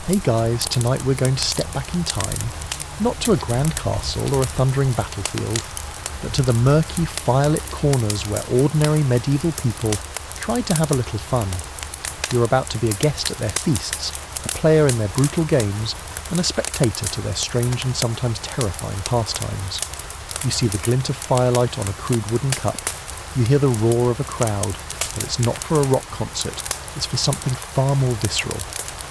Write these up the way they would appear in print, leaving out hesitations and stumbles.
Hey guys, tonight we're going to step back in time, not to a grand castle or a thundering battlefield, but to the murky, firelit corners where ordinary medieval people tried to have a little fun. You're about to be a guest at their feasts, a player in their brutal games, and a spectator to their strange and sometimes terrifying pastimes. You see the glint of firelight on a crude wooden cup, you hear the roar of a crowd, but it's not for a rock concert, it's for something far more visceral.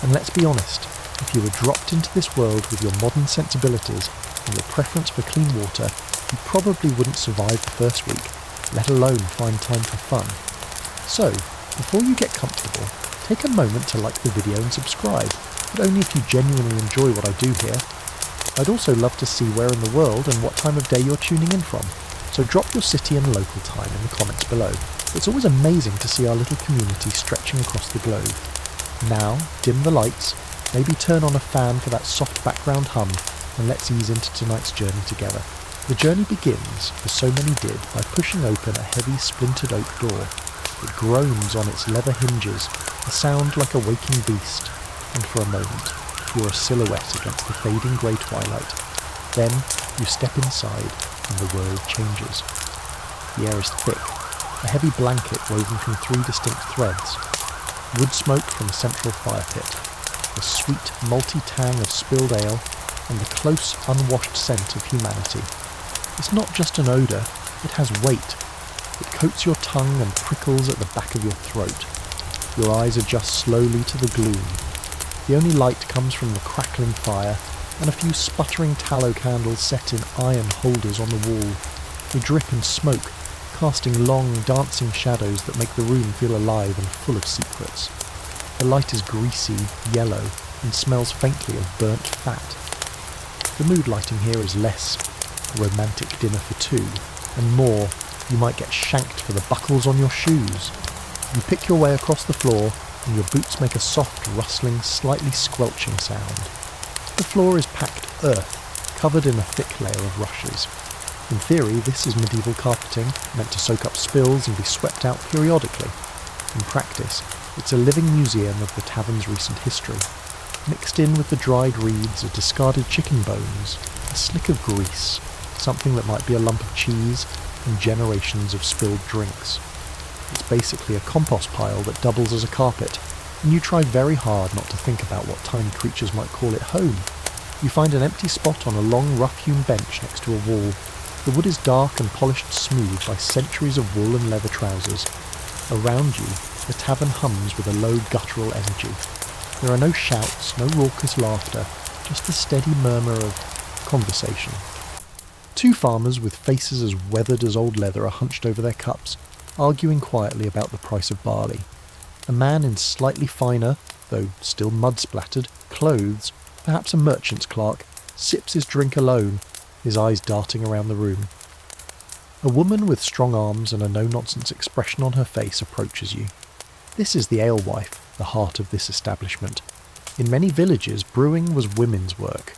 And let's be honest, if you were dropped into this world with your modern sensibilities and your preference for clean water, you probably wouldn't survive the first week, let alone find time for fun. So, before you get comfortable, take a moment to like the video and subscribe, but only if you genuinely enjoy what I do here. I'd also love to see where in the world and what time of day you're tuning in from, so drop your city and local time in the comments below. It's always amazing to see our little community stretching across the globe. Now, dim the lights, maybe turn on a fan for that soft background hum, and let's ease into tonight's journey together. The journey begins, as so many did, by pushing open a heavy splintered oak door. It groans on its leather hinges, a sound like a waking beast, and for a moment, you're a silhouette against the fading grey twilight. Then, you step inside, and the world changes. The air is thick, a heavy blanket woven from 3 distinct threads. Wood smoke from a central fire pit, the sweet, malty tang of spilled ale, and the close, unwashed scent of humanity. It's not just an odour, it has weight. It coats your tongue and prickles at the back of your throat. Your eyes adjust slowly to the gloom. The only light comes from the crackling fire and a few sputtering tallow candles set in iron holders on the wall. They drip and smoke, casting long, dancing shadows that make the room feel alive and full of secrets. The light is greasy, yellow, and smells faintly of burnt fat. The mood lighting here is less a romantic dinner for two, and more, you might get shanked for the buckles on your shoes. You pick your way across the floor, and your boots make a soft, rustling, slightly squelching sound. The floor is packed earth, covered in a thick layer of rushes. In theory, this is medieval carpeting, meant to soak up spills and be swept out periodically. In practice, it's a living museum of the tavern's recent history. Mixed in with the dried reeds are discarded chicken bones, a slick of grease, something that might be a lump of cheese, and generations of spilled drinks. It's basically a compost pile that doubles as a carpet, and you try very hard not to think about what tiny creatures might call it home. You find an empty spot on a long, rough-hewn bench next to a wall. The wood is dark and polished smooth by centuries of wool and leather trousers. Around you, the tavern hums with a low guttural energy. There are no shouts, no raucous laughter, just the steady murmur of conversation. 2 farmers with faces as weathered as old leather are hunched over their cups, arguing quietly about the price of barley. A man in slightly finer, though still mud-splattered, clothes, perhaps a merchant's clerk, sips his drink alone, his eyes darting around the room. A woman with strong arms and a no-nonsense expression on her face approaches you. This is the alewife, the heart of this establishment. In many villages, brewing was women's work.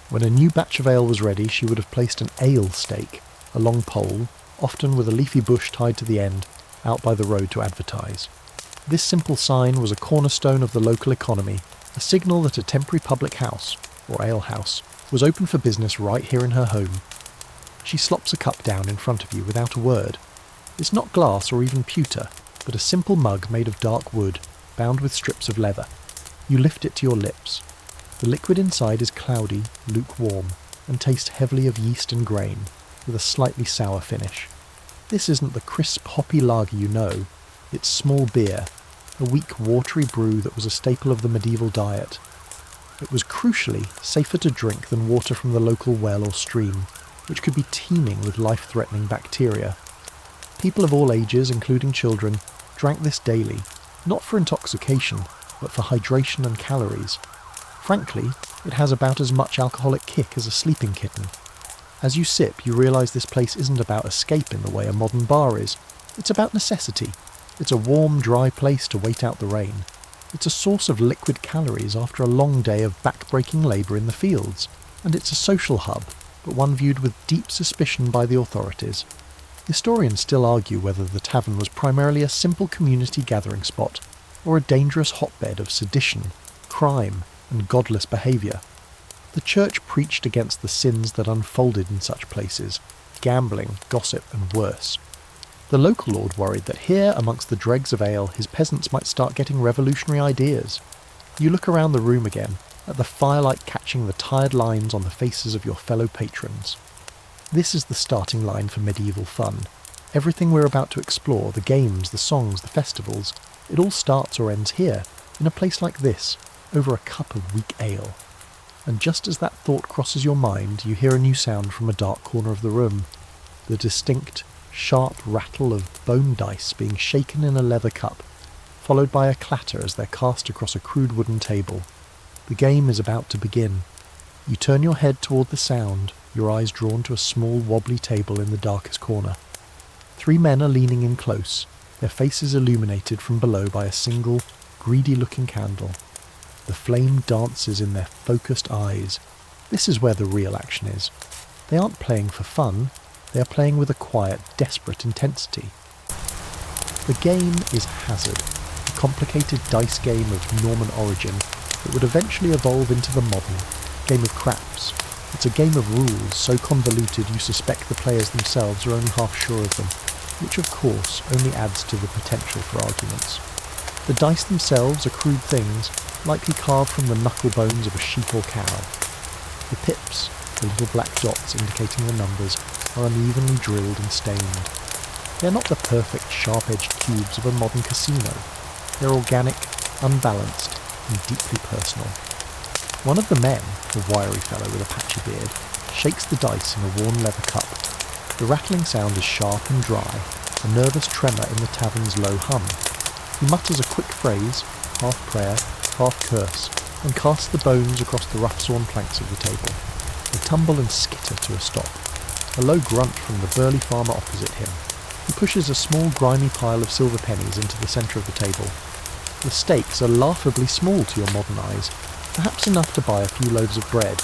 When a new batch of ale was ready, she would have placed an ale stake, a long pole, often with a leafy bush tied to the end, out by the road to advertise. This simple sign was a cornerstone of the local economy, a signal that a temporary public house, or alehouse, was open for business right here in her home. She slops a cup down in front of you without a word. It's not glass or even pewter, but a simple mug made of dark wood, bound with strips of leather. You lift it to your lips. The liquid inside is cloudy, lukewarm, and tastes heavily of yeast and grain, with a slightly sour finish. This isn't the crisp, hoppy lager you know. It's small beer, a weak, watery brew that was a staple of the medieval diet. It was crucially safer to drink than water from the local well or stream, which could be teeming with life-threatening bacteria. People of all ages, including children, drank this daily, not for intoxication, but for hydration and calories. Frankly, it has about as much alcoholic kick as a sleeping kitten. As you sip, you realise this place isn't about escape in the way a modern bar is. It's about necessity. It's a warm, dry place to wait out the rain. It's a source of liquid calories after a long day of back-breaking labour in the fields. And it's a social hub, but one viewed with deep suspicion by the authorities. Historians still argue whether the tavern was primarily a simple community gathering spot, or a dangerous hotbed of sedition, crime, and godless behaviour. The church preached against the sins that unfolded in such places, gambling, gossip and worse. The local lord worried that here amongst the dregs of ale his peasants might start getting revolutionary ideas. You look around the room again, at the firelight catching the tired lines on the faces of your fellow patrons. This is the starting line for medieval fun. Everything we're about to explore, the games, the songs, the festivals, it all starts or ends here, in a place like this, over a cup of weak ale. And just as that thought crosses your mind, you hear a new sound from a dark corner of the room. The distinct, sharp rattle of bone dice being shaken in a leather cup, followed by a clatter as they're cast across a crude wooden table. The game is about to begin. You turn your head toward the sound, your eyes drawn to a small wobbly table in the darkest corner. 3 men are leaning in close, their faces illuminated from below by a single, greedy-looking candle. The flame dances in their focused eyes. This is where the real action is. They aren't playing for fun, they are playing with a quiet, desperate intensity. The game is Hazard, a complicated dice game of Norman origin that would eventually evolve into the modern game of craps. It's a game of rules so convoluted you suspect the players themselves are only half sure of them, which of course only adds to the potential for arguments. The dice themselves are crude things, likely carved from the knuckle bones of a sheep or cow. The pips, the little black dots indicating the numbers, are unevenly drilled and stained. They're not the perfect sharp-edged cubes of a modern casino. They're organic, unbalanced, and deeply personal. One of the men, a wiry fellow with a patchy beard, shakes the dice in a worn leather cup. The rattling sound is sharp and dry, a nervous tremor in the tavern's low hum. He mutters a quick phrase, half prayer, half curse, and casts the bones across the rough-sawn planks of the table. They tumble and skitter to a stop. A low grunt from the burly farmer opposite him. He pushes a small grimy pile of silver pennies into the centre of the table. The stakes are laughably small to your modern eyes, perhaps enough to buy a few loaves of bread,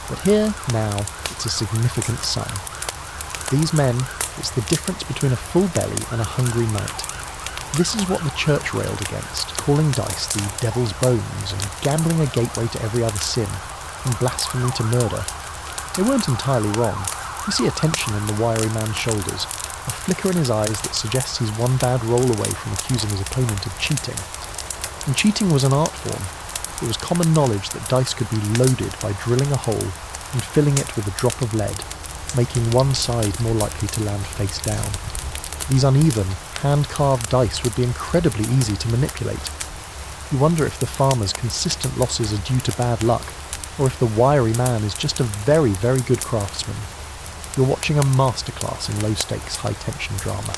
but here, now, it's a significant sum. These men, it's the difference between a full belly and a hungry knight. This is what the church railed against, calling dice the devil's bones and gambling a gateway to every other sin, and blasphemy to murder. They weren't entirely wrong. You see a tension in the wiry man's shoulders, a flicker in his eyes that suggests he's one bad roll away from accusing his opponent of cheating. And cheating was an art form. It was common knowledge that dice could be loaded by drilling a hole and filling it with a drop of lead, making one side more likely to land face down. These uneven, hand-carved dice would be incredibly easy to manipulate. You wonder if the farmer's consistent losses are due to bad luck, or if the wiry man is just a very, very good craftsman. You're watching a masterclass in low-stakes, high-tension drama.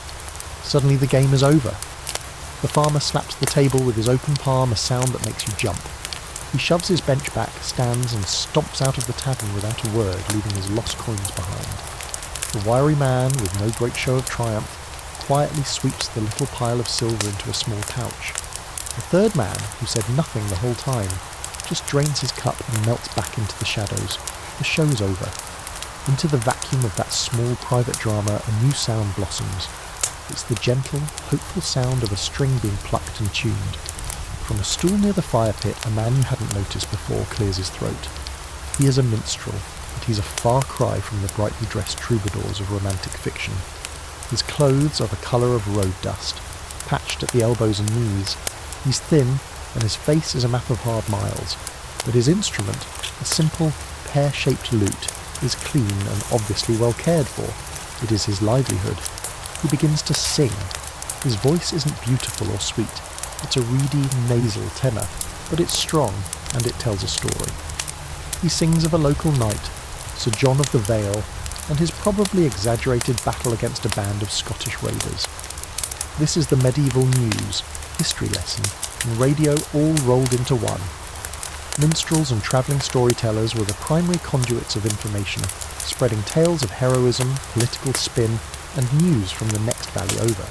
Suddenly the game is over. The farmer slaps the table with his open palm, a sound that makes you jump. He shoves his bench back, stands and stomps out of the tavern without a word, leaving his lost coins behind. The wiry man, with no great show of triumph, quietly sweeps the little pile of silver into a small pouch. The third man, who said nothing the whole time, just drains his cup and melts back into the shadows. The show's over. Into the vacuum of that small private drama a new sound blossoms. It's the gentle, hopeful sound of a string being plucked and tuned. From a stool near the fire pit, a man you hadn't noticed before clears his throat. He is a minstrel, but he's a far cry from the brightly dressed troubadours of romantic fiction. His clothes are the colour of road dust, patched at the elbows and knees. He's thin, and his face is a map of hard miles. But his instrument, a simple, pear-shaped lute, is clean and obviously well cared for. It is his livelihood. He begins to sing. His voice isn't beautiful or sweet. It's a reedy, nasal tenor, but it's strong, and it tells a story. He sings of a local knight, Sir John of the Vale, and his probably exaggerated battle against a band of Scottish raiders. This is the medieval news, history lesson, and radio all rolled into one. Minstrels and travelling storytellers were the primary conduits of information, spreading tales of heroism, political spin, and news from the next valley over.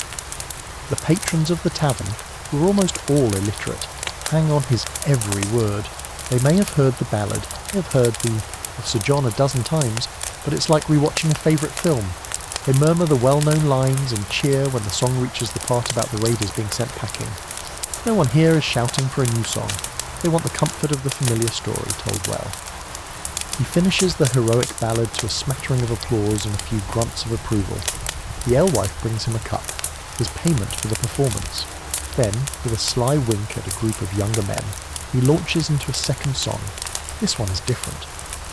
The patrons of the tavern, who were almost all illiterate, hang on his every word. They may have heard the ballad, they have heard the of Sir John a dozen times, but it's like rewatching a favourite film. They murmur the well-known lines and cheer when the song reaches the part about the raiders being sent packing. No one here is shouting for a new song. They want the comfort of the familiar story told well. He finishes the heroic ballad to a smattering of applause and a few grunts of approval. The alewife brings him a cup, his payment for the performance. Then, with a sly wink at a group of younger men, he launches into a second song. This one is different.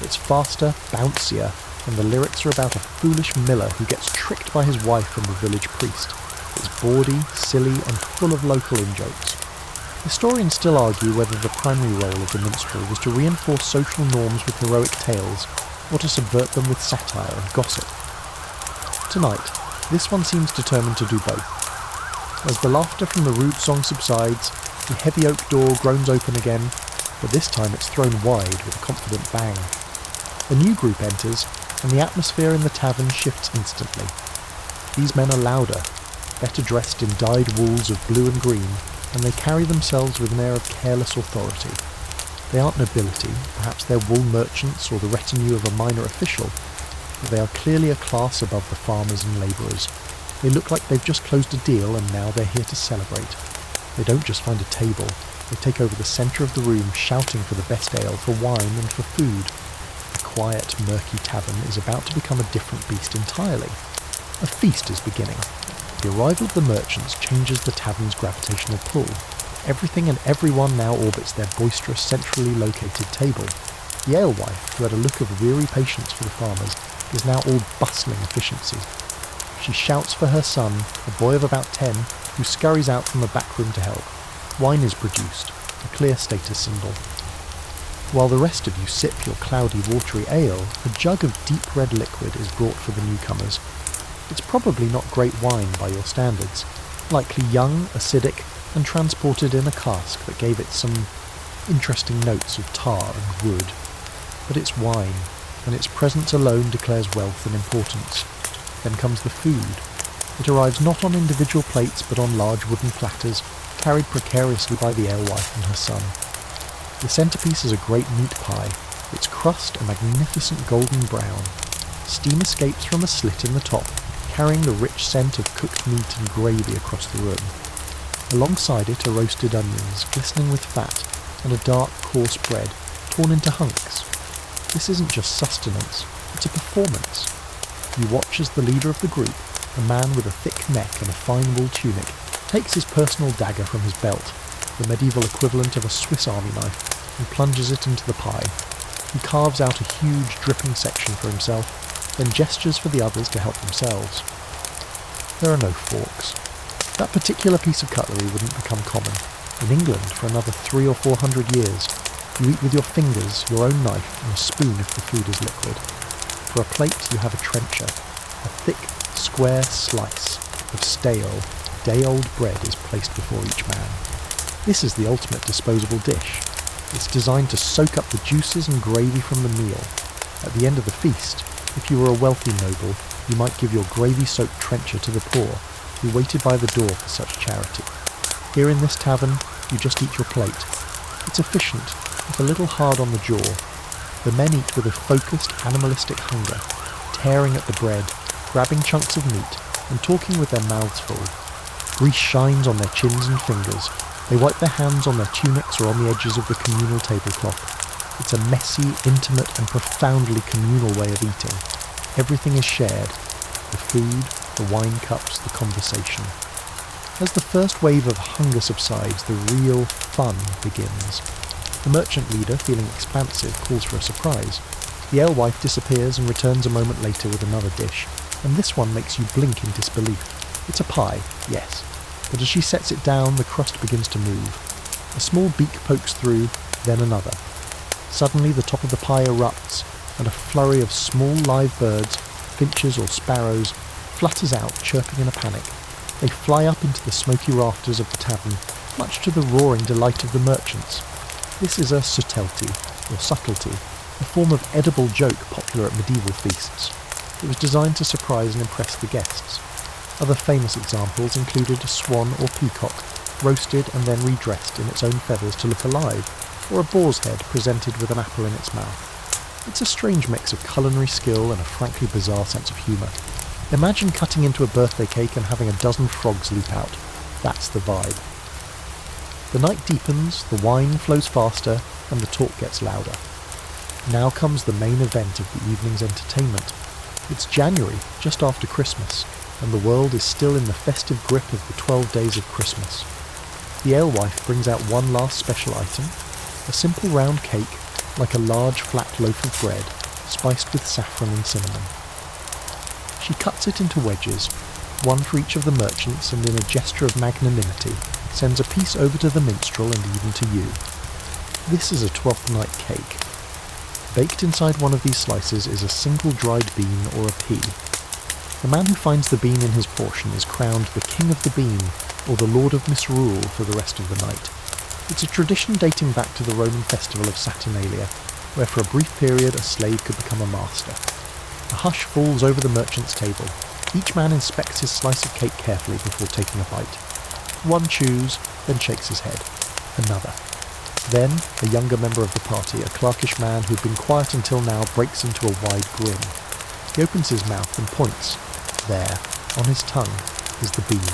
It's faster, bouncier, and the lyrics are about a foolish miller who gets tricked by his wife and the village priest. It's bawdy, silly, and full of local in-jokes. Historians still argue whether the primary role of the minstrel was to reinforce social norms with heroic tales, or to subvert them with satire and gossip. Tonight, this one seems determined to do both. As the laughter from the rude song subsides, the heavy oak door groans open again, but this time it's thrown wide with a confident bang. A new group enters, and the atmosphere in the tavern shifts instantly. These men are louder, better dressed in dyed wools of blue and green, and they carry themselves with an air of careless authority. They aren't nobility, perhaps they're wool merchants or the retinue of a minor official, but they are clearly a class above the farmers and labourers. They look like they've just closed a deal and now they're here to celebrate. They don't just find a table, they take over the centre of the room shouting for the best ale, for wine and for food. The quiet, murky tavern is about to become a different beast entirely. A feast is beginning. The arrival of the merchants changes the tavern's gravitational pull. Everything and everyone now orbits their boisterous, centrally located table. The alewife, who had a look of weary patience for the farmers, is now all bustling efficiency. She shouts for her son, a boy of about 10, who scurries out from a back room to help. Wine is produced, a clear status symbol. While the rest of you sip your cloudy, watery ale, a jug of deep red liquid is brought for the newcomers. It's probably not great wine by your standards, likely young, acidic, and transported in a cask that gave it some interesting notes of tar and wood. But it's wine, and its presence alone declares wealth and importance. Then comes the food. It arrives not on individual plates but on large wooden platters, carried precariously by the alewife and her son. The centrepiece is a great meat pie, its crust a magnificent golden brown. Steam escapes from a slit in the top, carrying the rich scent of cooked meat and gravy across the room. Alongside it are roasted onions, glistening with fat, and a dark, coarse bread, torn into hunks. This isn't just sustenance, it's a performance. You watch as the leader of the group, a man with a thick neck and a fine wool tunic, takes his personal dagger from his belt, the medieval equivalent of a Swiss army knife, and plunges it into the pie. He carves out a huge, dripping section for himself, then gestures for the others to help themselves. There are no forks. That particular piece of cutlery wouldn't become common. In England, for another 300 or 400 years, you eat with your fingers, your own knife, and a spoon if the food is liquid. For a plate, you have a trencher. A thick, square slice of stale, day-old bread is placed before each man. This is the ultimate disposable dish. It's designed to soak up the juices and gravy from the meal. At the end of the feast, if you were a wealthy noble, you might give your gravy-soaked trencher to the poor, who waited by the door for such charity. Here in this tavern, you just eat your plate. It's efficient, if a little hard on the jaw. The men eat with a focused, animalistic hunger, tearing at the bread, grabbing chunks of meat, and talking with their mouths full. Grease shines on their chins and fingers. They wipe their hands on their tunics or on the edges of the communal tablecloth. It's a messy, intimate, and profoundly communal way of eating. Everything is shared. The food, the wine cups, the conversation. As the first wave of hunger subsides, the real fun begins. The merchant leader, feeling expansive, calls for a surprise. The alewife disappears and returns a moment later with another dish, and this one makes you blink in disbelief. It's a pie, yes, but as she sets it down, the crust begins to move. A small beak pokes through, then another. Suddenly the top of the pie erupts, and a flurry of small live birds, finches or sparrows, flutters out, chirping in a panic. They fly up into the smoky rafters of the tavern, much to the roaring delight of the merchants. This is a subtlety, or subtlety, a form of edible joke popular at medieval feasts. It was designed to surprise and impress the guests. Other famous examples included a swan or peacock, roasted and then redressed in its own feathers to look alive, or a boar's head presented with an apple in its mouth. It's a strange mix of culinary skill and a frankly bizarre sense of humour. Imagine cutting into a birthday cake and having a dozen frogs leap out. That's the vibe. The night deepens, the wine flows faster, and the talk gets louder. Now comes the main event of the evening's entertainment. It's January, just after Christmas, and the world is still in the festive grip of the 12 days of Christmas. The alewife brings out one last special item, a simple round cake, like a large flat loaf of bread, spiced with saffron and cinnamon. She cuts it into wedges, one for each of the merchants, and in a gesture of magnanimity, sends a piece over to the minstrel and even to you. This is a 12th night cake. Baked inside one of these slices is a single dried bean or a pea. The man who finds the bean in his portion is crowned the King of the Bean, or the Lord of Misrule for the rest of the night. It's a tradition dating back to the Roman festival of Saturnalia, where for a brief period a slave could become a master. A hush falls over the merchant's table. Each man inspects his slice of cake carefully before taking a bite. One chews, then shakes his head. Another. Then, a younger member of the party, a clerkish man who'd been quiet until now, breaks into a wide grin. He opens his mouth and points. There, on his tongue, is the bean.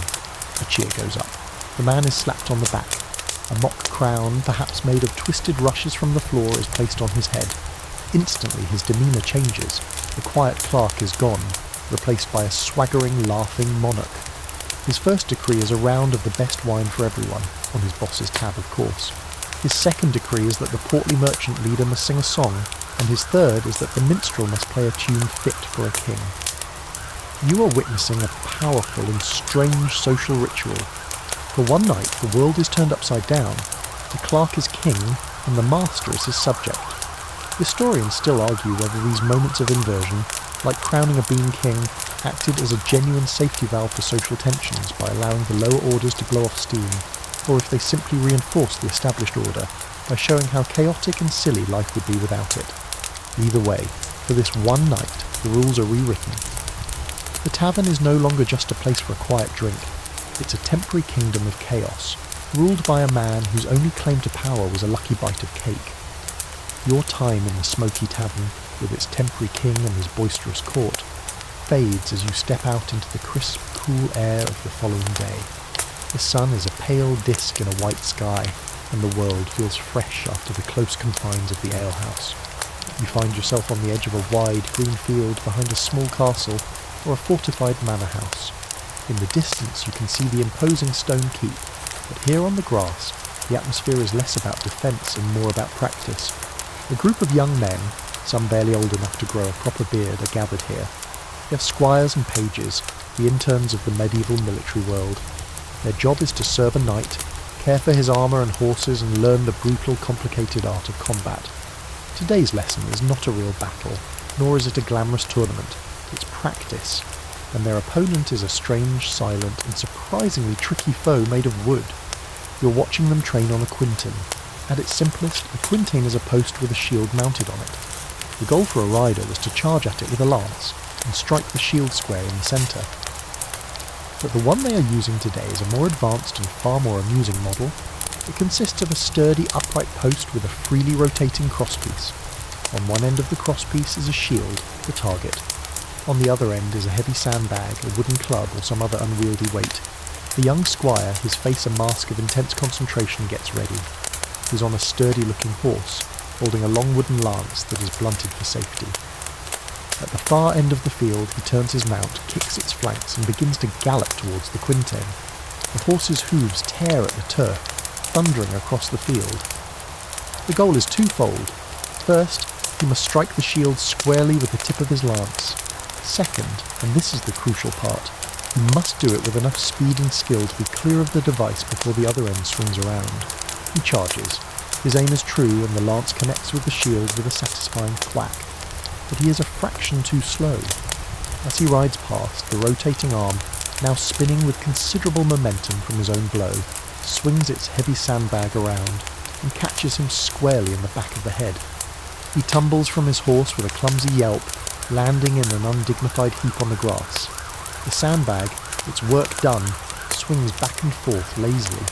A cheer goes up. The man is slapped on the back. A mock crown, perhaps made of twisted rushes from the floor, is placed on his head. Instantly his demeanour changes. The quiet clerk is gone, replaced by a swaggering, laughing monarch. His first decree is a round of the best wine for everyone, on his boss's tab of course. His second decree is that the portly merchant leader must sing a song, and his third is that the minstrel must play a tune fit for a king. You are witnessing a powerful and strange social ritual. For one night, the world is turned upside down. The clerk is king, and the master is his subject. Historians still argue whether these moments of inversion, like crowning a bean king, acted as a genuine safety valve for social tensions by allowing the lower orders to blow off steam, or if they simply reinforced the established order by showing how chaotic and silly life would be without it. Either way, for this one night, the rules are rewritten. The tavern is no longer just a place for a quiet drink. It's a temporary kingdom of chaos, ruled by a man whose only claim to power was a lucky bite of cake. Your time in the smoky tavern, with its temporary king and his boisterous court, fades as you step out into the crisp, cool air of the following day. The sun is a pale disk in a white sky, and the world feels fresh after the close confines of the alehouse. You find yourself on the edge of a wide green field behind a small castle or a fortified manor house. In the distance you can see the imposing stone keep, but here on the grass, the atmosphere is less about defence and more about practice. A group of young men, some barely old enough to grow a proper beard, are gathered here. They're squires and pages, the interns of the medieval military world. Their job is to serve a knight, care for his armour and horses, and learn the brutal, complicated art of combat. Today's lesson is not a real battle, nor is it a glamorous tournament. It's practice, and their opponent is a strange, silent, and surprisingly tricky foe made of wood. You're watching them train on a quintain. At its simplest, a quintain is a post with a shield mounted on it. The goal for a rider was to charge at it with a lance and strike the shield square in the centre. But the one they are using today is a more advanced and far more amusing model. It consists of a sturdy upright post with a freely rotating crosspiece. On one end of the crosspiece is a shield, the target. On the other end is a heavy sandbag, a wooden club, or some other unwieldy weight. The young squire, his face a mask of intense concentration, gets ready. He's on a sturdy-looking horse, holding a long wooden lance that is blunted for safety. At the far end of the field, he turns his mount, kicks its flanks, and begins to gallop towards the quintain. The horse's hooves tear at the turf, thundering across the field. The goal is twofold. First, he must strike the shield squarely with the tip of his lance. Second, and this is the crucial part, he must do it with enough speed and skill to be clear of the device before the other end swings around. He charges. His aim is true, and the lance connects with the shield with a satisfying thwack. But he is a fraction too slow. As he rides past, the rotating arm, now spinning with considerable momentum from his own blow, swings its heavy sandbag around and catches him squarely in the back of the head. He tumbles from his horse with a clumsy yelp, landing in an undignified heap on the grass. The sandbag, its work done, swings back and forth lazily.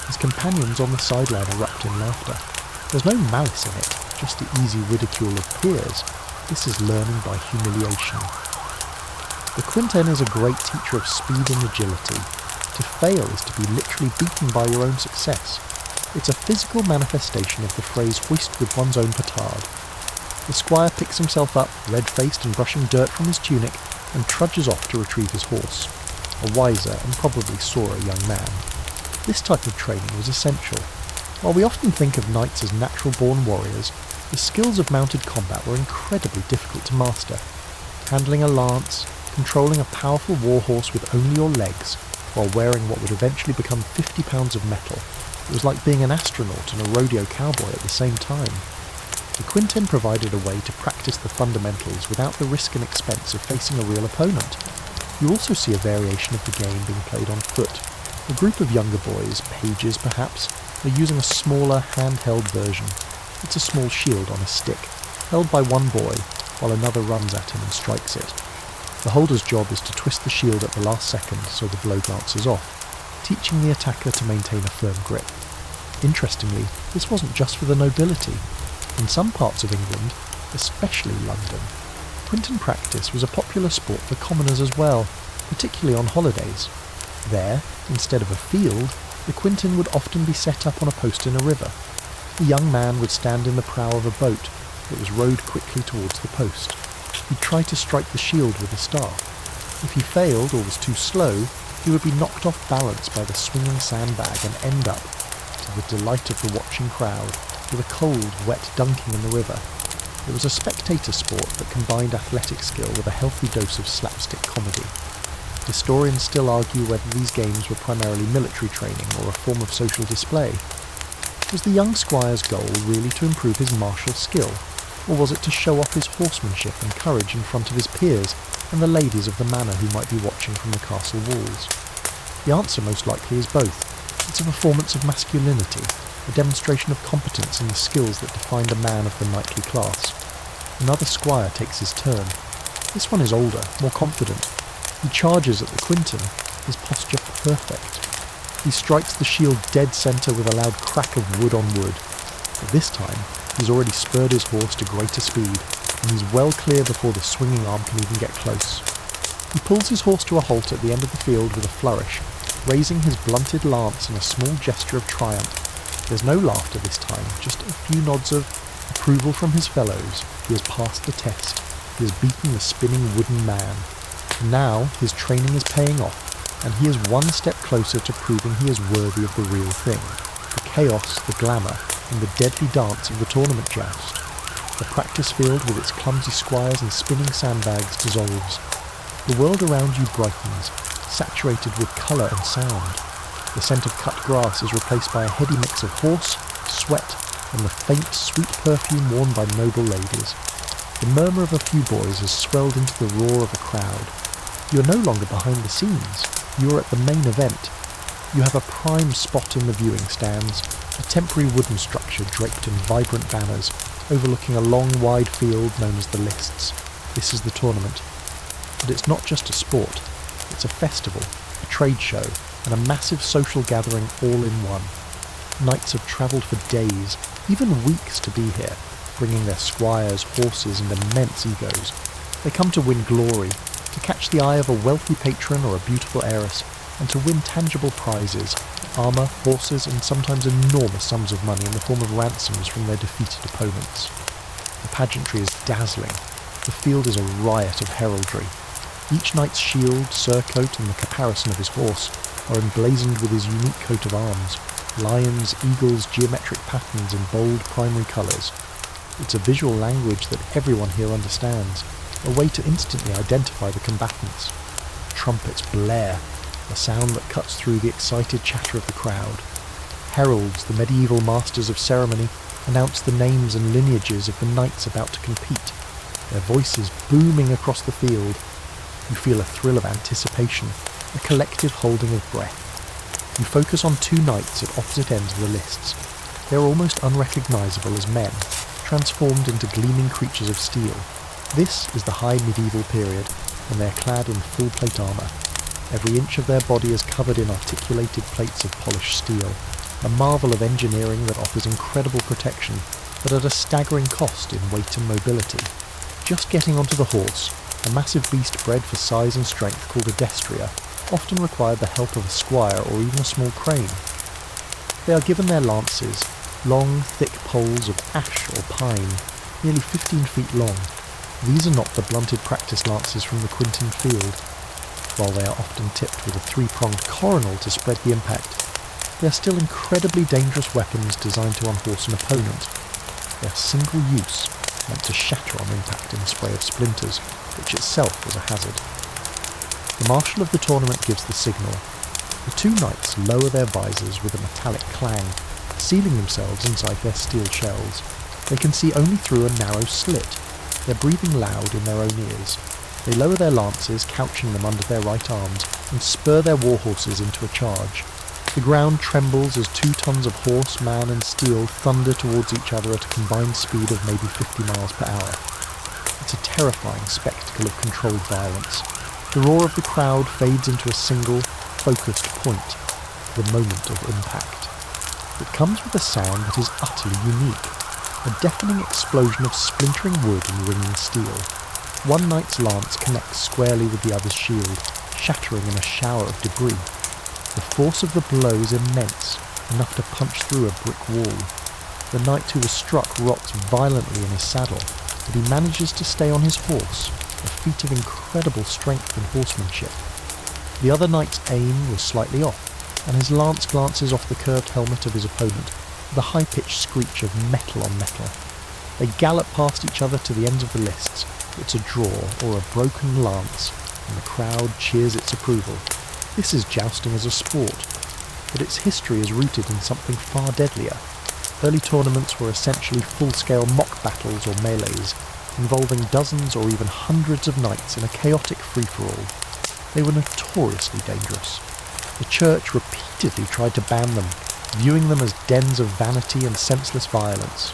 His companions on the sideline erupt in laughter. There's no malice in it, just the easy ridicule of peers. This is learning by humiliation. The quintain is a great teacher of speed and agility. To fail is to be literally beaten by your own success. It's a physical manifestation of the phrase hoist with one's own petard. The squire picks himself up, red-faced and brushing dirt from his tunic, and trudges off to retrieve his horse. A wiser and probably sorer young man. This type of training was essential. While we often think of knights as natural-born warriors, the skills of mounted combat were incredibly difficult to master. Handling a lance, controlling a powerful warhorse with only your legs, while wearing what would eventually become 50 pounds of metal. It was like being an astronaut and a rodeo cowboy at the same time. The Quinten provided a way to practice the fundamentals without the risk and expense of facing a real opponent. You also see a variation of the game being played on foot. A group of younger boys, pages perhaps, are using a smaller handheld version. It's a small shield on a stick, held by one boy, while another runs at him and strikes it. The holder's job is to twist the shield at the last second so the blow bounces off, teaching the attacker to maintain a firm grip. Interestingly, this wasn't just for the nobility. In some parts of England, especially London, Quinten practice was a popular sport for commoners as well, particularly on holidays. There, instead of a field, the Quinten would often be set up on a post in a river. The young man would stand in the prow of a boat that was rowed quickly towards the post. He'd try to strike the shield with a staff. If he failed or was too slow, he would be knocked off balance by the swinging sandbag and end up, to the delight of the watching crowd, with a cold, wet dunking in the river. It was a spectator sport that combined athletic skill with a healthy dose of slapstick comedy. Historians still argue whether these games were primarily military training or a form of social display. Was the young squire's goal really to improve his martial skill, or was it to show off his horsemanship and courage in front of his peers and the ladies of the manor who might be watching from the castle walls? The answer most likely is both. It's a performance of masculinity, a demonstration of competence in the skills that defined a man of the knightly class. Another squire takes his turn. This one is older, more confident. He charges at the Quinten, his posture perfect. He strikes the shield dead centre with a loud crack of wood on wood. But this time, he's already spurred his horse to greater speed, and he's well clear before the swinging arm can even get close. He pulls his horse to a halt at the end of the field with a flourish, raising his blunted lance in a small gesture of triumph. There's no laughter this time, just a few nods of approval from his fellows. He has passed the test. He has beaten the spinning wooden man. Now his training is paying off, and he is one step closer to proving he is worthy of the real thing. The chaos, the glamour, and the deadly dance of the tournament joust. The practice field with its clumsy squires and spinning sandbags dissolves. The world around you brightens, saturated with colour and sound. The scent of cut grass is replaced by a heady mix of horse, sweat, and the faint, sweet perfume worn by noble ladies. The murmur of a few boys has swelled into the roar of a crowd. You are no longer behind the scenes. You are at the main event. You have a prime spot in the viewing stands, a temporary wooden structure draped in vibrant banners, overlooking a long, wide field known as the lists. This is the tournament. But it's not just a sport. It's a festival, a trade show, and a massive social gathering all in one. Knights have travelled for days, even weeks to be here, bringing their squires, horses, and immense egos. They come to win glory, to catch the eye of a wealthy patron or a beautiful heiress, and to win tangible prizes, armour, horses, and sometimes enormous sums of money in the form of ransoms from their defeated opponents. The pageantry is dazzling. The field is a riot of heraldry. Each knight's shield, surcoat, and the caparison of his horse are emblazoned with his unique coat of arms, lions, eagles, geometric patterns in bold primary colours. It's a visual language that everyone here understands, a way to instantly identify the combatants. Trumpets blare, a sound that cuts through the excited chatter of the crowd. Heralds, the medieval masters of ceremony, announce the names and lineages of the knights about to compete, their voices booming across the field. You feel a thrill of anticipation, a collective holding of breath. You focus on two knights at opposite ends of the lists. They are almost unrecognisable as men, transformed into gleaming creatures of steel. This is the high medieval period, and they are clad in full plate armour. Every inch of their body is covered in articulated plates of polished steel, a marvel of engineering that offers incredible protection, but at a staggering cost in weight and mobility. Just getting onto the horse, a massive beast bred for size and strength called a destrier, often required the help of a squire or even a small crane. They are given their lances, long, thick poles of ash or pine, nearly 15 feet long. These are not the blunted practice lances from the Quinton field. While they are often tipped with a three-pronged coronal to spread the impact, they are still incredibly dangerous weapons designed to unhorse an opponent. They are single use, meant to shatter on impact in a spray of splinters, which itself is a hazard. The marshal of the tournament gives the signal. The two knights lower their visors with a metallic clang, sealing themselves inside their steel shells. They can see only through a narrow slit. They're breathing loud in their own ears. They lower their lances, couching them under their right arms, and spur their warhorses into a charge. The ground trembles as 2 tons of horse, man and steel thunder towards each other at a combined speed of maybe 50 miles per hour. It's a terrifying spectacle of controlled violence. The roar of the crowd fades into a single, focused point, the moment of impact. It comes with a sound that is utterly unique, a deafening explosion of splintering wood and ringing steel. One knight's lance connects squarely with the other's shield, shattering in a shower of debris. The force of the blow is immense, enough to punch through a brick wall. The knight who was struck rocks violently in his saddle, but he manages to stay on his horse, a feat of incredible strength and horsemanship. The other knight's aim was slightly off, and his lance glances off the curved helmet of his opponent with a high-pitched screech of metal on metal. They gallop past each other to the ends of the lists. It's a draw, or a broken lance, and the crowd cheers its approval. This is jousting as a sport, but its history is rooted in something far deadlier. Early tournaments were essentially full-scale mock battles or melees, involving dozens or even hundreds of knights in a chaotic free-for-all. They were notoriously dangerous. The church repeatedly tried to ban them, viewing them as dens of vanity and senseless violence.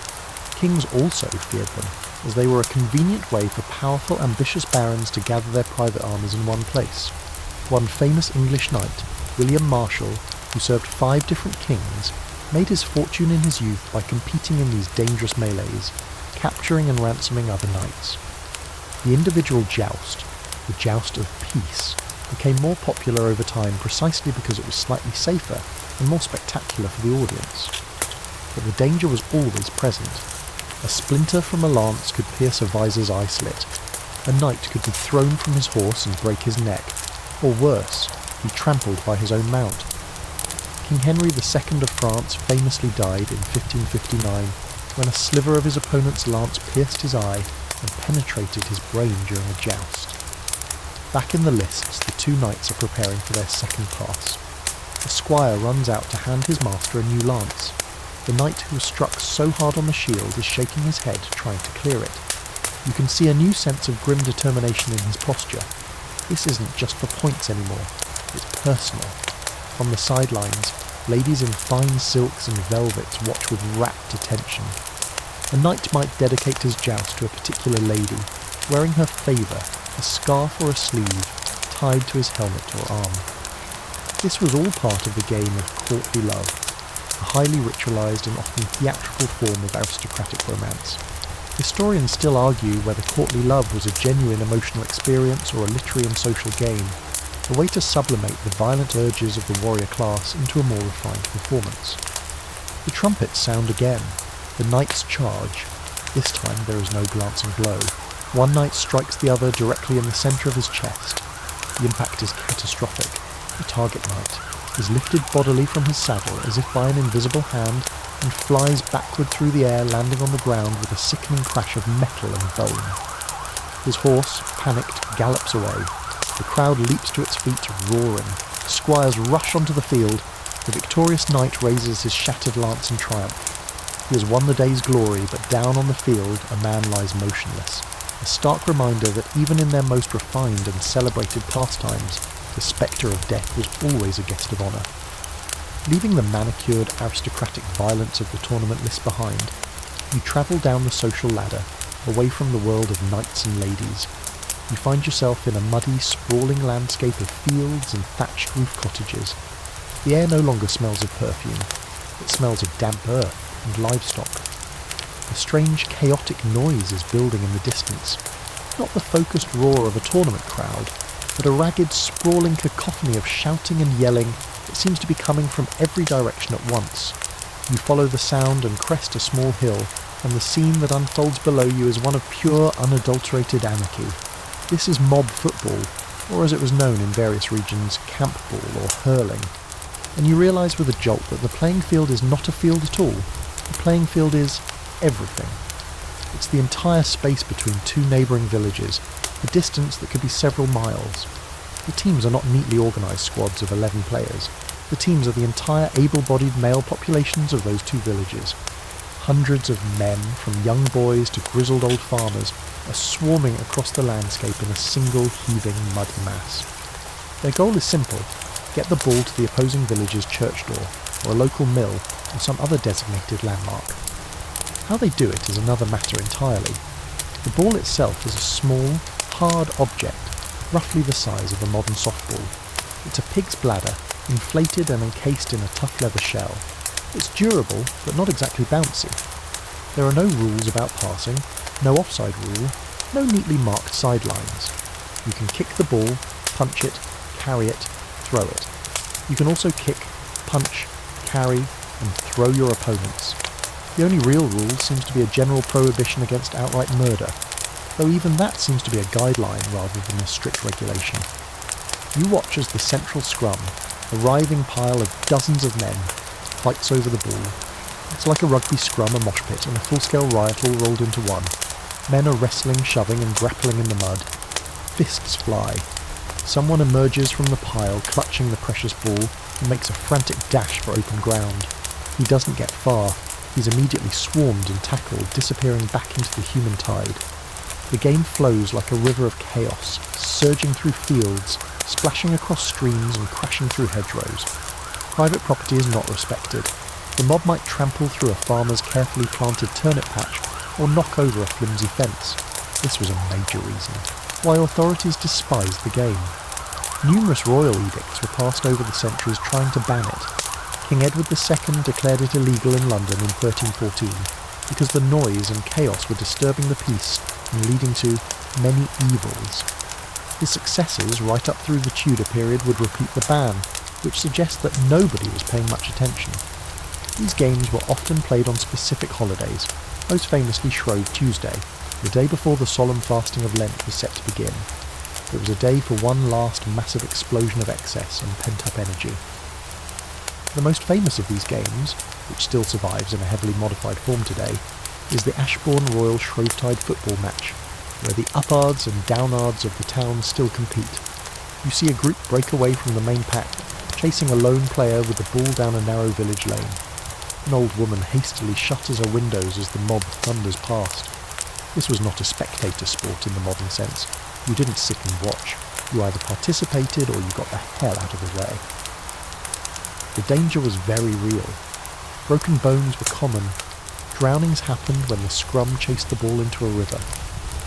Kings also feared them, as they were a convenient way for powerful, ambitious barons to gather their private armies in one place. One famous English knight, William Marshall, who served 5 different kings, made his fortune in his youth by competing in these dangerous melees, capturing and ransoming other knights. The individual joust, the joust of peace, became more popular over time precisely because it was slightly safer and more spectacular for the audience. But the danger was always present. A splinter from a lance could pierce a visor's eye slit. A knight could be thrown from his horse and break his neck, or worse, be trampled by his own mount. King Henry II of France famously died in 1559 when a sliver of his opponent's lance pierced his eye and penetrated his brain during a joust. Back in the lists, the 2 knights are preparing for their second pass. The squire runs out to hand his master a new lance. The knight who was struck so hard on the shield is shaking his head, trying to clear it. You can see a new sense of grim determination in his posture. This isn't just for points anymore, it's personal. From the sidelines, ladies in fine silks and velvets watch with rapt attention. A knight might dedicate his joust to a particular lady, wearing her favour, a scarf or a sleeve, tied to his helmet or arm. This was all part of the game of courtly love, a highly ritualised and often theatrical form of aristocratic romance. Historians still argue whether courtly love was a genuine emotional experience or a literary and social game, a way to sublimate the violent urges of the warrior class into a more refined performance. The trumpets sound again. The knights charge. This time there is no glancing blow. One knight strikes the other directly in the centre of his chest. The impact is catastrophic. The target knight is lifted bodily from his saddle as if by an invisible hand and flies backward through the air, landing on the ground with a sickening crash of metal and bone. His horse, panicked, gallops away. The crowd leaps to its feet, roaring. Squires rush onto the field. The victorious knight raises his shattered lance in triumph. He has won the day's glory, but down on the field a man lies motionless, a stark reminder that even in their most refined and celebrated pastimes, the spectre of death was always a guest of honour. Leaving the manicured, aristocratic violence of the tournament list behind, you travel down the social ladder, away from the world of knights and ladies. You find yourself in a muddy, sprawling landscape of fields and thatched roof cottages. The air no longer smells of perfume. It smells of damp earth and livestock. A strange, chaotic noise is building in the distance. Not the focused roar of a tournament crowd, but a ragged, sprawling cacophony of shouting and yelling, It seems to be coming from every direction at once. You follow the sound and crest a small hill, and the scene that unfolds below you is one of pure, unadulterated anarchy. This is mob football, or as it was known in various regions, camp ball or hurling. And you realise with a jolt that the playing field is not a field at all. The playing field is everything. It's the entire space between two neighbouring villages, a distance that could be several miles. The teams are not neatly organised squads of 11 players. The teams are the entire able-bodied male populations of those two villages. Hundreds of men, from young boys to grizzled old farmers, are swarming across the landscape in a single heaving muddy mass. Their goal is simple: get the ball to the opposing village's church door, or a local mill, or some other designated landmark. How they do it is another matter entirely. The ball itself is a small, hard object, roughly the size of a modern softball. It's a pig's bladder, inflated and encased in a tough leather shell. It's durable, but not exactly bouncy. There are no rules about passing, no offside rule, no neatly marked sidelines. You can kick the ball, punch it, carry it, throw it. You can also kick, punch, carry, and throw your opponents. The only real rule seems to be a general prohibition against outright murder, though even that seems to be a guideline rather than a strict regulation. You watch as the central scrum, a writhing pile of dozens of men, fights over the ball. It's like a rugby scrum, a mosh pit, and a full-scale riot all rolled into one. Men are wrestling, shoving, and grappling in the mud. Fists fly. Someone emerges from the pile, clutching the precious ball, and makes a frantic dash for open ground. He doesn't get far. He's immediately swarmed and tackled, disappearing back into the human tide. The game flows like a river of chaos, surging through fields, splashing across streams and crashing through hedgerows. Private property is not respected. The mob might trample through a farmer's carefully planted turnip patch or knock over a flimsy fence. This was a major reason why authorities despised the game. Numerous royal edicts were passed over the centuries trying to ban it. King Edward II declared it illegal in London in 1314 because the noise and chaos were disturbing the peace and leading to many evils. His successors, right up through the Tudor period, would repeat the ban, which suggests that nobody was paying much attention. These games were often played on specific holidays, most famously Shrove Tuesday, the day before the solemn fasting of Lent was set to begin. It was a day for one last massive explosion of excess and pent-up energy. The most famous of these games, which still survives in a heavily modified form today, is the Ashbourne Royal Shrovetide football match, where the uppards and downards of the town still compete. You see a group break away from the main pack, chasing a lone player with the ball down a narrow village lane. An old woman hastily shutters her windows as the mob thunders past. This was not a spectator sport in the modern sense. You didn't sit and watch. You either participated or you got the hell out of the way. The danger was very real. Broken bones were common. Drownings happened when the scrum chased the ball into a river.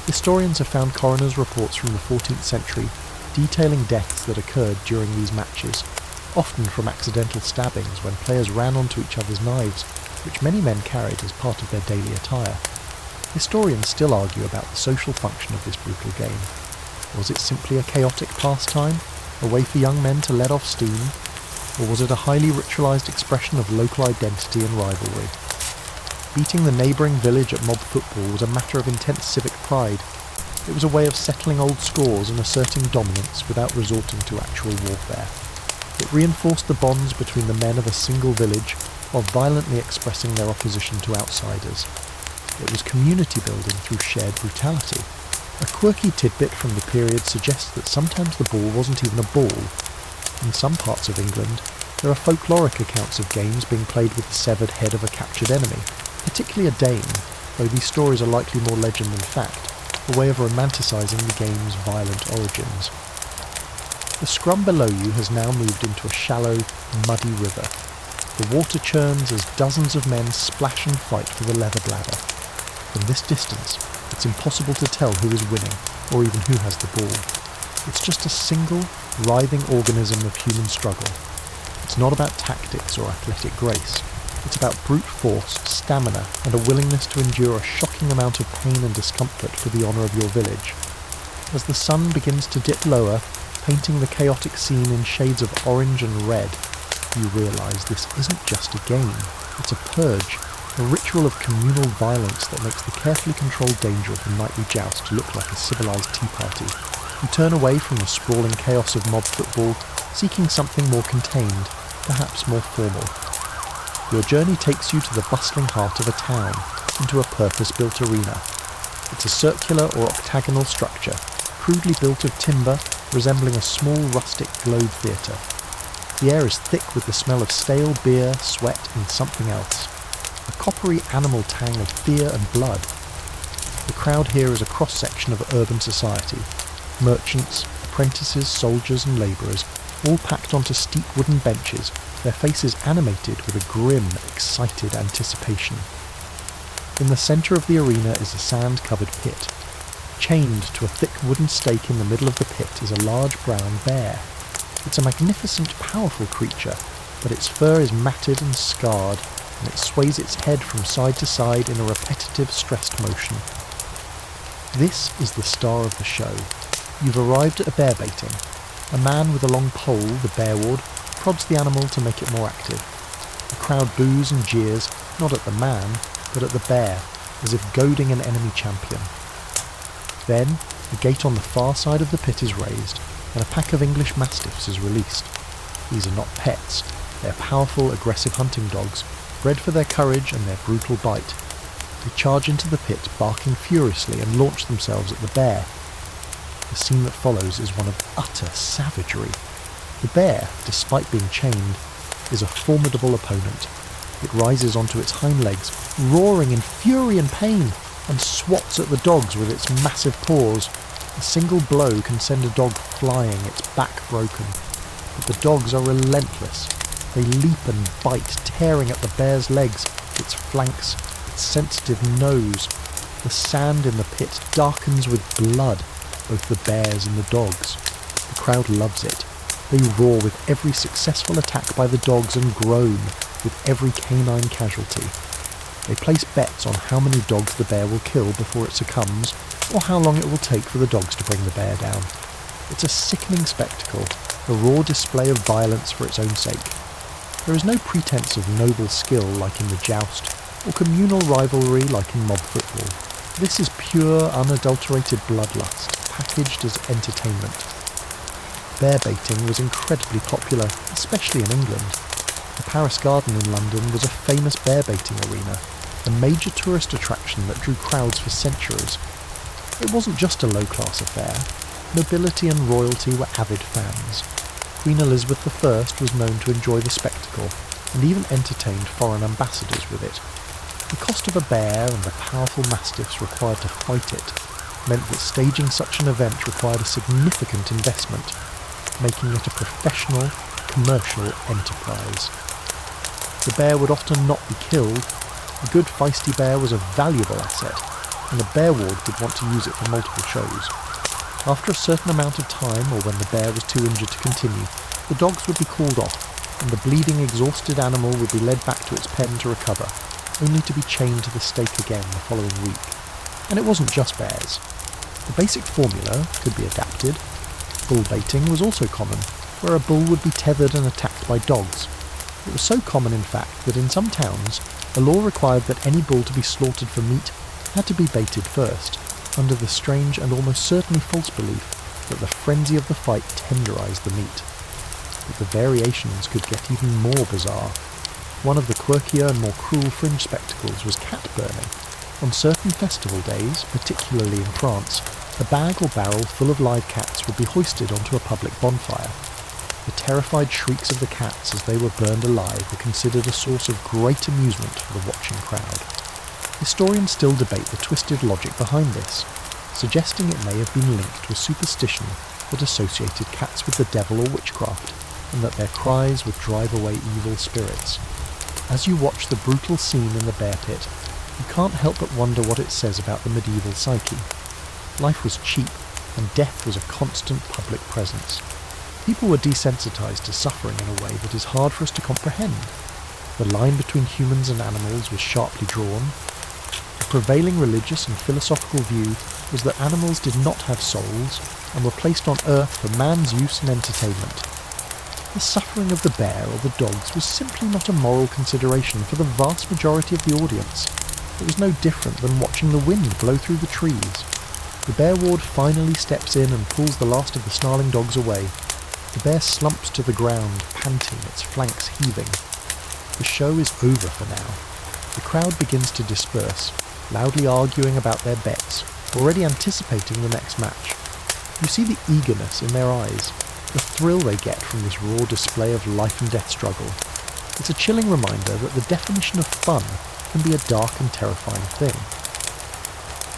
Historians have found coroner's reports from the 14th century detailing deaths that occurred during these matches, often from accidental stabbings when players ran onto each other's knives, which many men carried as part of their daily attire. Historians still argue about the social function of this brutal game. Was it simply a chaotic pastime, a way for young men to let off steam, or was it a highly ritualised expression of local identity and rivalry? Beating the neighbouring village at mob football was a matter of intense civic pride. It was a way of settling old scores and asserting dominance without resorting to actual warfare. It reinforced the bonds between the men of a single village while violently expressing their opposition to outsiders. It was community building through shared brutality. A quirky tidbit from the period suggests that sometimes the ball wasn't even a ball. In some parts of England, there are folkloric accounts of games being played with the severed head of a captured enemy, particularly a Dane, though these stories are likely more legend than fact, a way of romanticising the game's violent origins. The scrum below you has now moved into a shallow, muddy river. The water churns as dozens of men splash and fight for the leather bladder. From this distance, it's impossible to tell who is winning, or even who has the ball. It's just a single, writhing organism of human struggle. It's not about tactics or athletic grace. It's about brute force, stamina, and a willingness to endure a shocking amount of pain and discomfort for the honour of your village. As the sun begins to dip lower, painting the chaotic scene in shades of orange and red, you realise this isn't just a game, it's a purge, a ritual of communal violence that makes the carefully controlled danger of the nightly joust look like a civilised tea party. You turn away from the sprawling chaos of mob football, seeking something more contained, perhaps more formal. Your journey takes you to the bustling heart of a town, into a purpose-built arena. It's a circular or octagonal structure, crudely built of timber, resembling a small rustic globe theatre. The air is thick with the smell of stale beer, sweat and something else. A coppery animal tang of fear and blood. The crowd here is a cross-section of urban society. Merchants, apprentices, soldiers and labourers, all packed onto steep wooden benches, their faces animated with a grim, excited anticipation. In the centre of the arena is a sand-covered pit. Chained to a thick wooden stake in the middle of the pit is a large brown bear. It's a magnificent, powerful creature, but its fur is matted and scarred, and it sways its head from side to side in a repetitive, stressed motion. This is the star of the show. You've arrived at a bear baiting. A man with a long pole, the bear ward, prods the animal to make it more active. The crowd boos and jeers, not at the man, but at the bear, as if goading an enemy champion. Then, the gate on the far side of the pit is raised, and a pack of English mastiffs is released. These are not pets, they are powerful, aggressive hunting dogs, bred for their courage and their brutal bite. They charge into the pit, barking furiously, and launch themselves at the bear. The scene that follows is one of utter savagery. The bear, despite being chained, is a formidable opponent. It rises onto its hind legs, roaring in fury and pain, and swats at the dogs with its massive paws. A single blow can send a dog flying, its back broken. But the dogs are relentless. They leap and bite, tearing at the bear's legs, its flanks, its sensitive nose. The sand in the pit darkens with blood, both the bears and the dogs. The crowd loves it. They roar with every successful attack by the dogs and groan with every canine casualty. They place bets on how many dogs the bear will kill before it succumbs, or how long it will take for the dogs to bring the bear down. It's a sickening spectacle, a raw display of violence for its own sake. There is no pretense of noble skill like in the joust, or communal rivalry like in mob football. This is pure, unadulterated bloodlust, packaged as entertainment. Bear baiting was incredibly popular, especially in England. The Paris Garden in London was a famous bear baiting arena, a major tourist attraction that drew crowds for centuries. It wasn't just a low-class affair. Nobility and royalty were avid fans. Queen Elizabeth I was known to enjoy the spectacle, and even entertained foreign ambassadors with it. The cost of a bear and the powerful mastiffs required to fight it meant that staging such an event required a significant investment, making it a professional, commercial enterprise. The bear would often not be killed. A good feisty bear was a valuable asset, and the bear ward would want to use it for multiple shows. After a certain amount of time, or when the bear was too injured to continue, the dogs would be called off, and the bleeding, exhausted animal would be led back to its pen to recover, only to be chained to the stake again the following week. And it wasn't just bears. The basic formula could be adapted. Bull baiting was also common, where a bull would be tethered and attacked by dogs. It was so common, in fact, that in some towns, a law required that any bull to be slaughtered for meat had to be baited first, under the strange and almost certainly false belief that the frenzy of the fight tenderized the meat. But the variations could get even more bizarre. One of the quirkier and more cruel fringe spectacles was cat burning. On certain festival days, particularly in France, a bag or barrel full of live cats would be hoisted onto a public bonfire. The terrified shrieks of the cats as they were burned alive were considered a source of great amusement for the watching crowd. Historians still debate the twisted logic behind this, suggesting it may have been linked to a superstition that associated cats with the devil or witchcraft, and that their cries would drive away evil spirits. As you watch the brutal scene in the bear pit, you can't help but wonder what it says about the medieval psyche. Life was cheap, and death was a constant public presence. People were desensitized to suffering in a way that is hard for us to comprehend. The line between humans and animals was sharply drawn. The prevailing religious and philosophical view was that animals did not have souls and were placed on earth for man's use and entertainment. The suffering of the bear or the dogs was simply not a moral consideration for the vast majority of the audience. It was no different than watching the wind blow through the trees. The bear ward finally steps in and pulls the last of the snarling dogs away. The bear slumps to the ground, panting, its flanks heaving. The show is over for now. The crowd begins to disperse, loudly arguing about their bets, already anticipating the next match. You see the eagerness in their eyes, the thrill they get from this raw display of life and death struggle. It's a chilling reminder that the definition of fun can be a dark and terrifying thing.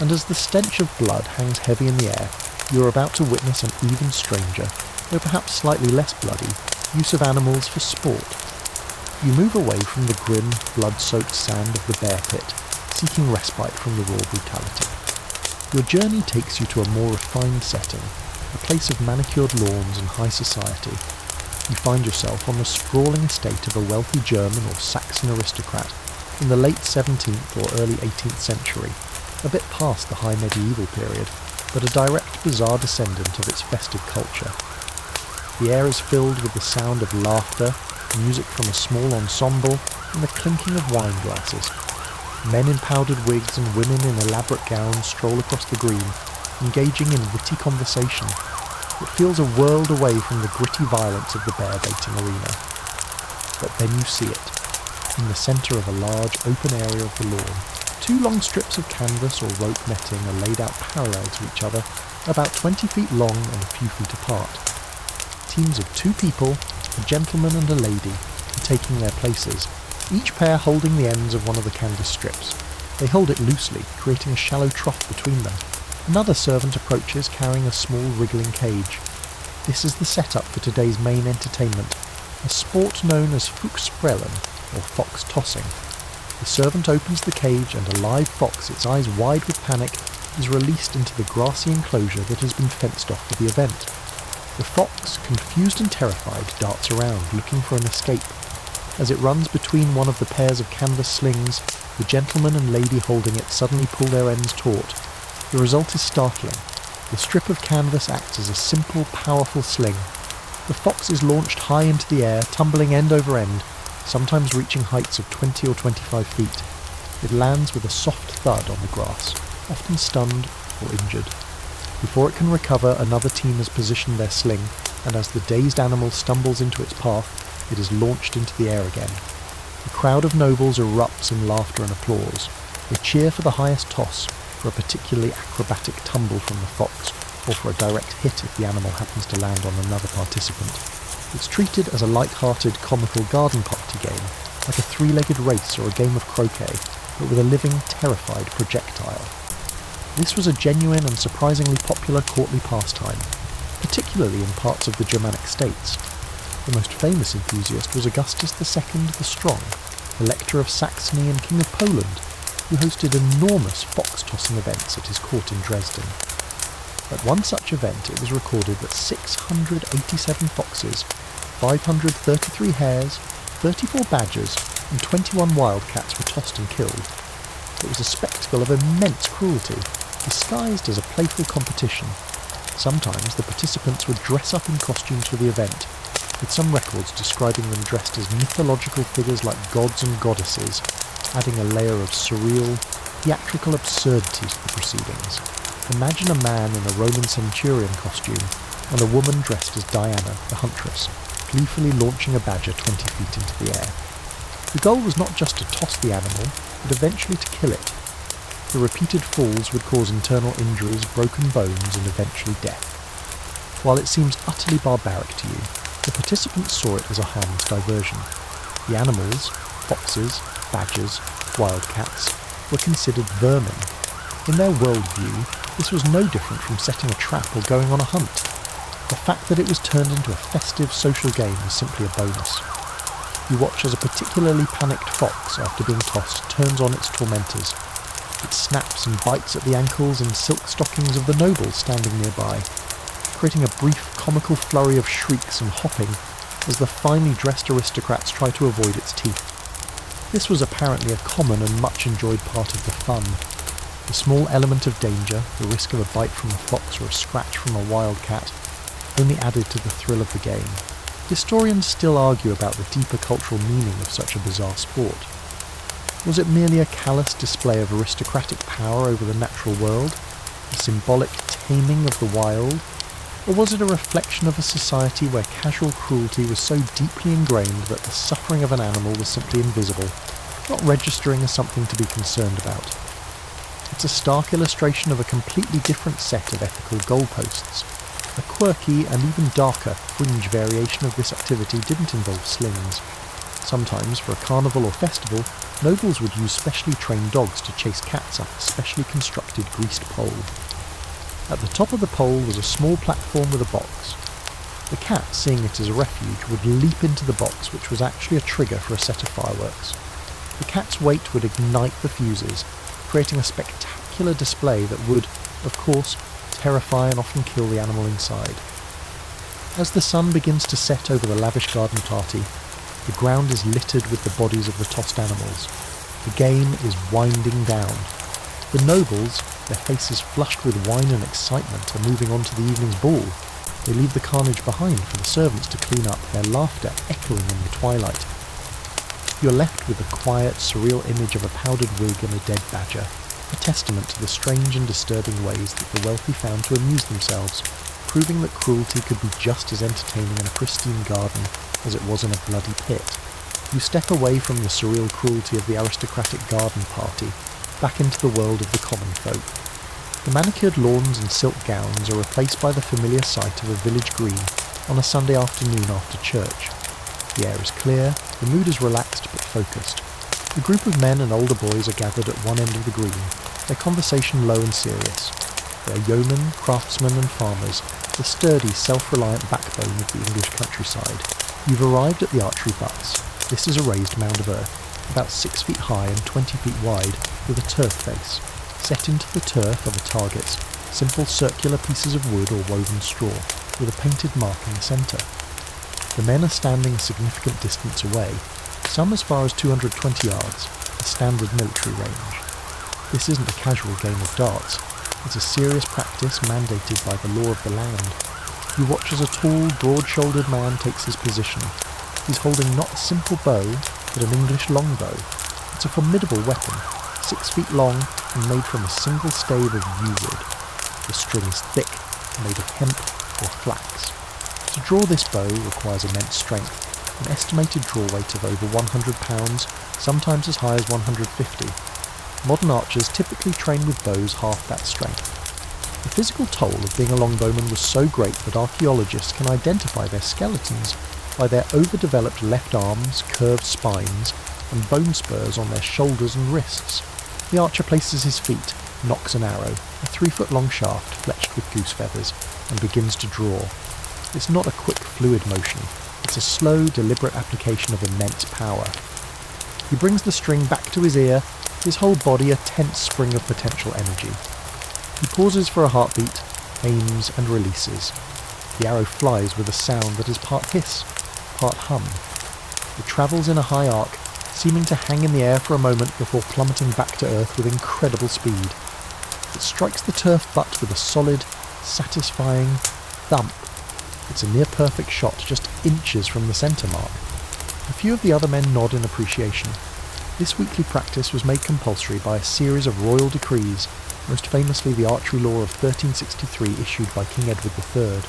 And as the stench of blood hangs heavy in the air, you are about to witness an even stranger, though perhaps slightly less bloody, use of animals for sport. You move away from the grim, blood-soaked sand of the bear pit, seeking respite from the raw brutality. Your journey takes you to a more refined setting, a place of manicured lawns and high society. You find yourself on the sprawling estate of a wealthy German or Saxon aristocrat in the late 17th or early 18th century, a bit past the high medieval period, but a direct bizarre descendant of its festive culture. The air is filled with the sound of laughter, music from a small ensemble, and the clinking of wine glasses. Men in powdered wigs and women in elaborate gowns stroll across the green, engaging in witty conversation. It feels a world away from the gritty violence of the bear-baiting arena. But then you see it. In the centre of a large open area of the lawn, 2 long strips of canvas or rope netting are laid out parallel to each other, about 20 feet long and a few feet apart. Teams of 2 people, a gentleman and a lady, are taking their places, each pair holding the ends of one of the canvas strips. They hold it loosely, creating a shallow trough between them. Another servant approaches carrying a small wriggling cage. This is the setup for today's main entertainment, a sport known as foxspellen, or fox tossing. The servant opens the cage and a live fox, its eyes wide with panic, is released into the grassy enclosure that has been fenced off for the event. The fox, confused and terrified, darts around, looking for an escape. As it runs between one of the pairs of canvas slings, the gentleman and lady holding it suddenly pull their ends taut. The result is startling. The strip of canvas acts as a simple, powerful sling. The fox is launched high into the air, tumbling end over end, sometimes reaching heights of 20 or 25 feet. It lands with a soft thud on the grass, often stunned or injured. Before it can recover, another team has positioned their sling, and as the dazed animal stumbles into its path, it is launched into the air again. The crowd of nobles erupts in laughter and applause. They cheer for the highest toss, for a particularly acrobatic tumble from the fox, or for a direct hit if the animal happens to land on another participant. It's treated as a light-hearted, comical garden party game, like a 3-legged race or a game of croquet, but with a living, terrified projectile. This was a genuine and surprisingly popular courtly pastime, particularly in parts of the Germanic states. The most famous enthusiast was Augustus II the Strong, Elector of Saxony and King of Poland, who hosted enormous fox-tossing events at his court in Dresden. At one such event it was recorded that 687 foxes, 533 hares, 34 badgers, and 21 wildcats were tossed and killed. It was a spectacle of immense cruelty, disguised as a playful competition. Sometimes the participants would dress up in costumes for the event, with some records describing them dressed as mythological figures like gods and goddesses, adding a layer of surreal, theatrical absurdity to the proceedings. Imagine a man in a Roman centurion costume and a woman dressed as Diana, the huntress, gleefully launching a badger 20 feet into the air. The goal was not just to toss the animal, but eventually to kill it. The repeated falls would cause internal injuries, broken bones, and eventually death. While it seems utterly barbaric to you, the participants saw it as a harmless diversion. The animals, foxes, badgers, wildcats, were considered vermin. In their worldview, this was no different from setting a trap or going on a hunt. The fact that it was turned into a festive social game was simply a bonus. You watch as a particularly panicked fox, after being tossed, turns on its tormentors. It snaps and bites at the ankles and silk stockings of the nobles standing nearby, creating a brief comical flurry of shrieks and hopping as the finely dressed aristocrats try to avoid its teeth. This was apparently a common and much enjoyed part of the fun. The small element of danger, the risk of a bite from a fox or a scratch from a wildcat, only added to the thrill of the game. Historians still argue about the deeper cultural meaning of such a bizarre sport. Was it merely a callous display of aristocratic power over the natural world, a symbolic taming of the wild, or was it a reflection of a society where casual cruelty was so deeply ingrained that the suffering of an animal was simply invisible, not registering as something to be concerned about? It's a stark illustration of a completely different set of ethical goalposts. A quirky and even darker fringe variation of this activity didn't involve slings. Sometimes, for a carnival or festival, nobles would use specially trained dogs to chase cats up a specially constructed greased pole. At the top of the pole was a small platform with a box. The cat, seeing it as a refuge, would leap into the box, which was actually a trigger for a set of fireworks. The cat's weight would ignite the fuses, creating a spectacular display that would, of course, terrify and often kill the animal inside. As the sun begins to set over the lavish garden party, the ground is littered with the bodies of the tossed animals. The game is winding down. The nobles, their faces flushed with wine and excitement, are moving on to the evening's ball. They leave the carnage behind for the servants to clean up, their laughter echoing in the twilight. You're left with the quiet, surreal image of a powdered wig and a dead badger, a testament to the strange and disturbing ways that the wealthy found to amuse themselves, proving that cruelty could be just as entertaining in a pristine garden as it was in a bloody pit. You step away from the surreal cruelty of the aristocratic garden party, back into the world of the common folk. The manicured lawns and silk gowns are replaced by the familiar sight of a village green on a Sunday afternoon after church. The air is clear, the mood is relaxed but focused. A group of men and older boys are gathered at one end of the green, their conversation low and serious. They are yeomen, craftsmen and farmers, the sturdy, self-reliant backbone of the English countryside. You've arrived at the archery butts. This is a raised mound of earth, about 6 feet high and 20 feet wide, with a turf face. Set into the turf are the targets, simple circular pieces of wood or woven straw, with a painted mark in the centre. The men are standing a significant distance away, some as far as 220 yards, a standard military range. This isn't a casual game of darts, it's a serious practice mandated by the law of the land. You watch as a tall, broad-shouldered man takes his position. He's holding not a simple bow, but an English longbow. It's a formidable weapon, 6 feet long and made from a single stave of yew wood. The string is thick, made of hemp or flax. To draw this bow requires immense strength, an estimated draw weight of over 100 pounds, sometimes as high as 150. Modern archers typically train with bows half that strength. The physical toll of being a longbowman was so great that archaeologists can identify their skeletons by their overdeveloped left arms, curved spines, and bone spurs on their shoulders and wrists. The archer places his feet, nocks an arrow, a 3-foot-long shaft fletched with goose feathers, and begins to draw. It's not a quick, fluid motion. It's a slow, deliberate application of immense power. He brings the string back to his ear, his whole body a tense spring of potential energy. He pauses for a heartbeat, aims and releases. The arrow flies with a sound that is part hiss, part hum. It travels in a high arc, seeming to hang in the air for a moment before plummeting back to earth with incredible speed. It strikes the turf butt with a solid, satisfying thump. It's a near-perfect shot, just inches from the centre mark. A few of the other men nod in appreciation. This weekly practice was made compulsory by a series of royal decrees, most famously the archery law of 1363 issued by King Edward III.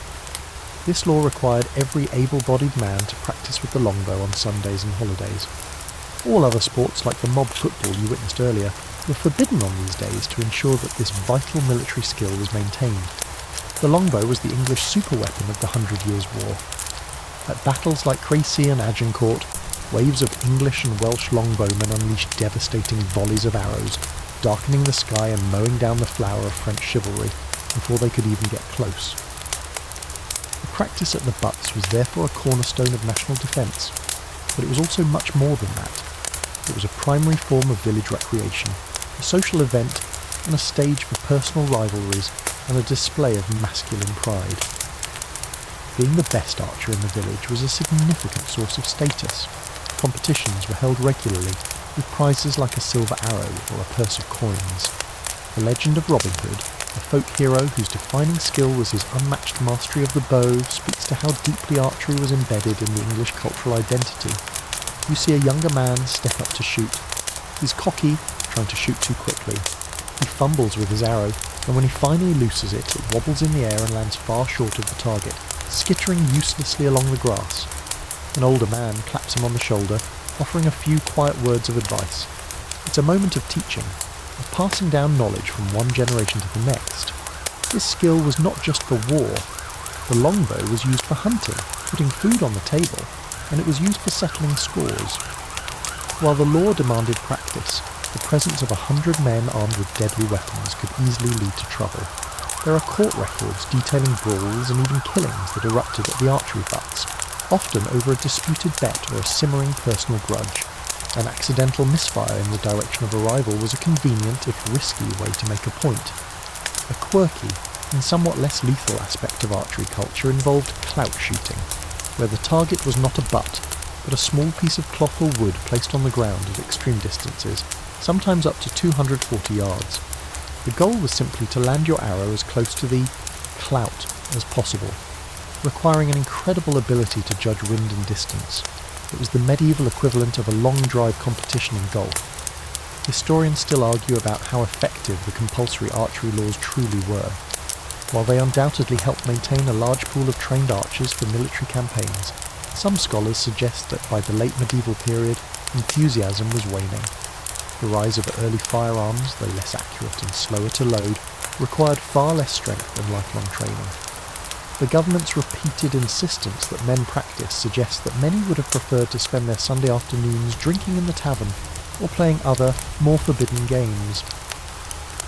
This law required every able-bodied man to practice with the longbow on Sundays and holidays. All other sports, like the mob football you witnessed earlier, were forbidden on these days to ensure that this vital military skill was maintained. The longbow was the English superweapon of the 100 Years' War. At battles like Crecy and Agincourt, waves of English and Welsh longbowmen unleashed devastating volleys of arrows, darkening the sky and mowing down the flower of French chivalry before they could even get close. The practice at the butts was therefore a cornerstone of national defence, but it was also much more than that. It was a primary form of village recreation, a social event, and a stage for personal rivalries and a display of masculine pride. Being the best archer in the village was a significant source of status. Competitions were held regularly, with prizes like a silver arrow or a purse of coins. The legend of Robin Hood, A folk hero whose defining skill was his unmatched mastery of the bow speaks to how deeply archery was embedded in the English cultural identity. You see a younger man step up to shoot. He's cocky, trying to shoot too quickly. He fumbles with his arrow, and when he finally looses it, it wobbles in the air and lands far short of the target, skittering uselessly along the grass. An older man claps him on the shoulder, offering a few quiet words of advice. It's a moment of teaching, of passing down knowledge from one generation to the next. This skill was not just for war. The longbow was used for hunting, putting food on the table, and it was used for settling scores. While the law demanded practice, the presence of 100 men armed with deadly weapons could easily lead to trouble. There are court records detailing brawls and even killings that erupted at the archery butts, often over a disputed bet or a simmering personal grudge. An accidental misfire in the direction of a rival was a convenient, if risky, way to make a point. A quirky and somewhat less lethal aspect of archery culture involved clout shooting, where the target was not a butt, but a small piece of cloth or wood placed on the ground at extreme distances, sometimes up to 240 yards. The goal was simply to land your arrow as close to the clout as possible, requiring an incredible ability to judge wind and distance. It was the medieval equivalent of a long drive competition in golf. Historians still argue about how effective the compulsory archery laws truly were. While they undoubtedly helped maintain a large pool of trained archers for military campaigns, some scholars suggest that by the late medieval period, enthusiasm was waning. The rise of early firearms, though less accurate and slower to load, required far less strength than lifelong training. The government's repeated insistence that men practice suggests that many would have preferred to spend their Sunday afternoons drinking in the tavern or playing other, more forbidden games.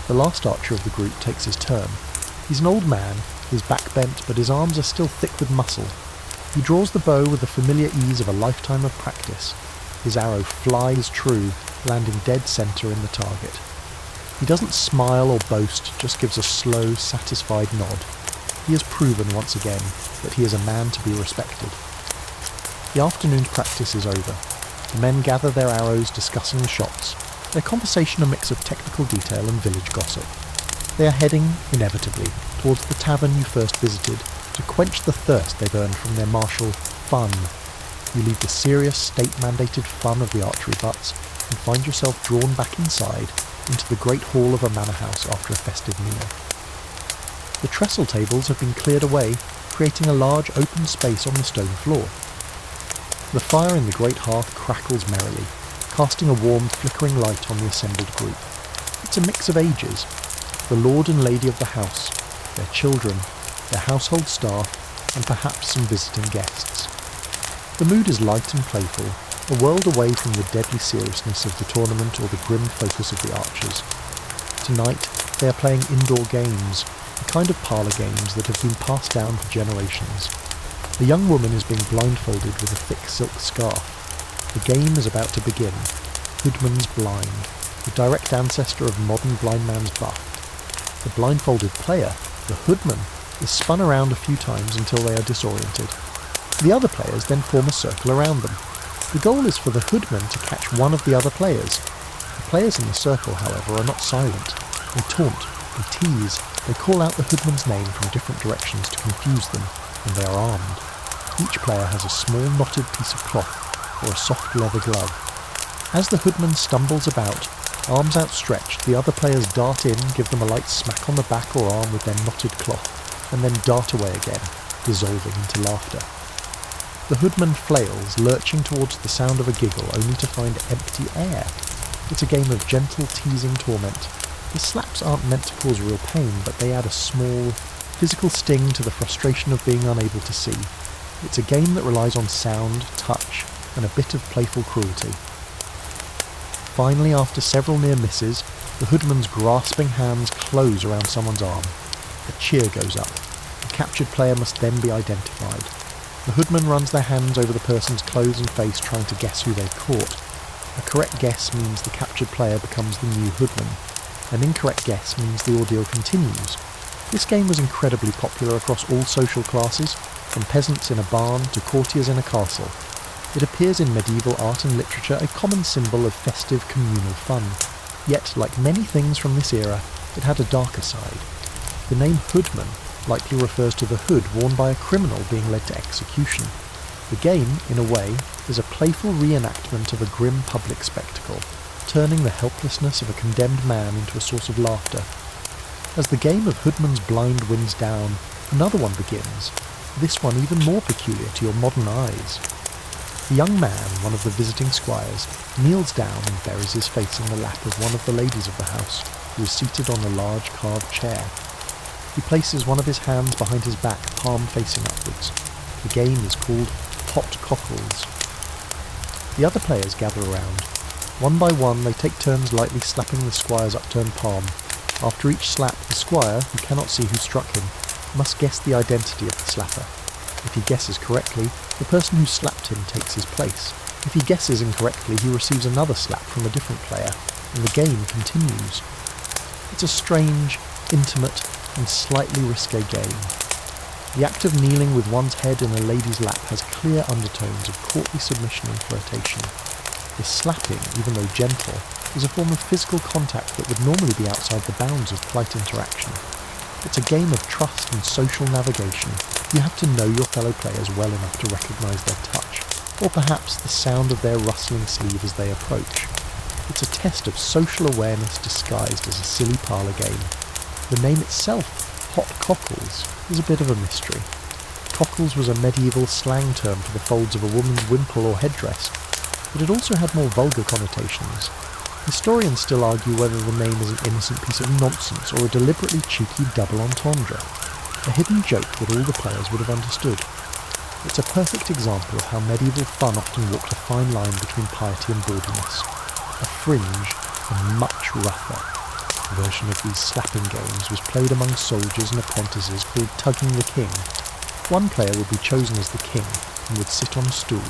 The last archer of the group takes his turn. He's an old man, his back bent, but his arms are still thick with muscle. He draws the bow with the familiar ease of a lifetime of practice. His arrow flies true, landing dead centre in the target. He doesn't smile or boast, just gives a slow, satisfied nod. He has proven once again that he is a man to be respected. The afternoon's practice is over. The men gather their arrows, discussing the shots, their conversation a mix of technical detail and village gossip. They are heading, inevitably, towards the tavern you first visited to quench the thirst they've earned from their martial fun. You leave the serious, state-mandated fun of the archery butts and find yourself drawn back inside into the great hall of a manor house after a festive meal. The trestle tables have been cleared away, creating a large open space on the stone floor. The fire in the great hearth crackles merrily, casting a warm, flickering light on the assembled group. It's a mix of ages, the lord and lady of the house, their children, their household staff, and perhaps some visiting guests. The mood is light and playful, a world away from the deadly seriousness of the tournament or the grim focus of the archers. Tonight, they are playing indoor games, the kind of parlour games that have been passed down for generations. A young woman is being blindfolded with a thick silk scarf. The game is about to begin. Hoodman's Blind, the direct ancestor of modern blind man's buff. The blindfolded player, the hoodman, is spun around a few times until they are disoriented. The other players then form a circle around them. The goal is for the hoodman to catch one of the other players. The players in the circle, however, are not silent. They taunt, they tease, they call out the hoodman's name from different directions to confuse them, and they are armed. Each player has a small knotted piece of cloth, or a soft leather glove. As the hoodman stumbles about, arms outstretched, the other players dart in, give them a light smack on the back or arm with their knotted cloth, and then dart away again, dissolving into laughter. The hoodman flails, lurching towards the sound of a giggle, only to find empty air. It's a game of gentle, teasing torment. The slaps aren't meant to cause real pain, but they add a small, physical sting to the frustration of being unable to see. It's a game that relies on sound, touch, and a bit of playful cruelty. Finally, after several near misses, the hoodman's grasping hands close around someone's arm. A cheer goes up. The captured player must then be identified. The hoodman runs their hands over the person's clothes and face, trying to guess who they've caught. A correct guess means the captured player becomes the new hoodman. An incorrect guess means the ordeal continues. This game was incredibly popular across all social classes, from peasants in a barn to courtiers in a castle. It appears in medieval art and literature, a common symbol of festive communal fun. Yet, like many things from this era, it had a darker side. The name Hoodman likely refers to the hood worn by a criminal being led to execution. The game, in a way, is a playful reenactment of a grim public spectacle, turning the helplessness of a condemned man into a source of laughter. As the game of Hoodman's Blind winds down, another one begins, this one even more peculiar to your modern eyes. The young man, one of the visiting squires, kneels down and buries his face in the lap of one of the ladies of the house, who is seated on a large carved chair. He places one of his hands behind his back, palm facing upwards. The game is called Hot Cockles. The other players gather around. One by one they take turns lightly slapping the squire's upturned palm. After each slap, the squire, who cannot see who struck him, must guess the identity of the slapper. If he guesses correctly, the person who slapped him takes his place. If he guesses incorrectly, he receives another slap from a different player, and the game continues. It's a strange, intimate, and slightly risque game. The act of kneeling with one's head in a lady's lap has clear undertones of courtly submission and flirtation. The slapping, even though gentle, is a form of physical contact that would normally be outside the bounds of polite interaction. It's a game of trust and social navigation. You have to know your fellow players well enough to recognise their touch, or perhaps the sound of their rustling sleeve as they approach. It's a test of social awareness disguised as a silly parlour game. The name itself, Hot Cockles, is a bit of a mystery. Cockles was a medieval slang term for the folds of a woman's wimple or headdress, but it also had more vulgar connotations. Historians still argue whether the name is an innocent piece of nonsense or a deliberately cheeky double entendre, a hidden joke that all the players would have understood. It's a perfect example of how medieval fun often walked a fine line between piety and bawdiness, a fringe and much rougher. A version of these slapping games was played among soldiers and apprentices called Tugging the King. One player would be chosen as the king and would sit on a stool.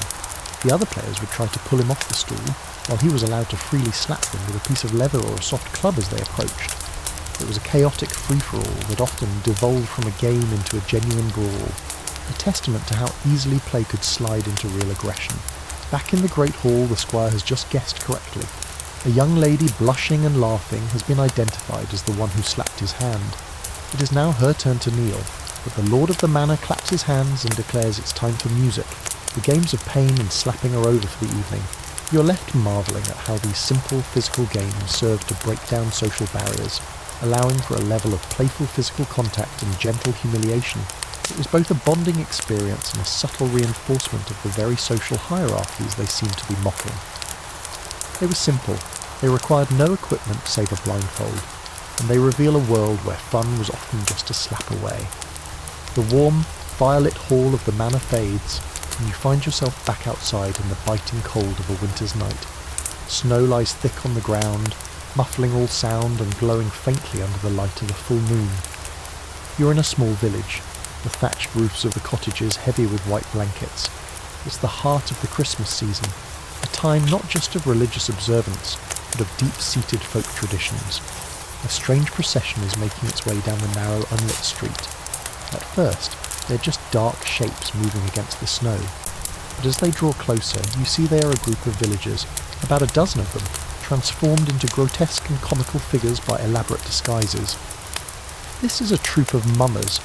The other players would try to pull him off the stool, while he was allowed to freely slap them with a piece of leather or a soft club as they approached. It was a chaotic free-for-all that often devolved from a game into a genuine brawl, a testament to how easily play could slide into real aggression. Back in the Great Hall, the squire has just guessed correctly. A young lady blushing and laughing has been identified as the one who slapped his hand. It is now her turn to kneel, but the lord of the manor claps his hands and declares it's time for music. The games of pain and slapping are over for the evening. You're left marvelling at how these simple physical games serve to break down social barriers, allowing for a level of playful physical contact and gentle humiliation. It was both a bonding experience and a subtle reinforcement of the very social hierarchies they seemed to be mocking. They were simple, they required no equipment save a blindfold, and they reveal a world where fun was often just a slap away. The warm, firelit hall of the manor fades, and you find yourself back outside in the biting cold of a winter's night. Snow lies thick on the ground, muffling all sound and glowing faintly under the light of a full moon. You're in a small village, the thatched roofs of the cottages heavy with white blankets. It's the heart of the Christmas season, a time not just of religious observance, but of deep-seated folk traditions. A strange procession is making its way down the narrow, unlit street. At first, they're just dark shapes moving against the snow, but as they draw closer, you see they are a group of villagers, about a dozen of them, transformed into grotesque and comical figures by elaborate disguises. This is a troop of mummers.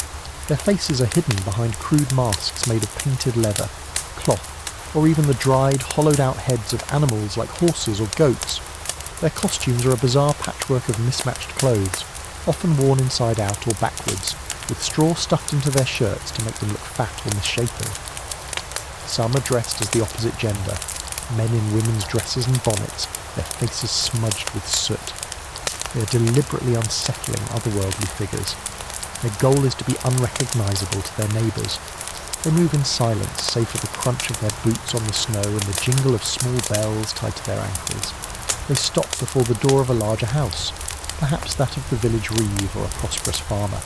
Their faces are hidden behind crude masks made of painted leather, cloth, or even the dried, hollowed-out heads of animals like horses or goats. Their costumes are a bizarre patchwork of mismatched clothes, often worn inside out or backwards, with straw stuffed into their shirts to make them look fat or misshapen. Some are dressed as the opposite gender, men in women's dresses and bonnets, their faces smudged with soot. They are deliberately unsettling otherworldly figures. Their goal is to be unrecognisable to their neighbours. They move in silence, save for the crunch of their boots on the snow and the jingle of small bells tied to their ankles. They stop before the door of a larger house, perhaps that of the village reeve or a prosperous farmer.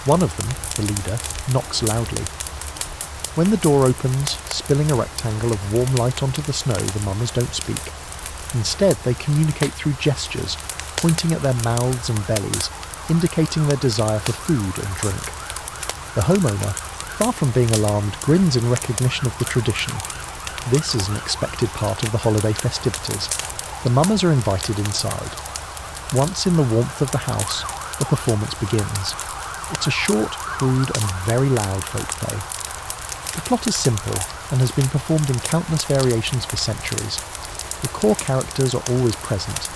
One of them, the leader, knocks loudly. When the door opens, spilling a rectangle of warm light onto the snow, the mummers don't speak. Instead, they communicate through gestures, pointing at their mouths and bellies, indicating their desire for food and drink. The homeowner, far from being alarmed, grins in recognition of the tradition. This is an expected part of the holiday festivities. The mummers are invited inside. Once in the warmth of the house, the performance begins. It's a short, crude and very loud folk play. The plot is simple and has been performed in countless variations for centuries. The core characters are always present.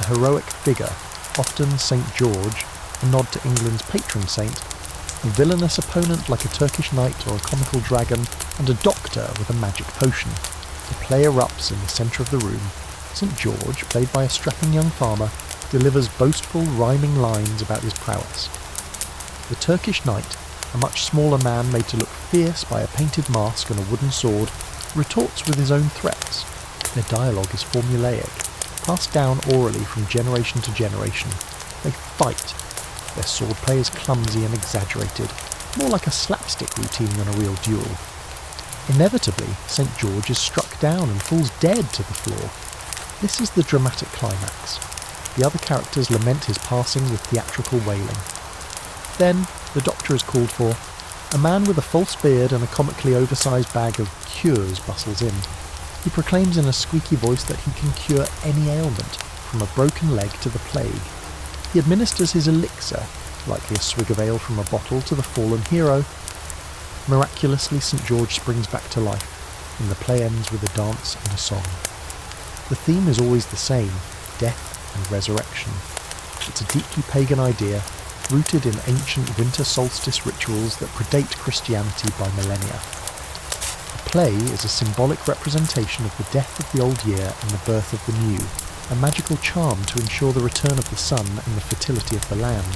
A heroic figure, often St. George, a nod to England's patron saint, a villainous opponent like a Turkish knight or a comical dragon, and a doctor with a magic potion. The play erupts in the centre of the room. St. George, played by a strapping young farmer, delivers boastful, rhyming lines about his prowess. The Turkish knight, a much smaller man made to look fierce by a painted mask and a wooden sword, retorts with his own threats. Their dialogue is formulaic, passed down orally from generation to generation. They fight. Their swordplay is clumsy and exaggerated, more like a slapstick routine than a real duel. Inevitably, St. George is struck down and falls dead to the floor. This is the dramatic climax. The other characters lament his passing with theatrical wailing. Then, the doctor is called for. A man with a false beard and a comically oversized bag of cures bustles in. He proclaims in a squeaky voice that he can cure any ailment, from a broken leg to the plague. He administers his elixir, likely a swig of ale from a bottle, to the fallen hero. Miraculously, St. George springs back to life, and the play ends with a dance and a song. The theme is always the same: death and resurrection. It's a deeply pagan idea, rooted in ancient winter solstice rituals that predate Christianity by millennia. The play is a symbolic representation of the death of the old year and the birth of the new, a magical charm to ensure the return of the sun and the fertility of the land.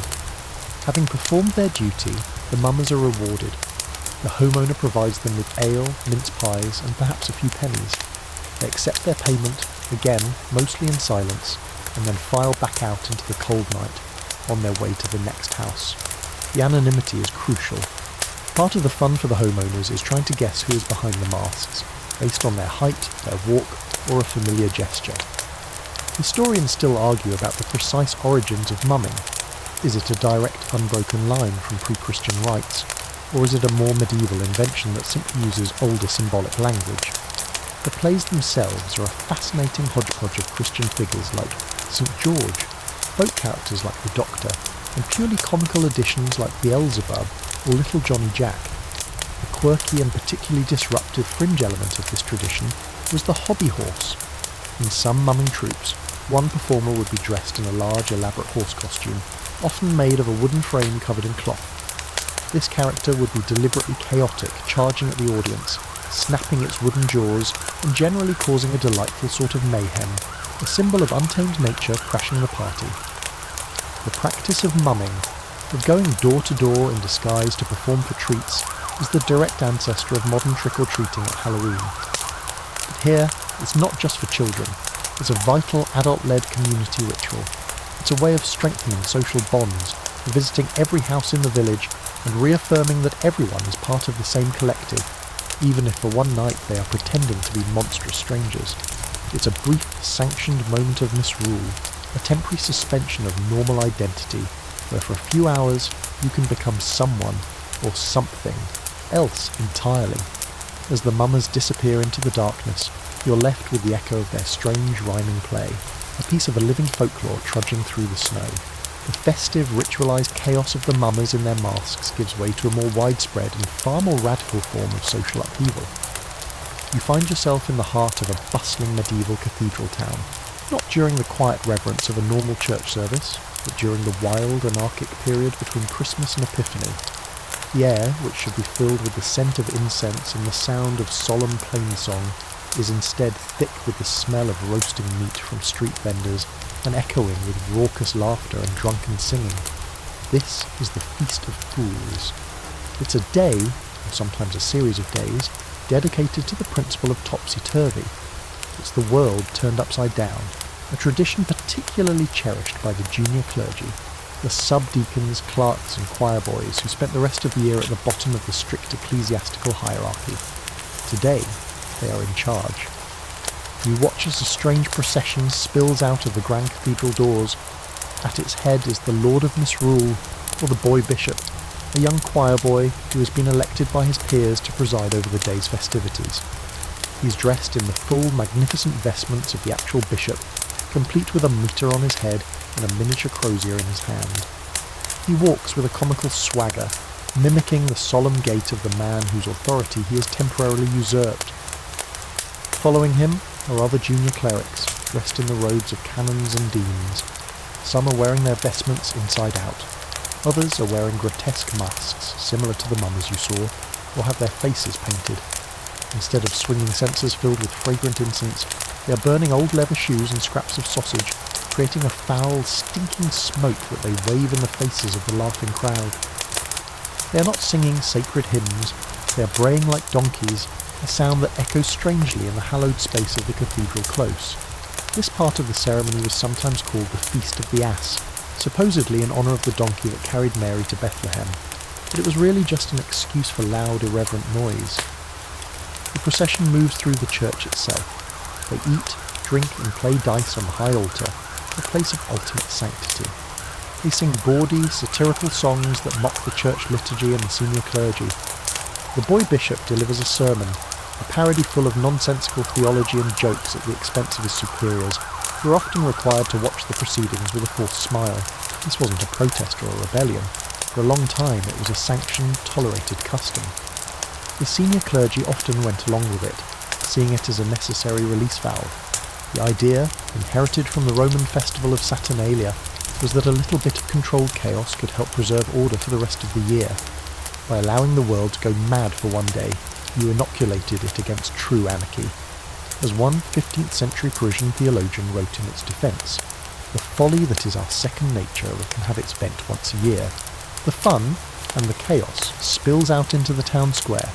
Having performed their duty, the mummers are rewarded. The homeowner provides them with ale, mince pies, and perhaps a few pennies. They accept their payment, again, mostly in silence, and then file back out into the cold night, on their way to the next house. The anonymity is crucial. Part of the fun for the homeowners is trying to guess who is behind the masks, based on their height, their walk, or a familiar gesture. Historians still argue about the precise origins of mumming. Is it a direct, unbroken line from pre-Christian rites, or is it a more medieval invention that simply uses older symbolic language? The plays themselves are a fascinating hodgepodge of Christian figures like St. George, folk characters like the Doctor, and purely comical additions like Beelzebub or Little Johnny Jack. The quirky and particularly disruptive fringe element of this tradition was the hobby horse. In some mumming troupes, one performer would be dressed in a large, elaborate horse costume, often made of a wooden frame covered in cloth. This character would be deliberately chaotic, charging at the audience, snapping its wooden jaws, and generally causing a delightful sort of mayhem, a symbol of untamed nature crashing the party. The practice of mumming, of going door to door in disguise to perform for treats, is the direct ancestor of modern trick-or-treating at Halloween. But here, it's not just for children. It's a vital adult-led community ritual. It's a way of strengthening social bonds, visiting every house in the village, and reaffirming that everyone is part of the same collective, even if for one night they are pretending to be monstrous strangers. It's a brief, sanctioned moment of misrule, a temporary suspension of normal identity, where for a few hours you can become someone, or something, else entirely. As the mummers disappear into the darkness, you're left with the echo of their strange rhyming play, a piece of a living folklore trudging through the snow. The festive, ritualised chaos of the mummers in their masks gives way to a more widespread and far more radical form of social upheaval. You find yourself in the heart of a bustling medieval cathedral town, not during the quiet reverence of a normal church service, but during the wild, anarchic period between Christmas and Epiphany. The air, which should be filled with the scent of incense and the sound of solemn plainsong, is instead thick with the smell of roasting meat from street vendors and echoing with raucous laughter and drunken singing. This is the Feast of Fools. It's a day, or sometimes a series of days, dedicated to the principle of topsy-turvy. It's the world turned upside down, a tradition particularly cherished by the junior clergy, the subdeacons, clerks and choir boys who spent the rest of the year at the bottom of the strict ecclesiastical hierarchy. Today, they are in charge. You watch as a strange procession spills out of the grand cathedral doors. At its head is the Lord of Misrule, or the boy bishop, a young choir boy who has been elected by his peers to preside over the day's festivities. He's dressed in the full, magnificent vestments of the actual bishop, complete with a mitre on his head and a miniature crozier in his hand. He walks with a comical swagger, mimicking the solemn gait of the man whose authority he has temporarily usurped. Following him are other junior clerics, dressed in the robes of canons and deans. Some are wearing their vestments inside out. Others are wearing grotesque masks, similar to the mummies you saw, or have their faces painted. Instead of swinging censers filled with fragrant incense, they are burning old leather shoes and scraps of sausage, creating a foul, stinking smoke that they wave in the faces of the laughing crowd. They are not singing sacred hymns, they are braying like donkeys, a sound that echoes strangely in the hallowed space of the cathedral close. This part of the ceremony was sometimes called the Feast of the Ass, supposedly in honour of the donkey that carried Mary to Bethlehem, but it was really just an excuse for loud, irreverent noise. The procession moves through the church itself. They eat, drink and play dice on the high altar, a place of ultimate sanctity. They sing bawdy, satirical songs that mock the church liturgy and the senior clergy. The boy bishop delivers a sermon, a parody full of nonsensical theology and jokes at the expense of his superiors, who are often required to watch the proceedings with a forced smile. This wasn't a protest or a rebellion. For a long time it was a sanctioned, tolerated custom. The senior clergy often went along with it, seeing it as a necessary release valve. The idea, inherited from the Roman festival of Saturnalia, was that a little bit of controlled chaos could help preserve order for the rest of the year. By allowing the world to go mad for one day, you inoculated it against true anarchy. As one 15th century Parisian theologian wrote in its defence, the folly that is our second nature can have its vent once a year. The fun and the chaos spills out into the town square.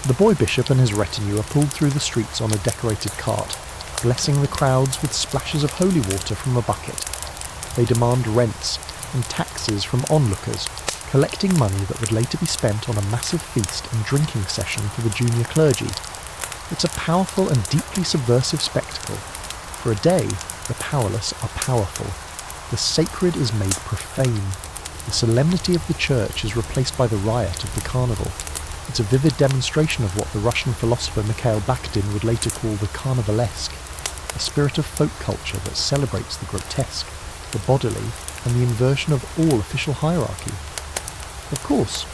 The boy bishop and his retinue are pulled through the streets on a decorated cart, blessing the crowds with splashes of holy water from a bucket. They demand rents and taxes from onlookers, collecting money that would later be spent on a massive feast and drinking session for the junior clergy. It's a powerful and deeply subversive spectacle. For a day, the powerless are powerful. The sacred is made profane. The solemnity of the church is replaced by the riot of the carnival. It's a vivid demonstration of what the Russian philosopher Mikhail Bakhtin would later call the carnivalesque, a spirit of folk culture that celebrates the grotesque, the bodily, and the inversion of all official hierarchy. Of course,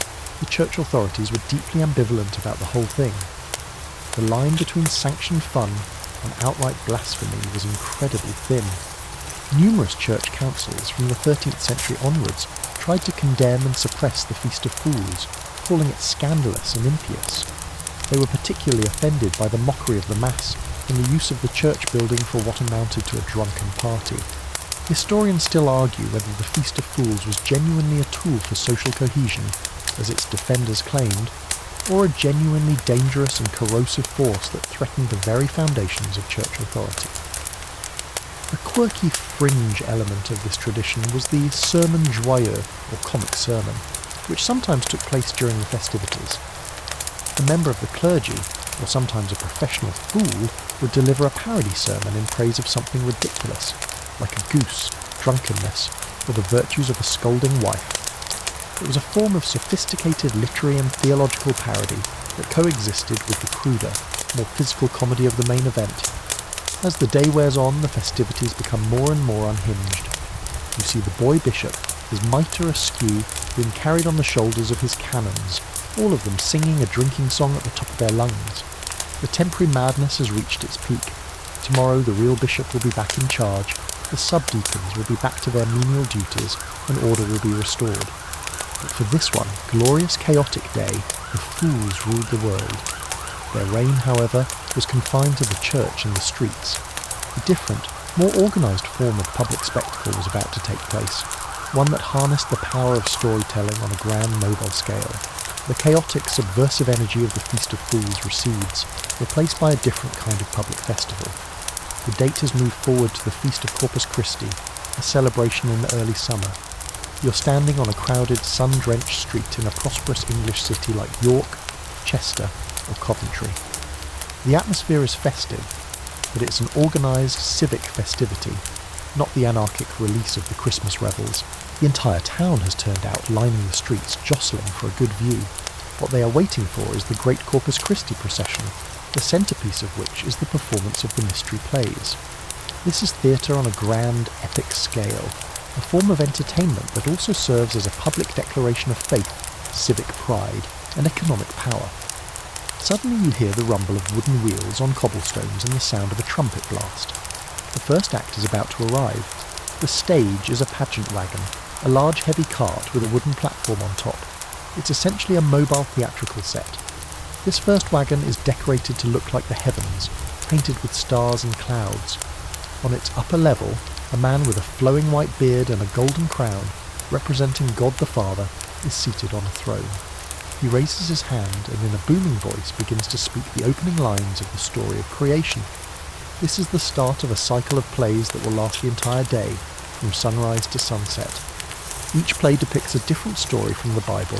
the church authorities were deeply ambivalent about the whole thing. The line between sanctioned fun and outright blasphemy was incredibly thin. Numerous church councils from the 13th century onwards tried to condemn and suppress the Feast of Fools, calling it scandalous and impious. They were particularly offended by the mockery of the Mass and the use of the church building for what amounted to a drunken party. Historians still argue whether the Feast of Fools was genuinely a tool for social cohesion, as its defenders claimed, or a genuinely dangerous and corrosive force that threatened the very foundations of church authority. A quirky fringe element of this tradition was the sermon joyeux, or comic sermon, which sometimes took place during the festivities. A member of the clergy, or sometimes a professional fool, would deliver a parody sermon in praise of something ridiculous, like a goose, drunkenness, or the virtues of a scolding wife. It was a form of sophisticated literary and theological parody that coexisted with the cruder, more physical comedy of the main event. As the day wears on, the festivities become more and more unhinged. You see the boy bishop, his mitre askew, being carried on the shoulders of his canons, all of them singing a drinking song at the top of their lungs. The temporary madness has reached its peak. Tomorrow the real bishop will be back in charge, the subdeacons will be back to their menial duties, and order will be restored. But for this one glorious chaotic day, the fools ruled the world. Their reign, however, was confined to the church and the streets. A different, more organised form of public spectacle was about to take place, one that harnessed the power of storytelling on a grand mobile scale. The chaotic, subversive energy of the Feast of Fools recedes, replaced by a different kind of public festival. The date has moved forward to the Feast of Corpus Christi, a celebration in the early summer. You're standing on a crowded, sun-drenched street in a prosperous English city like York, Chester, or Coventry. The atmosphere is festive, but it's an organised civic festivity, not the anarchic release of the Christmas revels. The entire town has turned out, lining the streets, jostling for a good view. What they are waiting for is the great Corpus Christi procession, the centrepiece of which is the performance of the mystery plays. This is theatre on a grand, epic scale, a form of entertainment that also serves as a public declaration of faith, civic pride, and economic power. Suddenly you hear the rumble of wooden wheels on cobblestones and the sound of a trumpet blast. The first act is about to arrive. The stage is a pageant wagon, a large heavy cart with a wooden platform on top. It's essentially a mobile theatrical set. This first wagon is decorated to look like the heavens, painted with stars and clouds. On its upper level, a man with a flowing white beard and a golden crown, representing God the Father, is seated on a throne. He raises his hand and in a booming voice begins to speak the opening lines of the story of creation. This is the start of a cycle of plays that will last the entire day, from sunrise to sunset. Each play depicts a different story from the Bible,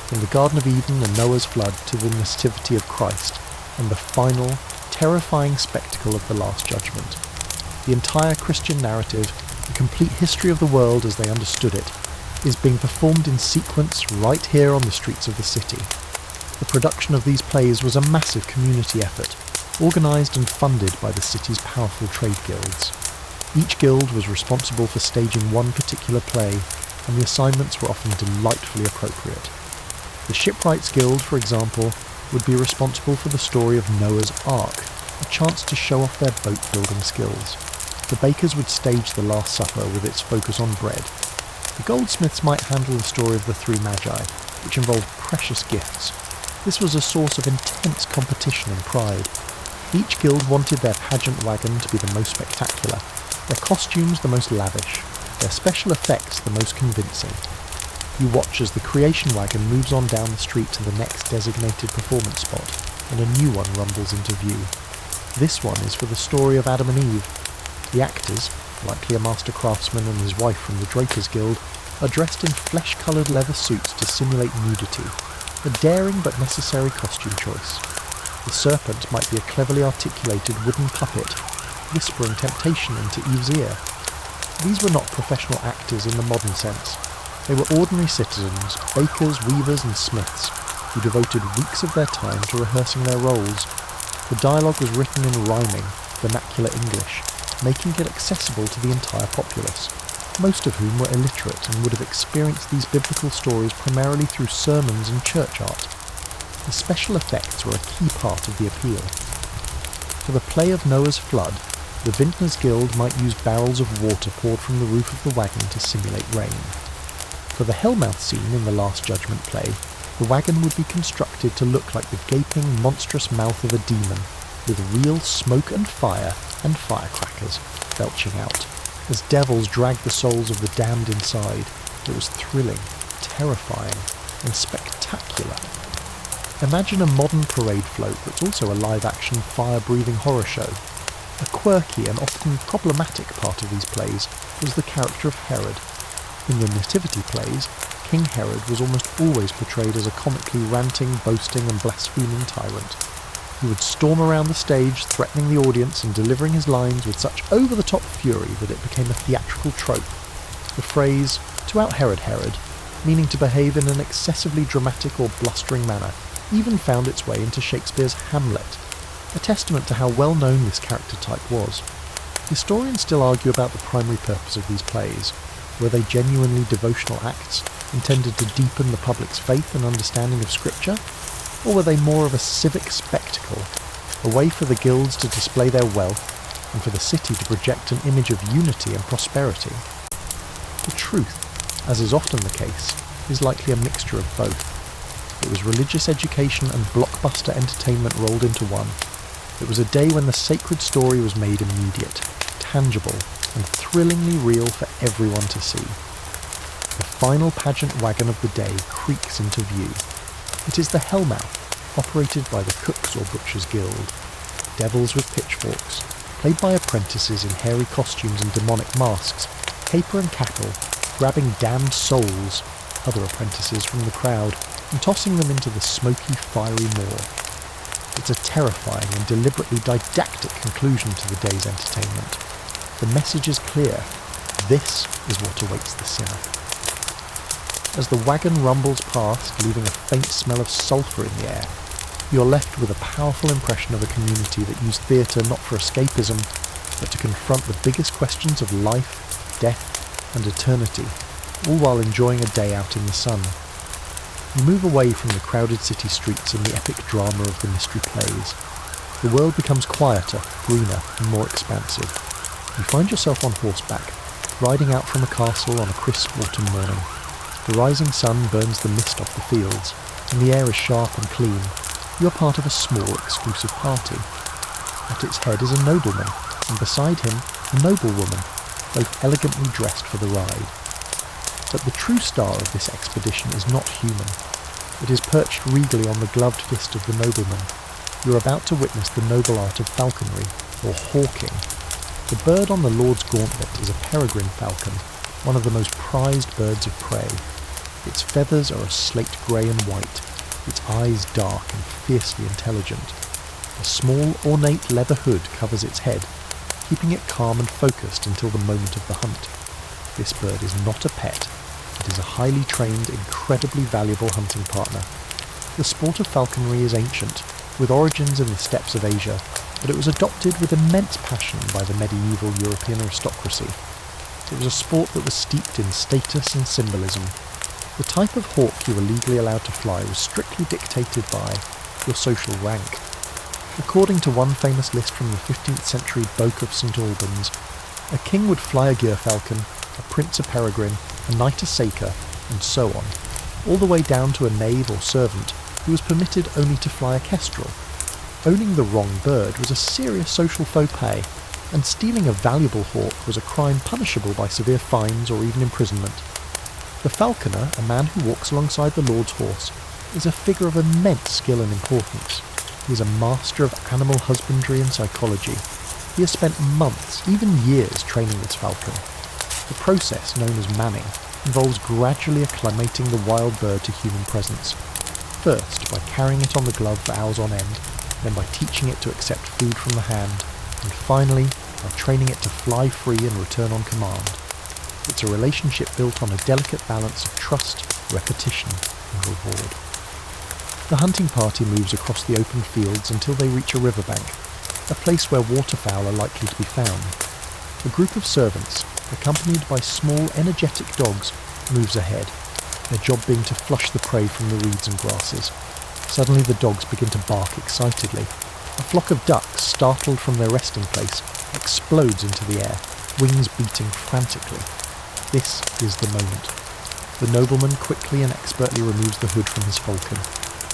from the Garden of Eden and Noah's flood to the nativity of Christ, and the final, terrifying spectacle of the Last Judgment. The entire Christian narrative, the complete history of the world as they understood it, is being performed in sequence right here on the streets of the city. The production of these plays was a massive community effort, organised and funded by the city's powerful trade guilds. Each guild was responsible for staging one particular play, and the assignments were often delightfully appropriate. The Shipwrights Guild, for example, would be responsible for the story of Noah's Ark, a chance to show off their boat-building skills. The bakers would stage the Last Supper with its focus on bread. The goldsmiths might handle the story of the three magi, which involved precious gifts. This was a source of intense competition and pride. Each guild wanted their pageant wagon to be the most spectacular, their costumes the most lavish, their special effects the most convincing. You watch as the creation wagon moves on down the street to the next designated performance spot, and a new one rumbles into view. This one is for the story of Adam and Eve. The actors, likely a master craftsman and his wife from the Drapers Guild, are dressed in flesh-coloured leather suits to simulate nudity, a daring but necessary costume choice. The serpent might be a cleverly articulated wooden puppet, whispering temptation into Eve's ear. These were not professional actors in the modern sense. They were ordinary citizens, bakers, weavers and smiths, who devoted weeks of their time to rehearsing their roles. The dialogue was written in rhyming, vernacular English, making it accessible to the entire populace, most of whom were illiterate and would have experienced these biblical stories primarily through sermons and church art. The special effects were a key part of the appeal. For the play of Noah's flood, the Vintners Guild might use barrels of water poured from the roof of the wagon to simulate rain. For the Hellmouth scene in the Last Judgment play, the wagon would be constructed to look like the gaping, monstrous mouth of a demon, with real smoke and firecrackers belching out. As devils dragged the souls of the damned inside, it was thrilling, terrifying, and spectacular. Imagine a modern parade float that's also a live-action, fire-breathing horror show. A quirky and often problematic part of these plays was the character of Herod. In the Nativity plays, King Herod was almost always portrayed as a comically ranting, boasting, and blaspheming tyrant. He would storm around the stage, threatening the audience and delivering his lines with such over-the-top fury that it became a theatrical trope. The phrase, "to out-Herod Herod," meaning to behave in an excessively dramatic or blustering manner, even found its way into Shakespeare's Hamlet, a testament to how well-known this character type was. Historians still argue about the primary purpose of these plays. Were they genuinely devotional acts, intended to deepen the public's faith and understanding of Scripture? Or were they more of a civic spectacle, a way for the guilds to display their wealth and for the city to project an image of unity and prosperity? The truth, as is often the case, is likely a mixture of both. It was religious education and blockbuster entertainment rolled into one. It was a day when the sacred story was made immediate, tangible, and thrillingly real for everyone to see. The final pageant wagon of the day creaks into view. It is the Hellmouth, operated by the Cooks or Butchers Guild. Devils with pitchforks, played by apprentices in hairy costumes and demonic masks, caper and cackle, grabbing damned souls, other apprentices from the crowd, and tossing them into the smoky, fiery maw. It's a terrifying and deliberately didactic conclusion to the day's entertainment. The message is clear. This is what awaits the sinner. As the wagon rumbles past, leaving a faint smell of sulphur in the air, you're left with a powerful impression of a community that used theatre not for escapism, but to confront the biggest questions of life, death, and eternity, all while enjoying a day out in the sun. You move away from the crowded city streets and the epic drama of the mystery plays. The world becomes quieter, greener, and more expansive. You find yourself on horseback, riding out from a castle on a crisp autumn morning. The rising sun burns the mist off the fields, and the air is sharp and clean. You're part of a small, exclusive party. At its head is a nobleman, and beside him, a noblewoman, both elegantly dressed for the ride. But the true star of this expedition is not human. It is perched regally on the gloved fist of the nobleman. You're about to witness the noble art of falconry, or hawking. The bird on the Lord's gauntlet is a peregrine falcon, one of the most prized birds of prey. Its feathers are a slate grey and white, its eyes dark and fiercely intelligent. A small, ornate leather hood covers its head, keeping it calm and focused until the moment of the hunt. This bird is not a pet. It is a highly trained, incredibly valuable hunting partner. The sport of falconry is ancient, with origins in the steppes of Asia, but it was adopted with immense passion by the medieval European aristocracy. It was a sport that was steeped in status and symbolism. The type of hawk you were legally allowed to fly was strictly dictated by your social rank. According to one famous list from the 15th century Boke of St Albans, a king would fly a gyrfalcon, a prince a peregrine, a knight a saker, and so on, all the way down to a knave or servant who was permitted only to fly a kestrel. Owning the wrong bird was a serious social faux pas, and stealing a valuable hawk was a crime punishable by severe fines or even imprisonment. The falconer, a man who walks alongside the Lord's horse, is a figure of immense skill and importance. He is a master of animal husbandry and psychology. He has spent months, even years, training this falcon. The process, known as manning, involves gradually acclimating the wild bird to human presence. First, by carrying it on the glove for hours on end, then by teaching it to accept food from the hand, and finally, by training it to fly free and return on command. It's a relationship built on a delicate balance of trust, repetition, and reward. The hunting party moves across the open fields until they reach a riverbank, a place where waterfowl are likely to be found. A group of servants, accompanied by small, energetic dogs, moves ahead, their job being to flush the prey from the reeds and grasses. Suddenly the dogs begin to bark excitedly. A flock of ducks, startled from their resting place, explodes into the air, wings beating frantically. This is the moment. The nobleman quickly and expertly removes the hood from his falcon.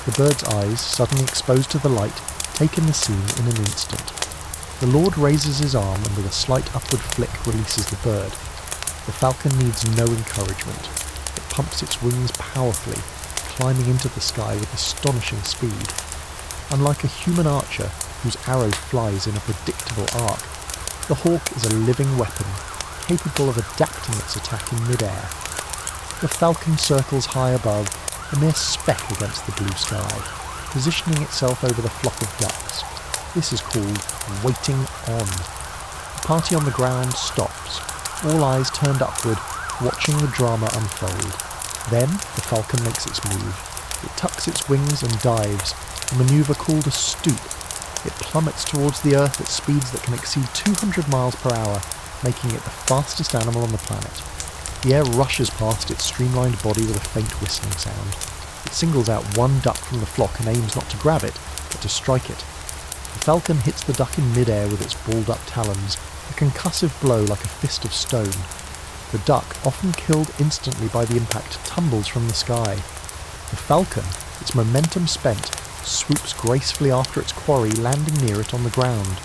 The bird's eyes, suddenly exposed to the light, take in the scene in an instant. The Lord raises his arm and with a slight upward flick releases the bird. The falcon needs no encouragement. It pumps its wings powerfully, climbing into the sky with astonishing speed. Unlike a human archer, whose arrow flies in a predictable arc, the hawk is a living weapon, capable of adapting its attack in mid-air. The falcon circles high above, a mere speck against the blue sky, positioning itself over the flock of ducks. This is called waiting on. The party on the ground stops, all eyes turned upward, watching the drama unfold. Then the falcon makes its move. It tucks its wings and dives, a manoeuvre called a stoop. It plummets towards the earth at speeds that can exceed 200 miles per hour, making it the fastest animal on the planet. The air rushes past its streamlined body with a faint whistling sound. It singles out one duck from the flock and aims not to grab it, but to strike it. The falcon hits the duck in mid-air with its balled-up talons, a concussive blow like a fist of stone. The duck, often killed instantly by the impact, tumbles from the sky. The falcon, its momentum spent, swoops gracefully after its quarry, landing near it on the ground.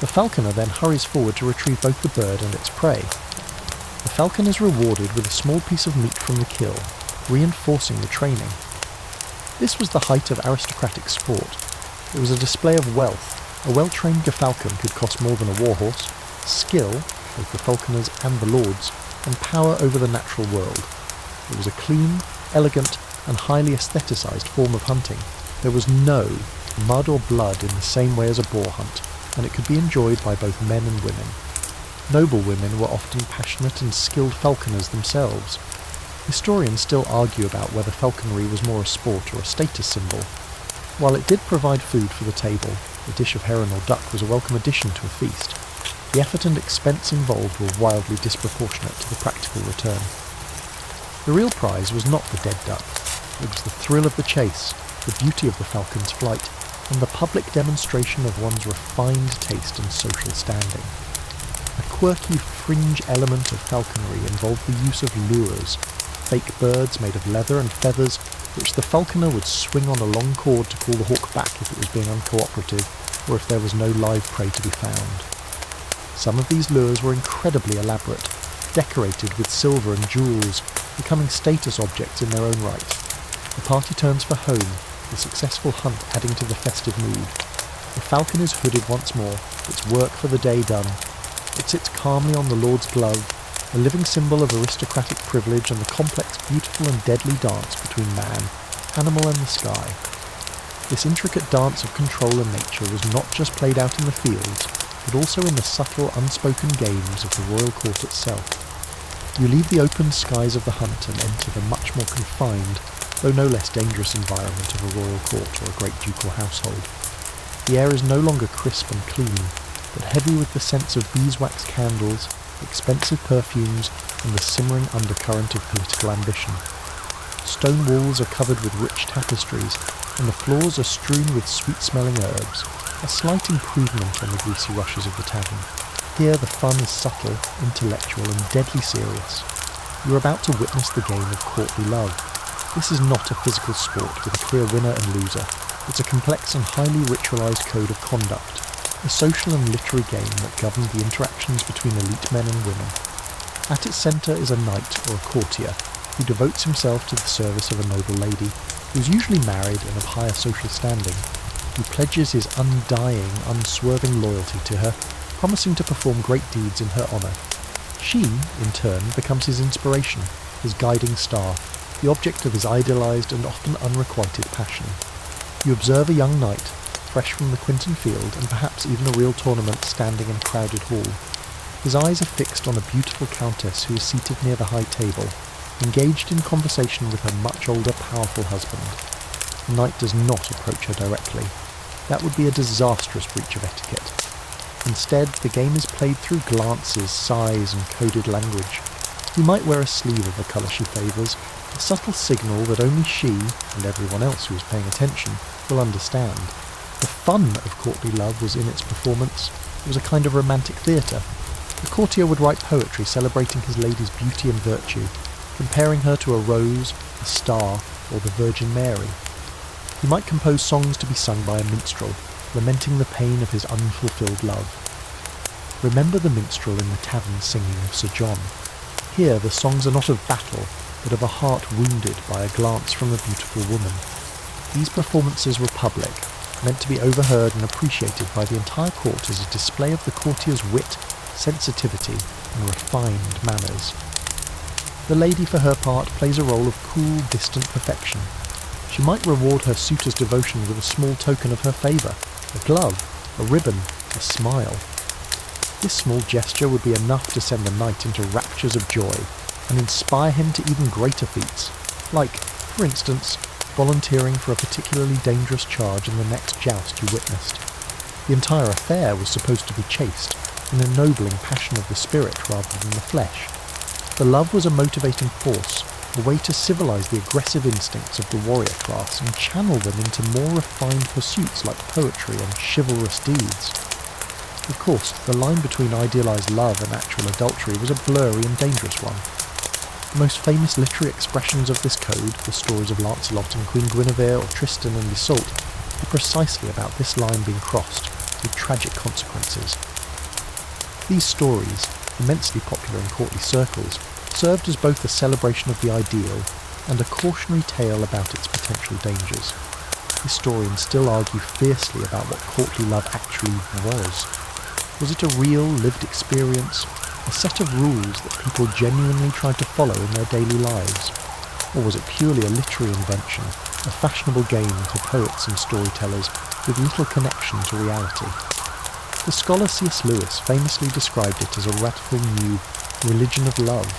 The falconer then hurries forward to retrieve both the bird and its prey. The falcon is rewarded with a small piece of meat from the kill, reinforcing the training. This was the height of aristocratic sport. It was a display of wealth. A well-trained falcon could cost more than a warhorse, skill, both the falconers and the lords, and power over the natural world. It was a clean, elegant, and highly aestheticised form of hunting. There was no mud or blood in the same way as a boar hunt, and it could be enjoyed by both men and women. Noble women were often passionate and skilled falconers themselves. Historians still argue about whether falconry was more a sport or a status symbol. While it did provide food for the table, a dish of heron or duck was a welcome addition to a feast. The effort and expense involved were wildly disproportionate to the practical return. The real prize was not the dead duck. It was the thrill of the chase, the beauty of the falcon's flight, and the public demonstration of one's refined taste and social standing. A quirky fringe element of falconry involved the use of lures, fake birds made of leather and feathers, which the falconer would swing on a long cord to call the hawk back if it was being uncooperative, or if there was no live prey to be found. Some of these lures were incredibly elaborate, decorated with silver and jewels, becoming status objects in their own right. The party turns for home, the successful hunt adding to the festive mood. The falcon is hooded once more, its work for the day done. It sits calmly on the Lord's glove, a living symbol of aristocratic privilege and the complex, beautiful and deadly dance between man, animal and the sky. This intricate dance of control and nature was not just played out in the fields, but also in the subtle, unspoken games of the royal court itself. You leave the open skies of the hunt and enter the much more confined, though no less dangerous environment of a royal court or a great ducal household. The air is no longer crisp and clean, but heavy with the sense of beeswax candles, expensive perfumes, and the simmering undercurrent of political ambition. Stone walls are covered with rich tapestries, and the floors are strewn with sweet-smelling herbs, a slight improvement on the greasy rushes of the tavern. Here the fun is subtle, intellectual, and deadly serious. You're about to witness the game of courtly love. This is not a physical sport with a clear winner and loser. It's a complex and highly ritualised code of conduct, a social and literary game that governed the interactions between elite men and women. At its centre is a knight or a courtier who devotes himself to the service of a noble lady, who is usually married and of higher social standing, who pledges his undying, unswerving loyalty to her, promising to perform great deeds in her honour. She, in turn, becomes his inspiration, his guiding star, the object of his idolised and often unrequited passion. You observe a young knight, fresh from the Quinton field and perhaps even a real tournament standing in a crowded hall. His eyes are fixed on a beautiful countess who is seated near the high table, engaged in conversation with her much older, powerful husband. The knight does not approach her directly. That would be a disastrous breach of etiquette. Instead, the game is played through glances, sighs, and coded language. He might wear a sleeve of the colour she favours, a subtle signal that only she, and everyone else who is paying attention, will understand. The fun of courtly love was in its performance. It was a kind of romantic theatre. The courtier would write poetry celebrating his lady's beauty and virtue, comparing her to a rose, a star, or the Virgin Mary. He might compose songs to be sung by a minstrel, lamenting the pain of his unfulfilled love. Remember the minstrel in the tavern singing of Sir John. Here the songs are not of battle, but of a heart wounded by a glance from a beautiful woman. These performances were public, meant to be overheard and appreciated by the entire court as a display of the courtier's wit, sensitivity, and refined manners. The lady, for her part, plays a role of cool, distant perfection. She might reward her suitor's devotion with a small token of her favour, a glove, a ribbon, a smile. This small gesture would be enough to send the knight into raptures of joy and inspire him to even greater feats, like, for instance, volunteering for a particularly dangerous charge in the next joust you witnessed. The entire affair was supposed to be chaste, an ennobling passion of the spirit rather than the flesh. The love was a motivating force, a way to civilise the aggressive instincts of the warrior class and channel them into more refined pursuits like poetry and chivalrous deeds. Of course, the line between idealised love and actual adultery was a blurry and dangerous one. The most famous literary expressions of this code, the stories of Lancelot and Queen Guinevere or Tristan and Isolde, are precisely about this line being crossed, with tragic consequences. These stories, immensely popular in courtly circles, served as both a celebration of the ideal and a cautionary tale about its potential dangers. Historians still argue fiercely about what courtly love actually was. Was it a real, lived experience, a set of rules that people genuinely tried to follow in their daily lives? Or was it purely a literary invention, a fashionable game for poets and storytellers with little connection to reality? The scholar C.S. Lewis famously described it as a radical new religion of love,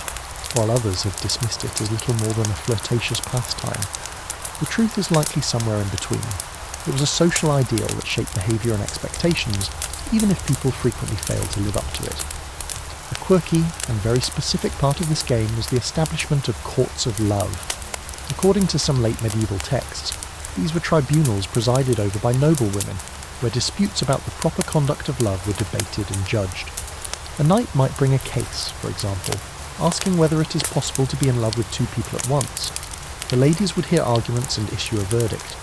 while others have dismissed it as little more than a flirtatious pastime. The truth is likely somewhere in between. It was a social ideal that shaped behaviour and expectations, even if people frequently fail to live up to it. A quirky and very specific part of this game was the establishment of courts of love. According to some late medieval texts, these were tribunals presided over by noblewomen, where disputes about the proper conduct of love were debated and judged. A knight might bring a case, for example, asking whether it is possible to be in love with two people at once. The ladies would hear arguments and issue a verdict.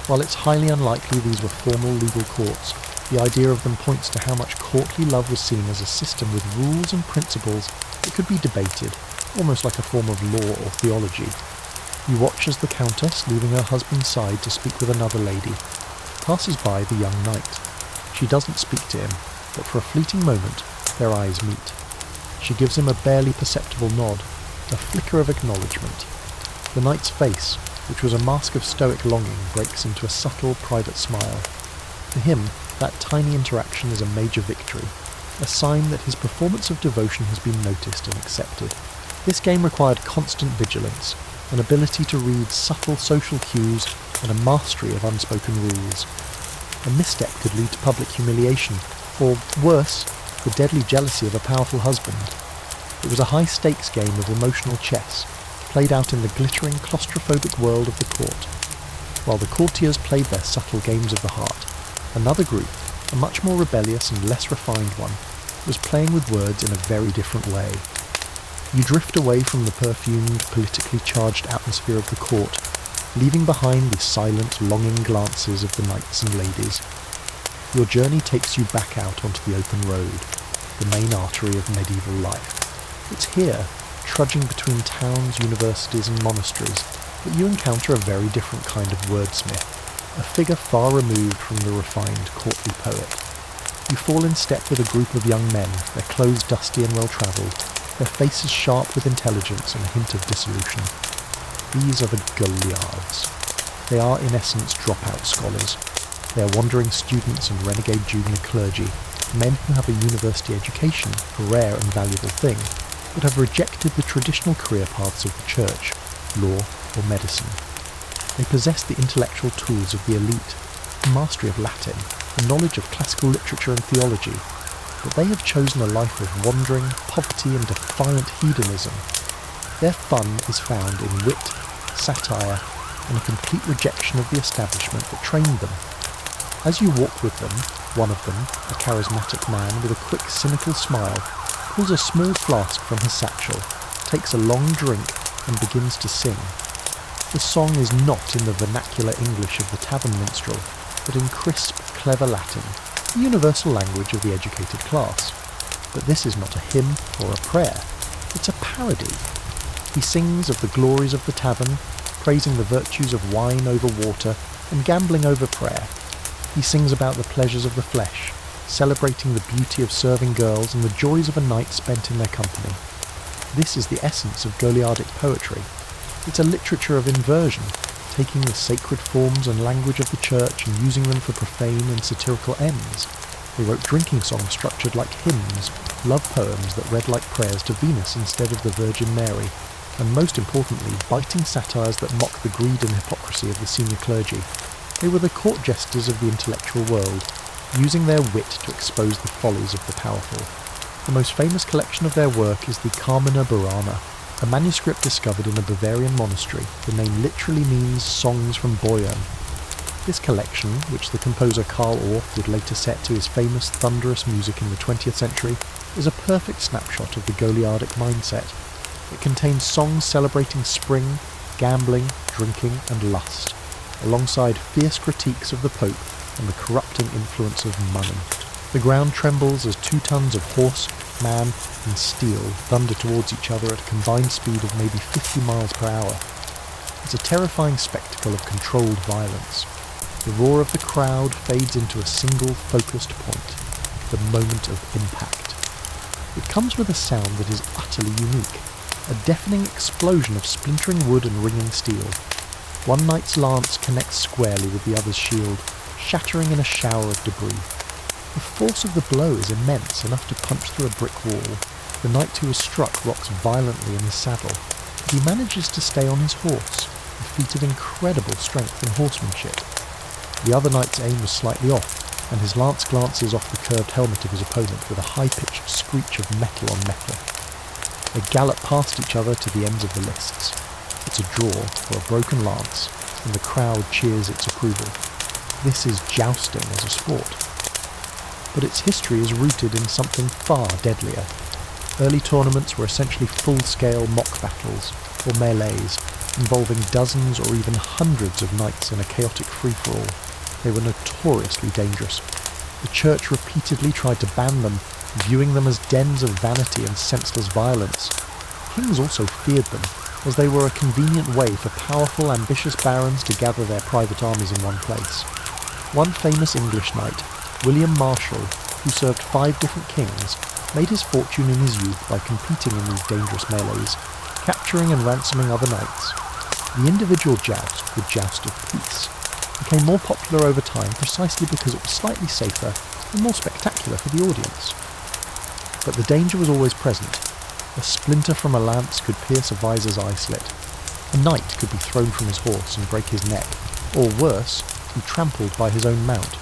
While it's highly unlikely these were formal legal courts, the idea of them points to how much courtly love was seen as a system with rules and principles that could be debated, almost like a form of law or theology. You watch as the countess, leaving her husband's side to speak with another lady, passes by the young knight. She doesn't speak to him, but for a fleeting moment, their eyes meet. She gives him a barely perceptible nod, a flicker of acknowledgement. The knight's face, which was a mask of stoic longing, breaks into a subtle, private smile. For him, that tiny interaction is a major victory, a sign that his performance of devotion has been noticed and accepted. This game required constant vigilance, an ability to read subtle social cues, and a mastery of unspoken rules. A misstep could lead to public humiliation, or, worse, the deadly jealousy of a powerful husband. It was a high-stakes game of emotional chess, played out in the glittering, claustrophobic world of the court. While the courtiers played their subtle games of the heart, another group, a much more rebellious and less refined one, was playing with words in a very different way. You drift away from the perfumed, politically charged atmosphere of the court, leaving behind the silent, longing glances of the knights and ladies. Your journey takes you back out onto the open road, the main artery of medieval life. It's here, trudging between towns, universities and monasteries, that you encounter a very different kind of wordsmith, a figure far removed from the refined courtly poet. You fall in step with a group of young men, their clothes dusty and well-travelled, their faces sharp with intelligence and a hint of dissolution. These are the Goliards. They are in essence dropout scholars. They are wandering students and renegade junior clergy, men who have a university education, a rare and valuable thing, but have rejected the traditional career paths of the church, law or medicine. They possess the intellectual tools of the elite, the mastery of Latin, the knowledge of classical literature and theology, but they have chosen a life of wandering, poverty and defiant hedonism. Their fun is found in wit, satire, and a complete rejection of the establishment that trained them. As you walk with them, one of them, a charismatic man with a quick, cynical smile, pulls a small flask from his satchel, takes a long drink, and begins to sing. The song is not in the vernacular English of the tavern minstrel, but in crisp, clever Latin, the universal language of the educated class. But this is not a hymn or a prayer, it's a parody. He sings of the glories of the tavern, praising the virtues of wine over water and gambling over prayer. He sings about the pleasures of the flesh, celebrating the beauty of serving girls and the joys of a night spent in their company. This is the essence of Goliardic poetry. It's a literature of inversion, taking the sacred forms and language of the church and using them for profane and satirical ends. They wrote drinking songs structured like hymns, love poems that read like prayers to Venus instead of the Virgin Mary, and most importantly, biting satires that mock the greed and hypocrisy of the senior clergy. They were the court jesters of the intellectual world, using their wit to expose the follies of the powerful. The most famous collection of their work is the Carmina Burana, a manuscript discovered in a Bavarian monastery. The name literally means songs from Boyern. This collection, which the composer Karl Orff would later set to his famous thunderous music in the 20th century, is a perfect snapshot of the Goliardic mindset. It contains songs celebrating spring, gambling, drinking and lust, alongside fierce critiques of the Pope and the corrupting influence of money. The ground trembles as 2 tons of horse, man and steel thunder towards each other at a combined speed of maybe 50 miles per hour. It's a terrifying spectacle of controlled violence. The roar of the crowd fades into a single focused point, the moment of impact. It comes with a sound that is utterly unique, a deafening explosion of splintering wood and ringing steel. One knight's lance connects squarely with the other's shield, shattering in a shower of debris. The force of the blow is immense, enough to punch through a brick wall. The knight who is struck rocks violently in his saddle, but he manages to stay on his horse, a feat of incredible strength and horsemanship. The other knight's aim was slightly off, and his lance glances off the curved helmet of his opponent with a high-pitched screech of metal on metal. They gallop past each other to the ends of the lists. It's a draw for a broken lance, and the crowd cheers its approval. This is jousting as a sport. But its history is rooted in something far deadlier. Early tournaments were essentially full-scale mock battles, or melees, involving dozens or even hundreds of knights in a chaotic free-for-all. They were notoriously dangerous. The church repeatedly tried to ban them, viewing them as dens of vanity and senseless violence. Kings also feared them, as they were a convenient way for powerful, ambitious barons to gather their private armies in one place. One famous English knight, William Marshall, who served 5 different kings, made his fortune in his youth by competing in these dangerous melees, capturing and ransoming other knights. The individual joust, the joust of peace, became more popular over time precisely because it was slightly safer and more spectacular for the audience. But the danger was always present. A splinter from a lance could pierce a visor's eye slit. A knight could be thrown from his horse and break his neck, or worse, be trampled by his own mount.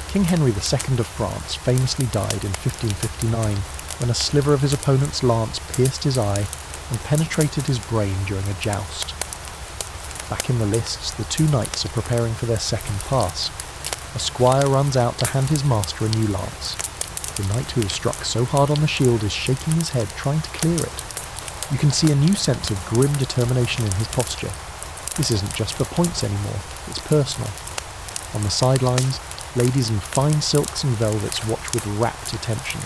King Henry II of France famously died in 1559 when a sliver of his opponent's lance pierced his eye and penetrated his brain during a joust. Back in the lists, the 2 knights are preparing for their second pass. A squire runs out to hand his master a new lance. The knight who is struck so hard on the shield is shaking his head, trying to clear it. You can see a new sense of grim determination in his posture. This isn't just for points anymore, it's personal. On the sidelines, ladies in fine silks and velvets watch with rapt attention.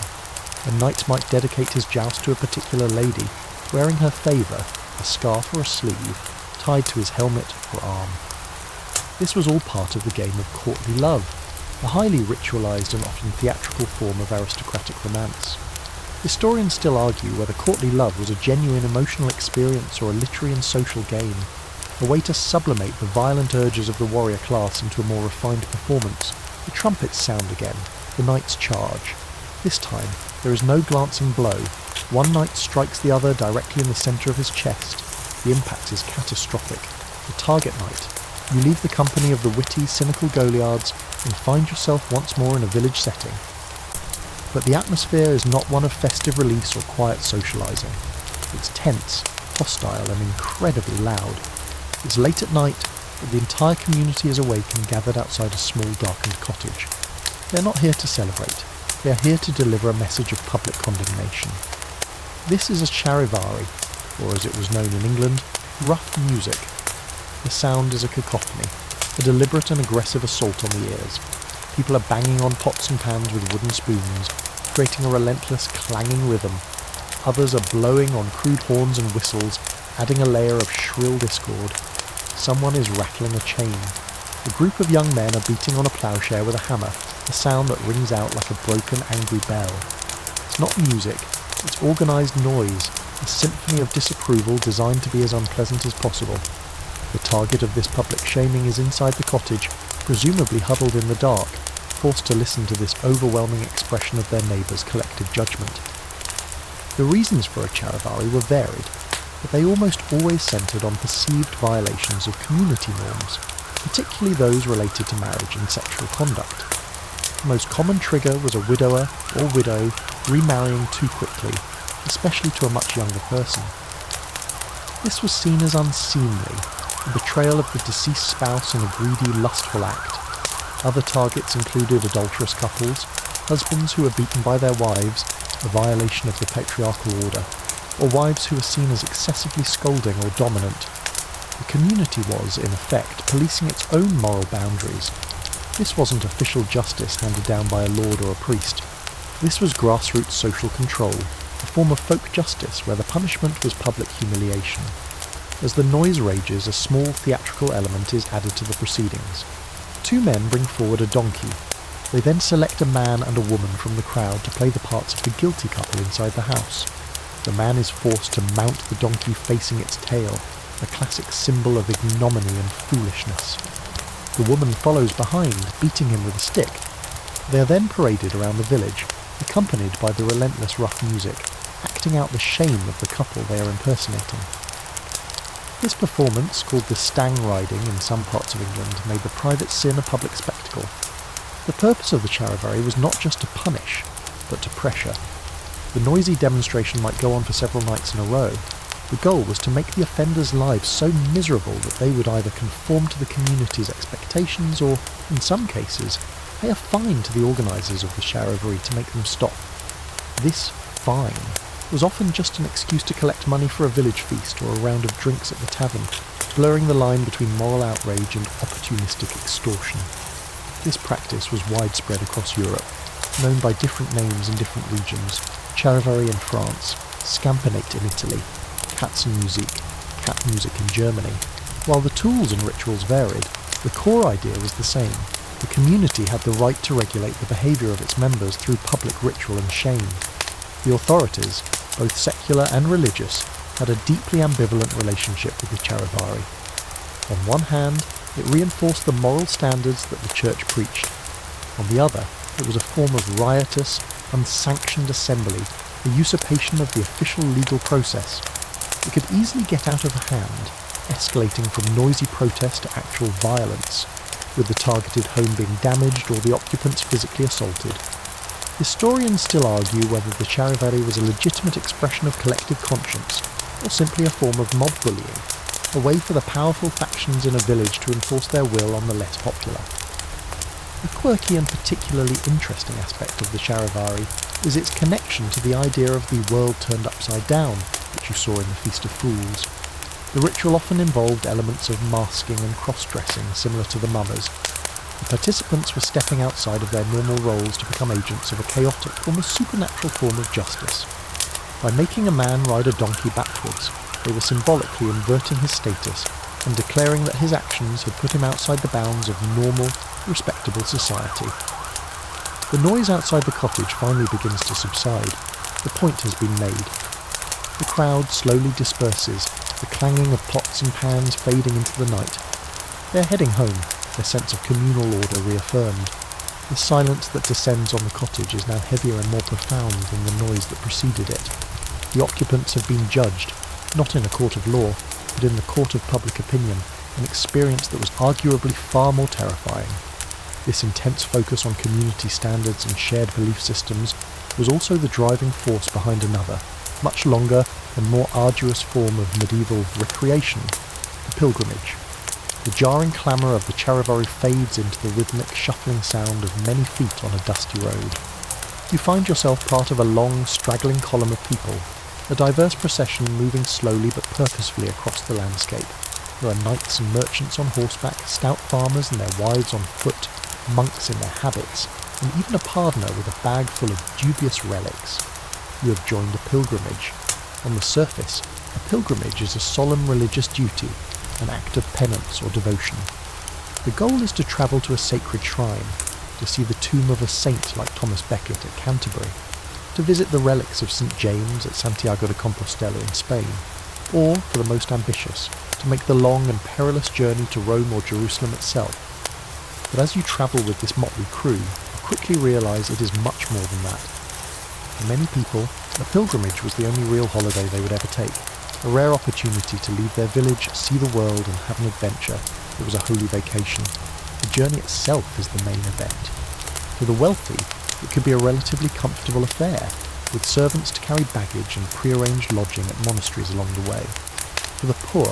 A knight might dedicate his joust to a particular lady, wearing her favour, a scarf or a sleeve, tied to his helmet or arm. This was all part of the game of courtly love, a highly ritualised and often theatrical form of aristocratic romance. Historians still argue whether courtly love was a genuine emotional experience or a literary and social game, a way to sublimate the violent urges of the warrior class into a more refined performance. The trumpets sound again, the knights charge. This time, there is no glancing blow. One knight strikes the other directly in the centre of his chest. The impact is catastrophic. The target knight. You leave the company of the witty, cynical Goliards and find yourself once more in a village setting. But the atmosphere is not one of festive release or quiet socialising. It's tense, hostile and incredibly loud. It's late at night, but the entire community is awake and gathered outside a small darkened cottage. They're not here to celebrate. They are here to deliver a message of public condemnation. This is a charivari, or as it was known in England, rough music. The sound is a cacophony, a deliberate and aggressive assault on the ears. People are banging on pots and pans with wooden spoons, creating a relentless clanging rhythm. Others are blowing on crude horns and whistles, adding a layer of shrill discord. Someone is rattling a chain. A group of young men are beating on a ploughshare with a hammer, a sound that rings out like a broken, angry bell. It's not music, it's organised noise, a symphony of disapproval designed to be as unpleasant as possible. The target of this public shaming is inside the cottage, presumably huddled in the dark, forced to listen to this overwhelming expression of their neighbours' collective judgment. The reasons for a charivari were varied, but they almost always centred on perceived violations of community norms, particularly those related to marriage and sexual conduct. The most common trigger was a widower or widow remarrying too quickly, especially to a much younger person. This was seen as unseemly, a betrayal of the deceased spouse in a greedy, lustful act. Other targets included adulterous couples, husbands who were beaten by their wives, a violation of the patriarchal order, or wives who were seen as excessively scolding or dominant. The community was, in effect, policing its own moral boundaries. This wasn't official justice handed down by a lord or a priest. This was grassroots social control, a form of folk justice where the punishment was public humiliation. As the noise rages, a small theatrical element is added to the proceedings. 2 men bring forward a donkey. They then select a man and a woman from the crowd to play the parts of the guilty couple inside the house. The man is forced to mount the donkey facing its tail, a classic symbol of ignominy and foolishness. The woman follows behind, beating him with a stick. They are then paraded around the village, accompanied by the relentless rough music, acting out the shame of the couple they are impersonating. This performance, called the stang riding in some parts of England, made the private sin a public spectacle. The purpose of the charivari was not just to punish, but to pressure. The noisy demonstration might go on for several nights in a row. The goal was to make the offenders' lives so miserable that they would either conform to the community's expectations or, in some cases, pay a fine to the organisers of the charivari to make them stop. This fine was often just an excuse to collect money for a village feast or a round of drinks at the tavern, blurring the line between moral outrage and opportunistic extortion. This practice was widespread across Europe, known by different names in different regions: charivari in France, scampanate in Italy, Katzenmusik, cat music in Germany. While the tools and rituals varied, the core idea was the same. The community had the right to regulate the behaviour of its members through public ritual and shame. The authorities, both secular and religious, had a deeply ambivalent relationship with the charivari. On one hand, it reinforced the moral standards that the church preached. On the other, it was a form of riotous, unsanctioned assembly, a usurpation of the official legal process. It could easily get out of hand, escalating from noisy protest to actual violence, with the targeted home being damaged or the occupants physically assaulted. Historians still argue whether the charivari was a legitimate expression of collective conscience, or simply a form of mob bullying, a way for the powerful factions in a village to enforce their will on the less popular. A quirky and particularly interesting aspect of the charivari is its connection to the idea of the world turned upside down, which you saw in the Feast of Fools. The ritual often involved elements of masking and cross-dressing similar to the mummers. The participants were stepping outside of their normal roles to become agents of a chaotic, almost supernatural form of justice. By making a man ride a donkey backwards, they were symbolically inverting his status and declaring that his actions had put him outside the bounds of normal, respectable society. The noise outside the cottage finally begins to subside. The point has been made. The crowd slowly disperses, the clanging of pots and pans fading into the night. They're heading home, their sense of communal order reaffirmed. The silence that descends on the cottage is now heavier and more profound than the noise that preceded it. The occupants have been judged, not in a court of law, but in the court of public opinion, an experience that was arguably far more terrifying. This intense focus on community standards and shared belief systems was also the driving force behind another, much longer and more arduous form of medieval recreation, the pilgrimage. The jarring clamour of the charivari fades into the rhythmic shuffling sound of many feet on a dusty road. You find yourself part of a long, straggling column of people, a diverse procession moving slowly but purposefully across the landscape. There are knights and merchants on horseback, stout farmers and their wives on foot, monks in their habits, and even a pardoner with a bag full of dubious relics. You have joined a pilgrimage. On the surface, a pilgrimage is a solemn religious duty, an act of penance or devotion. The goal is to travel to a sacred shrine, to see the tomb of a saint like Thomas Becket at Canterbury, to visit the relics of St. James at Santiago de Compostela in Spain, or, for the most ambitious, to make the long and perilous journey to Rome or Jerusalem itself. But as you travel with this motley crew, you quickly realise it is much more than that. For many people, a pilgrimage was the only real holiday they would ever take, a rare opportunity to leave their village, see the world and have an adventure. It was a holy vacation. The journey itself is the main event. For the wealthy, it could be a relatively comfortable affair, with servants to carry baggage and pre-arranged lodging at monasteries along the way. For the poor,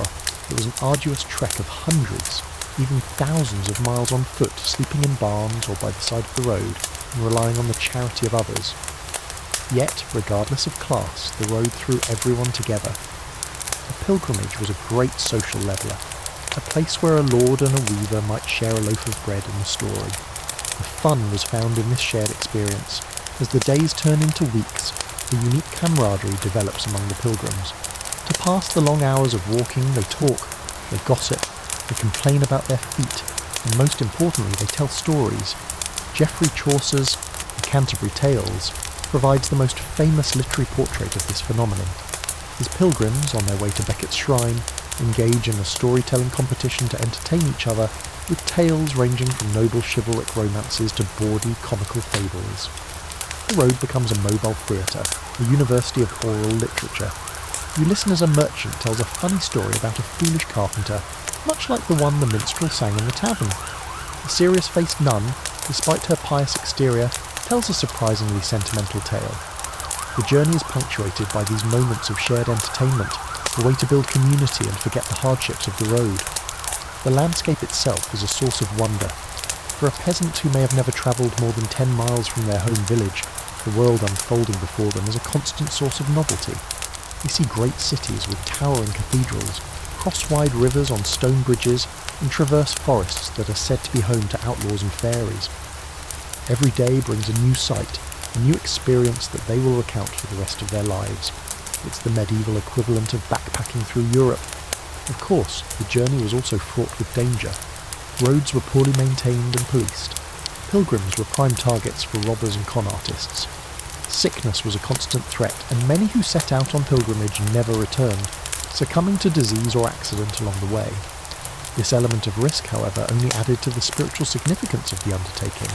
it was an arduous trek of hundreds, even thousands of miles on foot, sleeping in barns or by the side of the road, and relying on the charity of others. Yet, regardless of class, the road threw everyone together. A pilgrimage was a great social leveller, a place where a lord and a weaver might share a loaf of bread in the story. The fun was found in this shared experience. As the days turn into weeks, a unique camaraderie develops among the pilgrims. To pass the long hours of walking, they talk, they gossip, they complain about their feet, and most importantly, they tell stories. Geoffrey Chaucer's The Canterbury Tales provides the most famous literary portrait of this phenomenon. His pilgrims, on their way to Becket's shrine, engage in a storytelling competition to entertain each other, with tales ranging from noble chivalric romances to bawdy comical fables. The road becomes a mobile theatre, a university of oral literature. You listen as a merchant tells a funny story about a foolish carpenter, much like the one the minstrel sang in the tavern. A serious-faced nun despite her pious exterior, tells a surprisingly sentimental tale. The journey is punctuated by these moments of shared entertainment, a way to build community and forget the hardships of the road. The landscape itself is a source of wonder. For a peasant who may have never travelled more than 10 miles from their home village, the world unfolding before them is a constant source of novelty. We see great cities with towering cathedrals, cross wide rivers on stone bridges, and traverse forests that are said to be home to outlaws and fairies. Every day brings a new sight, a new experience that they will recount for the rest of their lives. It's the medieval equivalent of backpacking through Europe. Of course, the journey was also fraught with danger. Roads were poorly maintained and policed. Pilgrims were prime targets for robbers and con artists. Sickness was a constant threat, and many who set out on pilgrimage never returned, succumbing to disease or accident along the way. This element of risk, however, only added to the spiritual significance of the undertaking.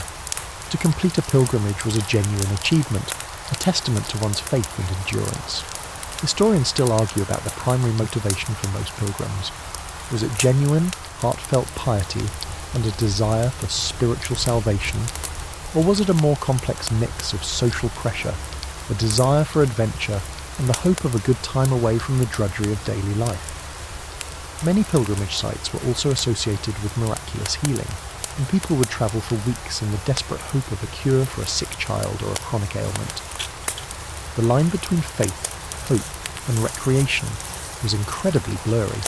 To complete a pilgrimage was a genuine achievement, a testament to one's faith and endurance. Historians still argue about the primary motivation for most pilgrims. Was it genuine, heartfelt piety and a desire for spiritual salvation, or was it a more complex mix of social pressure, a desire for adventure, and the hope of a good time away from the drudgery of daily life? Many pilgrimage sites were also associated with miraculous healing, and people would travel for weeks in the desperate hope of a cure for a sick child or a chronic ailment. The line between faith, hope, and recreation was incredibly blurry.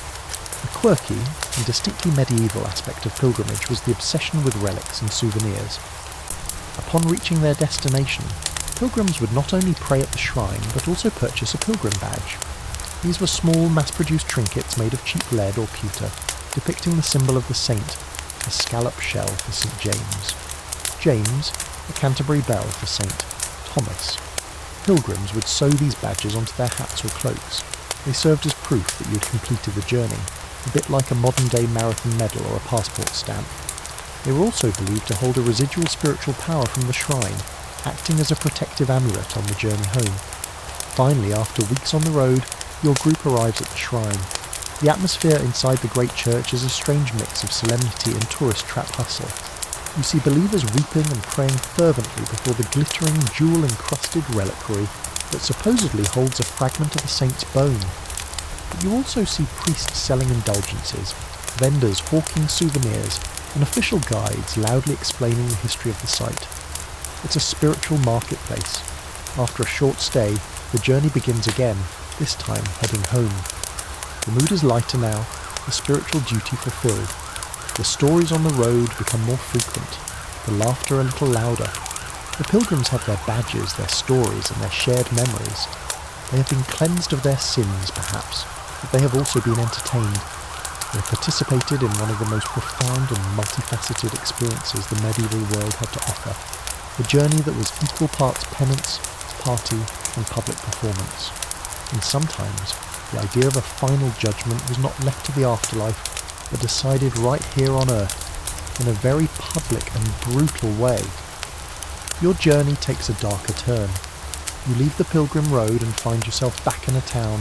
A quirky and distinctly medieval aspect of pilgrimage was the obsession with relics and souvenirs. Upon reaching their destination, pilgrims would not only pray at the shrine but also purchase a pilgrim badge. These were small, mass-produced trinkets made of cheap lead or pewter, depicting the symbol of the saint, a scallop shell for St. James. James, a Canterbury bell for St. Thomas. Pilgrims would sew these badges onto their hats or cloaks. They served as proof that you had completed the journey, a bit like a modern-day marathon medal or a passport stamp. They were also believed to hold a residual spiritual power from the shrine, acting as a protective amulet on the journey home. Finally, after weeks on the road, your group arrives at the shrine. The atmosphere inside the great church is a strange mix of solemnity and tourist trap hustle. You see believers weeping and praying fervently before the glittering, jewel-encrusted reliquary that supposedly holds a fragment of a saint's bone. But you also see priests selling indulgences, vendors hawking souvenirs, and official guides loudly explaining the history of the site. It's a spiritual marketplace. After a short stay, the journey begins again, this time heading home. The mood is lighter now, the spiritual duty fulfilled. The stories on the road become more frequent, the laughter a little louder. The pilgrims have their badges, their stories, and their shared memories. They have been cleansed of their sins, perhaps, but they have also been entertained. They have participated in one of the most profound and multifaceted experiences the medieval world had to offer, a journey that was equal parts penance, party, and public performance. And sometimes, the idea of a final judgment was not left to the afterlife, but decided right here on earth, in a very public and brutal way. Your journey takes a darker turn. You leave the pilgrim road and find yourself back in a town,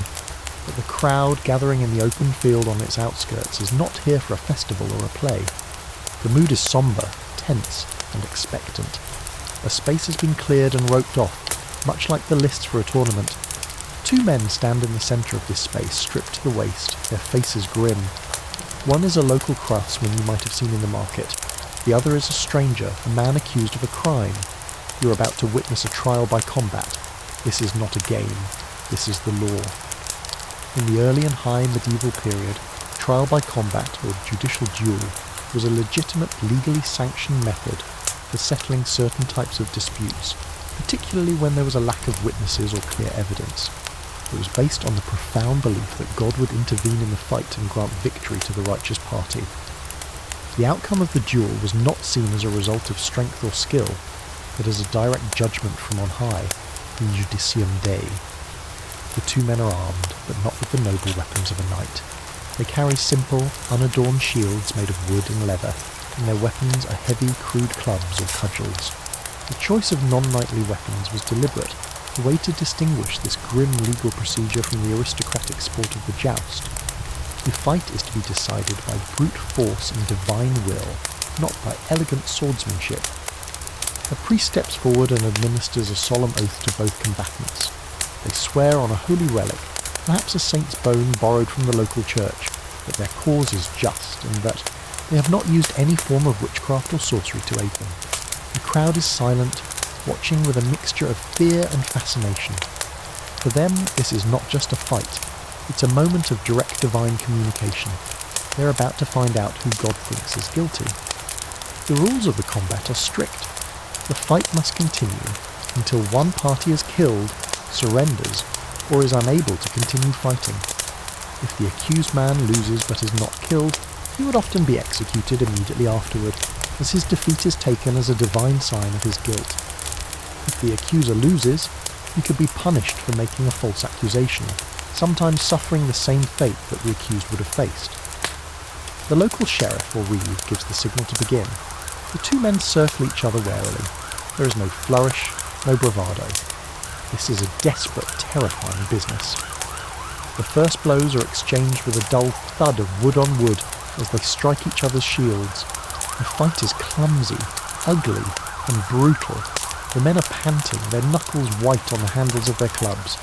but the crowd gathering in the open field on its outskirts is not here for a festival or a play. The mood is sombre, tense, and expectant. A space has been cleared and roped off, much like the lists for a tournament. Two men stand in the centre of this space, stripped to the waist, their faces grim. One is a local craftsman you might have seen in the market. The other is a stranger, a man accused of a crime. You're about to witness a trial by combat. This is not a game. This is the law. In the early and high medieval period, trial by combat, or judicial duel, was a legitimate, legally sanctioned method for settling certain types of disputes, particularly when there was a lack of witnesses or clear evidence. It was based on the profound belief that God would intervene in the fight and grant victory to the righteous party. The outcome of the duel was not seen as a result of strength or skill, but as a direct judgment from on high, in judicium Dei. The two men are armed, but not with the noble weapons of a knight. They carry simple, unadorned shields made of wood and leather, and their weapons are heavy, crude clubs or cudgels. The choice of non-knightly weapons was deliberate, a way to distinguish this grim legal procedure from the aristocratic sport of the joust. The fight is to be decided by brute force and divine will, not by elegant swordsmanship. A priest steps forward and administers a solemn oath to both combatants. They swear on a holy relic, perhaps a saint's bone borrowed from the local church, that their cause is just and that they have not used any form of witchcraft or sorcery to aid them. The crowd is silent, watching with a mixture of fear and fascination. For them, this is not just a fight. It's a moment of direct divine communication. They're about to find out who God thinks is guilty. The rules of the combat are strict. The fight must continue until one party is killed, surrenders, or is unable to continue fighting. If the accused man loses but is not killed, he would often be executed immediately afterward, as his defeat is taken as a divine sign of his guilt. If the accuser loses, he could be punished for making a false accusation, sometimes suffering the same fate that the accused would have faced. The local sheriff or reeve gives the signal to begin. The two men circle each other warily. There is no flourish, no bravado. This is a desperate, terrifying business. The first blows are exchanged with a dull thud of wood on wood as they strike each other's shields. The fight is clumsy, ugly, and brutal. The men are panting, their knuckles white on the handles of their clubs.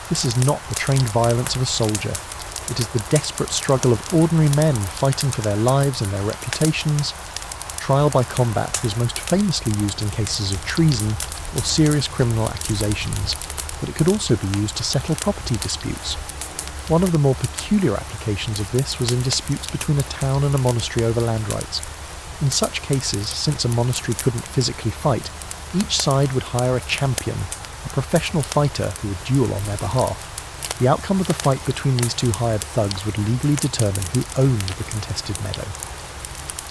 This is not the trained violence of a soldier. It is the desperate struggle of ordinary men fighting for their lives and their reputations. Trial by combat was most famously used in cases of treason or serious criminal accusations, but it could also be used to settle property disputes. One of the more peculiar applications of this was in disputes between a town and a monastery over land rights. In such cases, since a monastery couldn't physically fight, each side would hire a champion, a professional fighter who would duel on their behalf. The outcome of the fight between these two hired thugs would legally determine who owned the contested meadow.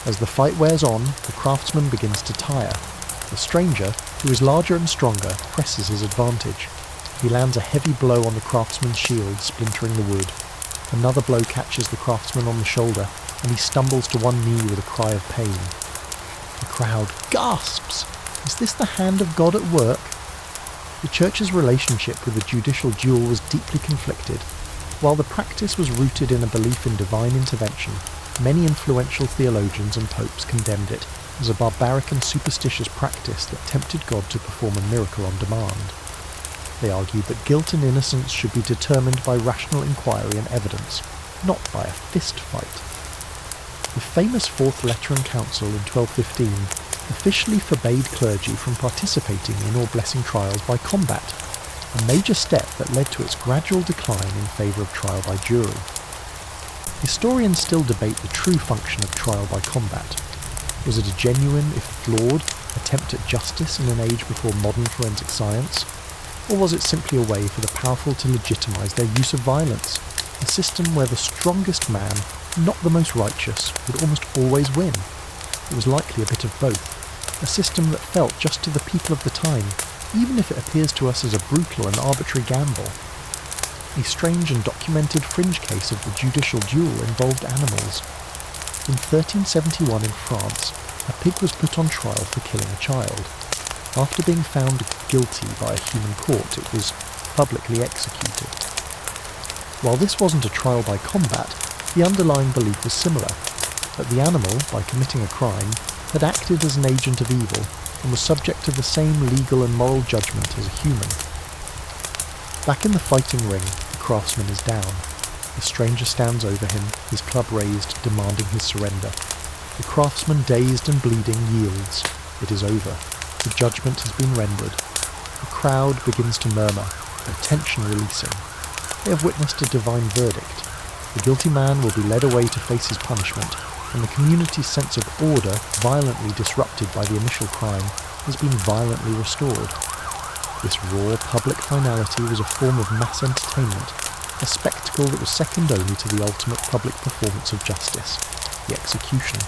As the fight wears on, the craftsman begins to tire. The stranger, who is larger and stronger, presses his advantage. He lands a heavy blow on the craftsman's shield, splintering the wood. Another blow catches the craftsman on the shoulder, and he stumbles to one knee with a cry of pain. The crowd gasps! Is this the hand of God at work? The church's relationship with the judicial duel was deeply conflicted. While the practice was rooted in a belief in divine intervention, many influential theologians and popes condemned it as a barbaric and superstitious practice that tempted God to perform a miracle on demand. They argued that guilt and innocence should be determined by rational inquiry and evidence, not by a fist fight. The famous Fourth Lateran Council in 1215 officially forbade clergy from participating in or blessing trials by combat, a major step that led to its gradual decline in favour of trial by jury. Historians still debate the true function of trial by combat. Was it a genuine, if flawed, attempt at justice in an age before modern forensic science? Or was it simply a way for the powerful to legitimise their use of violence, a system where the strongest man, not the most righteous, would almost always win? It was likely a bit of both, a system that felt just to the people of the time, even if it appears to us as a brutal and arbitrary gamble. A strange and documented fringe case of the judicial duel involved animals. In 1371 in France, a pig was put on trial for killing a child. After being found guilty by a human court, it was publicly executed. While this wasn't a trial by combat, the underlying belief was similar, that the animal, by committing a crime, had acted as an agent of evil and was subject to the same legal and moral judgment as a human. Back in the fighting ring, the craftsman is down. The stranger stands over him, his club raised, demanding his surrender. The craftsman, dazed and bleeding, yields. It is over. The judgment has been rendered. The crowd begins to murmur, their tension releasing. They have witnessed a divine verdict. The guilty man will be led away to face his punishment, and the community's sense of order, violently disrupted by the initial crime, has been violently restored. This raw public finality was a form of mass entertainment, a spectacle that was second only to the ultimate public performance of justice, the execution.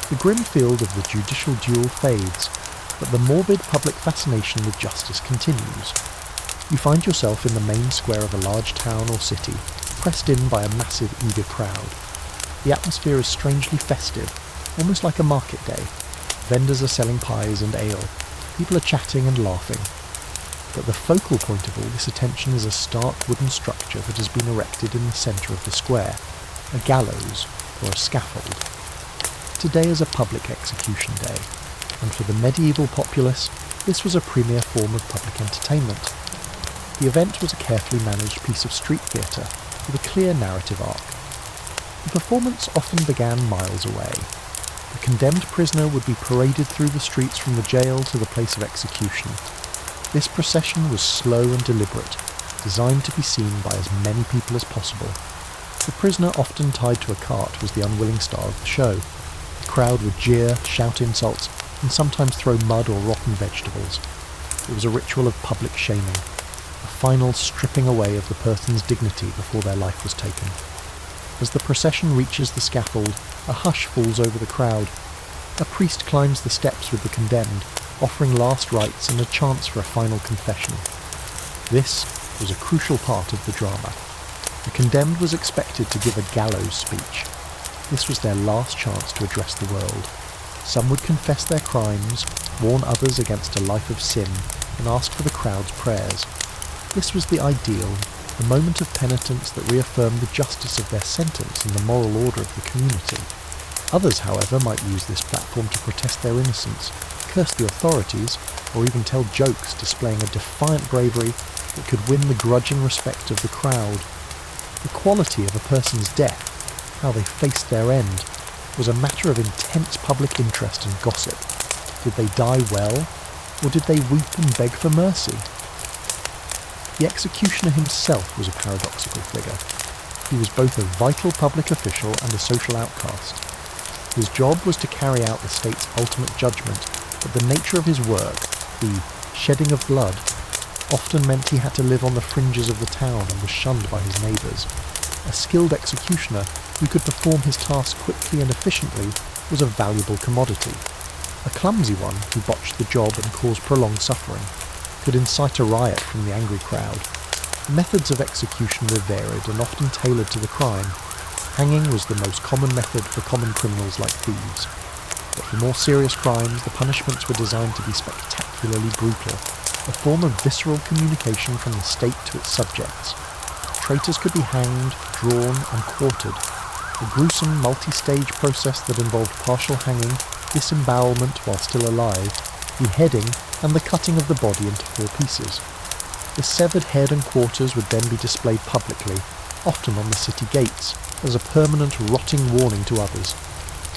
The grim field of the judicial duel fades, but the morbid public fascination with justice continues. You find yourself in the main square of a large town or city, pressed in by a massive, eager crowd. The atmosphere is strangely festive, almost like a market day. Vendors are selling pies and ale. People are chatting and laughing. But the focal point of all this attention is a stark wooden structure that has been erected in the centre of the square, a gallows or a scaffold. Today is a public execution day. and for the medieval populace, this was a premier form of public entertainment. The event was a carefully managed piece of street theatre with a clear narrative arc. The performance often began miles away. The condemned prisoner would be paraded through the streets from the jail to the place of execution. This procession was slow and deliberate, designed to be seen by as many people as possible. The prisoner, often tied to a cart, was the unwilling star of the show. The crowd would jeer, shout insults, and sometimes throw mud or rotten vegetables. It was a ritual of public shaming, a final stripping away of the person's dignity before their life was taken. As the procession reaches the scaffold, a hush falls over the crowd. A priest climbs the steps with the condemned, offering last rites and a chance for a final confession. This was a crucial part of the drama. The condemned was expected to give a gallows speech. This was their last chance to address the world. Some would confess their crimes, warn others against a life of sin, and ask for the crowd's prayers. This was the ideal, the moment of penitence that reaffirmed the justice of their sentence and the moral order of the community. Others, however, might use this platform to protest their innocence, curse the authorities, or even tell jokes displaying a defiant bravery that could win the grudging respect of the crowd. The quality of a person's death, how they faced their end, was a matter of intense public interest and gossip. Did they die well, or did they weep and beg for mercy? The executioner himself was a paradoxical figure. He was both a vital public official and a social outcast. His job was to carry out the state's ultimate judgment, but the nature of his work, the shedding of blood, often meant he had to live on the fringes of the town and was shunned by his neighbours. A skilled executioner who could perform his task quickly and efficiently was a valuable commodity. A clumsy one who botched the job and caused prolonged suffering could incite a riot from the angry crowd. Methods of execution were varied and often tailored to the crime. Hanging was the most common method for common criminals like thieves. But for more serious crimes, the punishments were designed to be spectacularly brutal, a form of visceral communication from the state to its subjects. Traitors could be hanged, drawn, and quartered. A gruesome multi-stage process that involved partial hanging, disembowelment while still alive, beheading, and the cutting of the body into 4 pieces. The severed head and quarters would then be displayed publicly, often on the city gates, as a permanent rotting warning to others.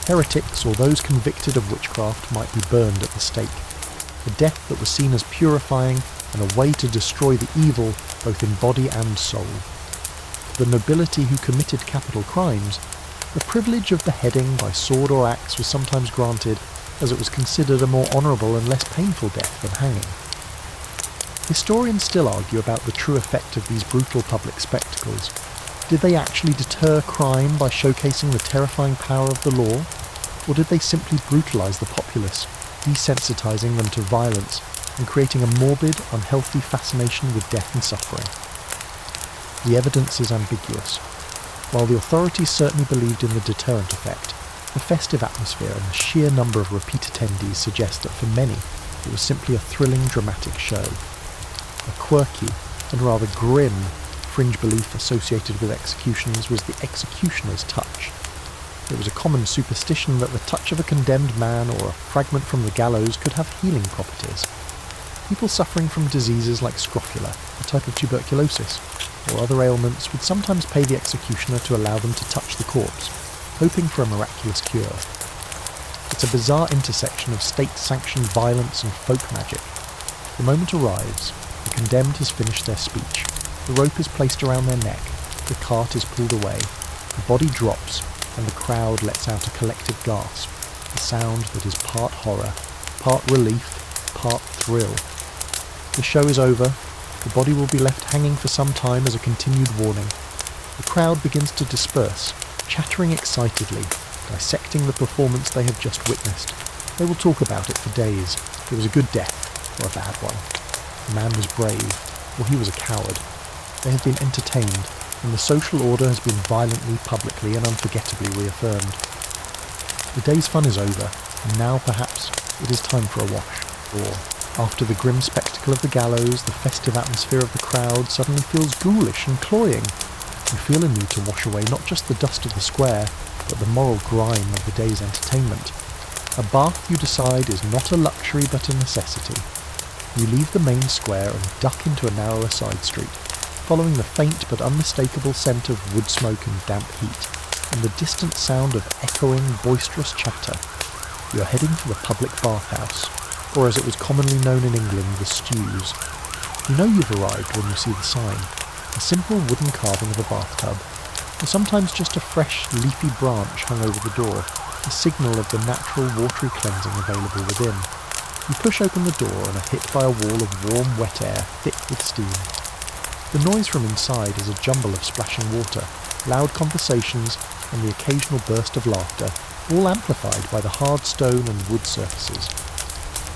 Heretics or those convicted of witchcraft might be burned at the stake. A death that was seen as purifying and a way to destroy the evil both in body and soul. To the nobility who committed capital crimes, the privilege of beheading by sword or axe was sometimes granted, as it was considered a more honourable and less painful death than hanging. Historians still argue about the true effect of these brutal public spectacles. Did they actually deter crime by showcasing the terrifying power of the law, or did they simply brutalise the populace, desensitising them to violence and creating a morbid, unhealthy fascination with death and suffering? The evidence is ambiguous. While the authorities certainly believed in the deterrent effect, the festive atmosphere and the sheer number of repeat attendees suggest that for many it was simply a thrilling, dramatic show. A quirky and rather grim fringe belief associated with executions was the executioner's touch. It was a common superstition that the touch of a condemned man or a fragment from the gallows could have healing properties. People suffering from diseases like scrofula, a type of tuberculosis, or other ailments would sometimes pay the executioner to allow them to touch the corpse, hoping for a miraculous cure. It's a bizarre intersection of state-sanctioned violence and folk magic. The moment arrives, the condemned has finished their speech, the rope is placed around their neck, the cart is pulled away, the body drops, and the crowd lets out a collective gasp, a sound that is part horror, part relief, part thrill. The show is over, the body will be left hanging for some time as a continued warning. The crowd begins to disperse, chattering excitedly, dissecting the performance they have just witnessed. They will talk about it for days. It was a good death, or a bad one. The man was brave, or he was a coward. They have been entertained, and the social order has been violently, publicly, and unforgettably reaffirmed. The day's fun is over, and now, perhaps, it is time for a wash. Or, after the grim spectacle of the gallows, the festive atmosphere of the crowd suddenly feels ghoulish and cloying. You feel a need to wash away not just the dust of the square, but the moral grime of the day's entertainment. A bath, you decide, is not a luxury but a necessity. You leave the main square and duck into a narrower side street, following the faint but unmistakable scent of wood smoke and damp heat, and the distant sound of echoing, boisterous chatter. You are heading for the public bathhouse, or as it was commonly known in England, the stews. You know you've arrived when you see the sign, a simple wooden carving of a bathtub, or sometimes just a fresh, leafy branch hung over the door, a signal of the natural watery cleansing available within. You push open the door and are hit by a wall of warm, wet air, thick with steam. The noise from inside is a jumble of splashing water, loud conversations, and the occasional burst of laughter, all amplified by the hard stone and wood surfaces.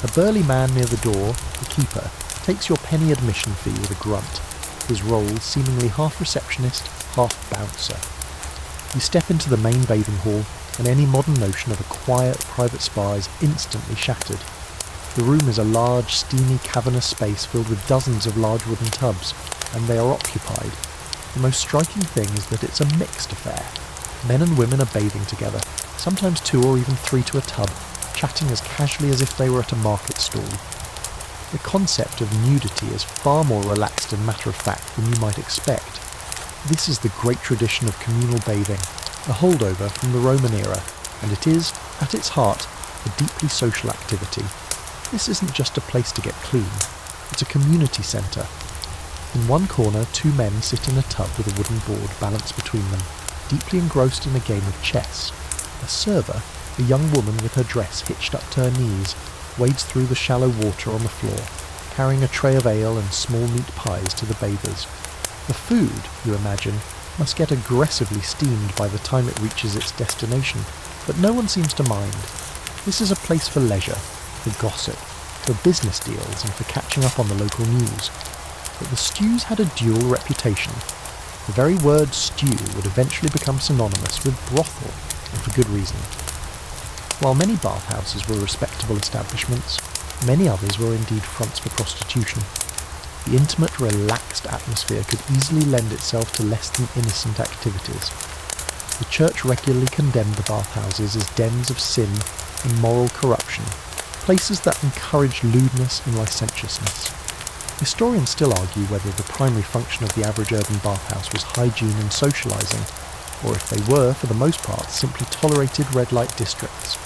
A burly man near the door, the keeper, takes your penny admission fee with a grunt, his role seemingly half receptionist, half bouncer. You step into the main bathing hall, and any modern notion of a quiet private spa is instantly shattered. The room is a large, steamy, cavernous space filled with dozens of large wooden tubs, and they are occupied. The most striking thing is that it's a mixed affair. Men and women are bathing together, sometimes 2 or even 3 to a tub, chatting as casually as if they were at a market stall. The concept of nudity is far more relaxed and matter-of-fact than you might expect. This is the great tradition of communal bathing, a holdover from the Roman era, and it is, at its heart, a deeply social activity. This isn't just a place to get clean, it's a community centre. In one corner, 2 men sit in a tub with a wooden board balanced between them, deeply engrossed in a game of chess. A server, a young woman with her dress hitched up to her knees, wades through the shallow water on the floor, carrying a tray of ale and small meat pies to the bathers. The food, you imagine, must get aggressively steamed by the time it reaches its destination, but no one seems to mind. This is a place for leisure, for gossip, for business deals and for catching up on the local news. But the stews had a dual reputation. The very word stew would eventually become synonymous with brothel, and for good reason. While many bathhouses were respectable establishments, many others were indeed fronts for prostitution. The intimate, relaxed atmosphere could easily lend itself to less than innocent activities. The church regularly condemned the bathhouses as dens of sin and moral corruption, places that encouraged lewdness and licentiousness. Historians still argue whether the primary function of the average urban bathhouse was hygiene and socialising, or if they were, for the most part, simply tolerated red-light districts.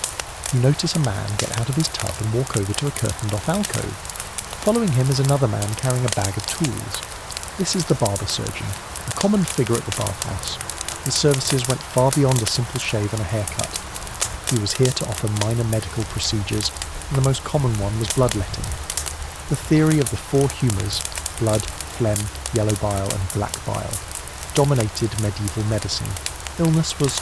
You notice a man get out of his tub and walk over to a curtained-off alcove. Following him is another man carrying a bag of tools. This is the barber surgeon, a common figure at the bathhouse. His services went far beyond a simple shave and a haircut. He was here to offer minor medical procedures, and the most common one was bloodletting. The theory of the 4 humours, blood, phlegm, yellow bile and black bile, dominated medieval medicine. Illness was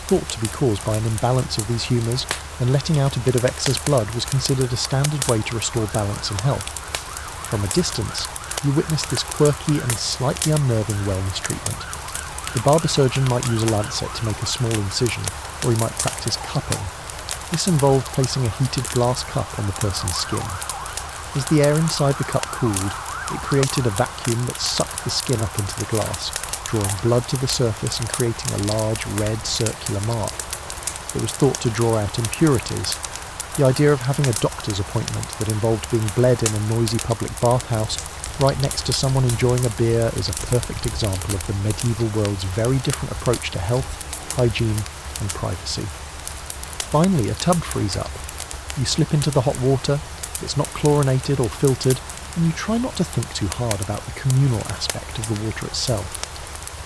thought to be caused by an imbalance of these humours, and letting out a bit of excess blood was considered a standard way to restore balance and health. From a distance, you witnessed this quirky and slightly unnerving wellness treatment. The barber surgeon might use a lancet to make a small incision, or he might practice cupping. This involved placing a heated glass cup on the person's skin. As the air inside the cup cooled, it created a vacuum that sucked the skin up into the glass, drawing blood to the surface and creating a large red circular mark. It was thought to draw out impurities. The idea of having a doctor's appointment that involved being bled in a noisy public bathhouse right next to someone enjoying a beer is a perfect example of the medieval world's very different approach to health, hygiene and privacy. Finally, a tub frees up. You slip into the hot water, it's not chlorinated or filtered, and you try not to think too hard about the communal aspect of the water itself.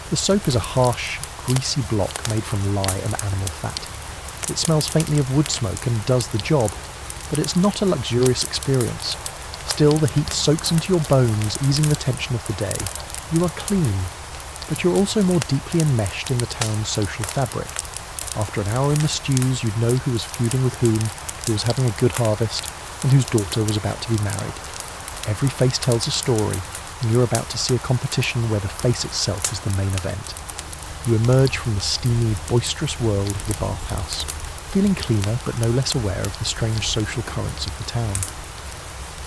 The soap is a harsh, greasy block made from lye and animal fat. It smells faintly of wood smoke and does the job, but it's not a luxurious experience. Still, the heat soaks into your bones, easing the tension of the day. You are clean, but you're also more deeply enmeshed in the town's social fabric. After an hour in the stews, you'd know who was feuding with whom, who was having a good harvest, and whose daughter was about to be married. Every face tells a story, and you're about to see a competition where the face itself is the main event. You emerge from the steamy, boisterous world of the bathhouse, feeling cleaner but no less aware of the strange social currents of the town.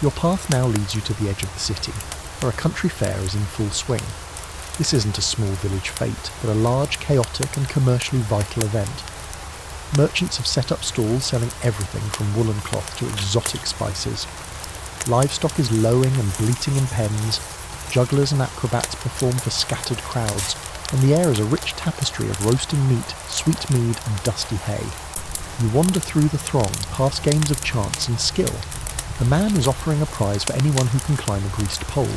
Your path now leads you to the edge of the city, where a country fair is in full swing. This isn't a small village fete, but a large, chaotic and commercially vital event. Merchants have set up stalls selling everything from woolen cloth to exotic spices. Livestock is lowing and bleating in pens. Jugglers and acrobats perform for scattered crowds, and the air is a rich tapestry of roasting meat, sweet mead and dusty hay. You wander through the throng, past games of chance and skill. A man is offering a prize for anyone who can climb a greased pole.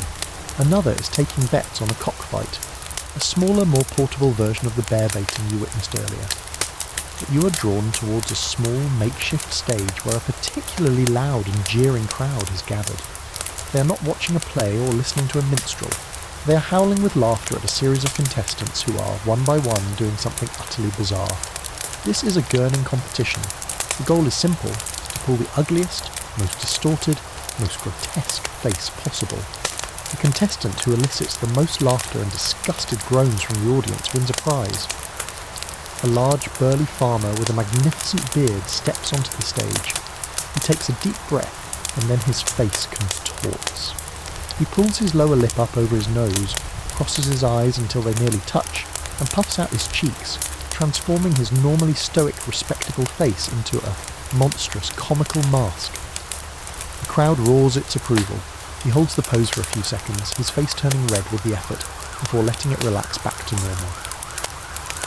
Another is taking bets on a cockfight, a smaller, more portable version of the bear baiting you witnessed earlier. But you are drawn towards a small, makeshift stage where a particularly loud and jeering crowd has gathered. They are not watching a play or listening to a minstrel. They are howling with laughter at a series of contestants who are, one by one, doing something utterly bizarre. This is a gurning competition. The goal is simple, to pull the ugliest, most distorted, most grotesque face possible. The contestant who elicits the most laughter and disgusted groans from the audience wins a prize. A large, burly farmer with a magnificent beard steps onto the stage. He takes a deep breath, and then his face contorts. He pulls his lower lip up over his nose, crosses his eyes until they nearly touch, and puffs out his cheeks, transforming his normally stoic, respectable face into a monstrous, comical mask. The crowd roars its approval. He holds the pose for a few seconds, his face turning red with the effort, before letting it relax back to normal.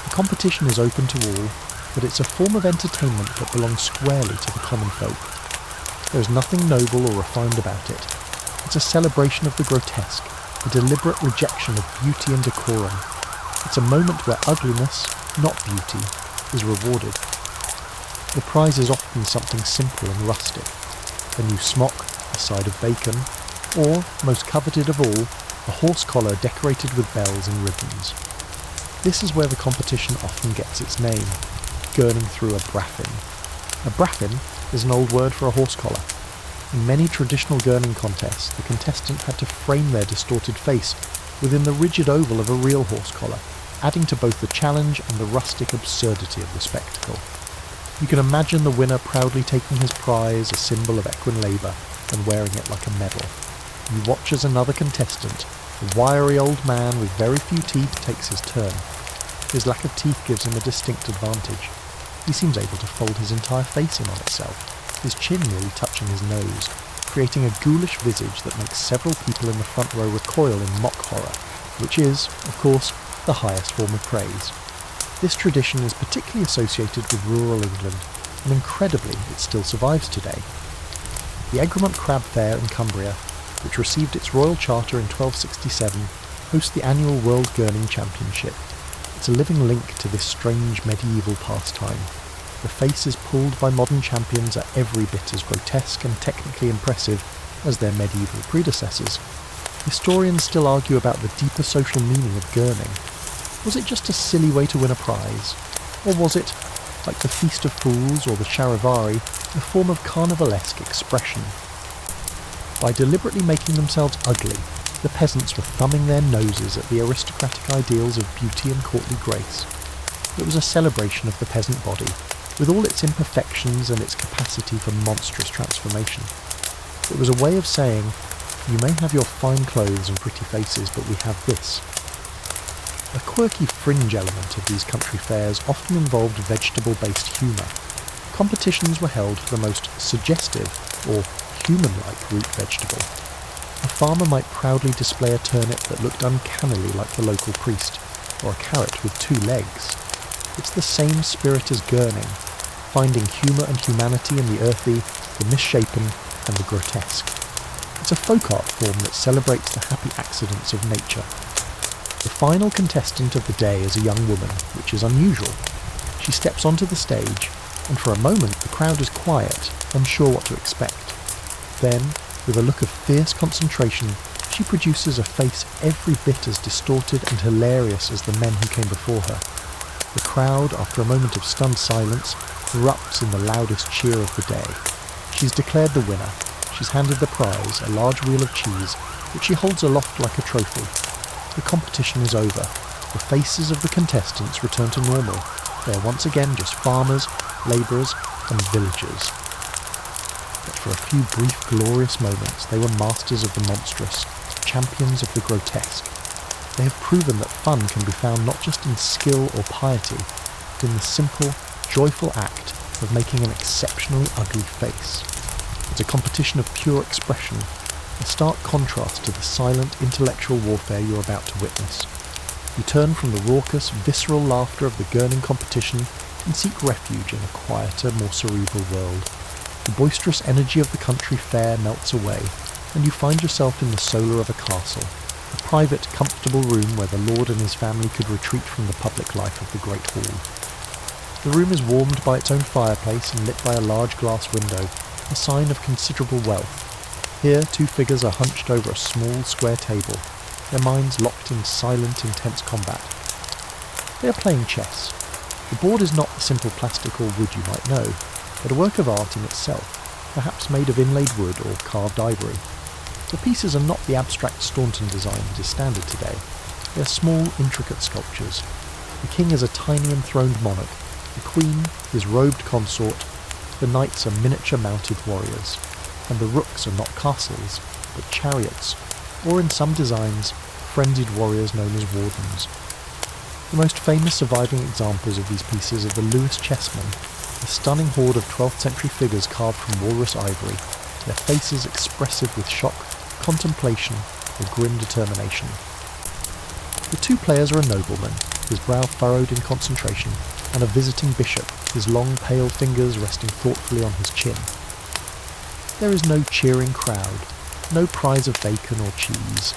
The competition is open to all, but it's a form of entertainment that belongs squarely to the common folk. There is nothing noble or refined about it. It's a celebration of the grotesque, a deliberate rejection of beauty and decorum. It's a moment where ugliness, not beauty, is rewarded. The prize is often something simple and rustic. A new smock, a side of bacon, or, most coveted of all, a horse collar decorated with bells and ribbons. This is where the competition often gets its name, gurning through a braffin. A braffin is an old word for a horse collar. In many traditional gurning contests, the contestant had to frame their distorted face within the rigid oval of a real horse collar, adding to both the challenge and the rustic absurdity of the spectacle. You can imagine the winner proudly taking his prize, a symbol of equine labour, and wearing it like a medal. You watch as another contestant, a wiry old man with very few teeth, takes his turn. His lack of teeth gives him a distinct advantage. He seems able to fold his entire face in on itself, his chin nearly touching his nose, creating a ghoulish visage that makes several people in the front row recoil in mock horror, which is, of course, the highest form of praise. This tradition is particularly associated with rural England, and incredibly it still survives today. The Egremont Crab Fair in Cumbria, which received its royal charter in 1267, hosts the annual World Gurning Championship. It's a living link to this strange medieval pastime. The faces pulled by modern champions are every bit as grotesque and technically impressive as their medieval predecessors. Historians still argue about the deeper social meaning of gurning. Was it just a silly way to win a prize? Or was it, like the Feast of Fools or the Charivari, a form of carnivalesque expression? By deliberately making themselves ugly, the peasants were thumbing their noses at the aristocratic ideals of beauty and courtly grace. It was a celebration of the peasant body, with all its imperfections and its capacity for monstrous transformation. It was a way of saying, you may have your fine clothes and pretty faces, but we have this. A quirky fringe element of these country fairs often involved vegetable-based humour. Competitions were held for the most suggestive, or human-like root vegetable. A farmer might proudly display a turnip that looked uncannily like the local priest, or a carrot with 2 legs. It's the same spirit as gurning, finding humour and humanity in the earthy, the misshapen, and the grotesque. It's a folk art form that celebrates the happy accidents of nature. The final contestant of the day is a young woman, which is unusual. She steps onto the stage, and for a moment the crowd is quiet, unsure what to expect. Then, with a look of fierce concentration, she produces a face every bit as distorted and hilarious as the men who came before her. The crowd, after a moment of stunned silence, erupts in the loudest cheer of the day. She's declared the winner. She's handed the prize, a large wheel of cheese, which she holds aloft like a trophy. The competition is over. The faces of the contestants return to normal. They are once again just farmers, labourers, and villagers. But for a few brief, glorious moments, they were masters of the monstrous, champions of the grotesque. They have proven that fun can be found not just in skill or piety, but in the simple, joyful act of making an exceptionally ugly face. It's a competition of pure expression, a stark contrast to the silent intellectual warfare you're about to witness. You turn from the raucous, visceral laughter of the gurning competition and seek refuge in a quieter, more cerebral world. The boisterous energy of the country fair melts away, and you find yourself in the solar of a castle, a private, comfortable room where the lord and his family could retreat from the public life of the great hall. The room is warmed by its own fireplace and lit by a large glass window, a sign of considerable wealth. Here, two figures are hunched over a small, square table, their minds locked in silent, intense combat. They are playing chess. The board is not the simple plastic or wood you might know, but a work of art in itself, perhaps made of inlaid wood or carved ivory. The pieces are not the abstract Staunton design that is standard today. They are small, intricate sculptures. The king is a tiny enthroned monarch, the queen his robed consort, the knights are miniature mounted warriors, and the rooks are not castles, but chariots, or in some designs, frenzied warriors known as wardens. The most famous surviving examples of these pieces are the Lewis chessmen, a stunning horde of 12th century figures carved from walrus ivory, their faces expressive with shock, contemplation, or grim determination. The two players are a nobleman, his brow furrowed in concentration, and a visiting bishop, his long pale fingers resting thoughtfully on his chin. There is no cheering crowd, no prize of bacon or cheese.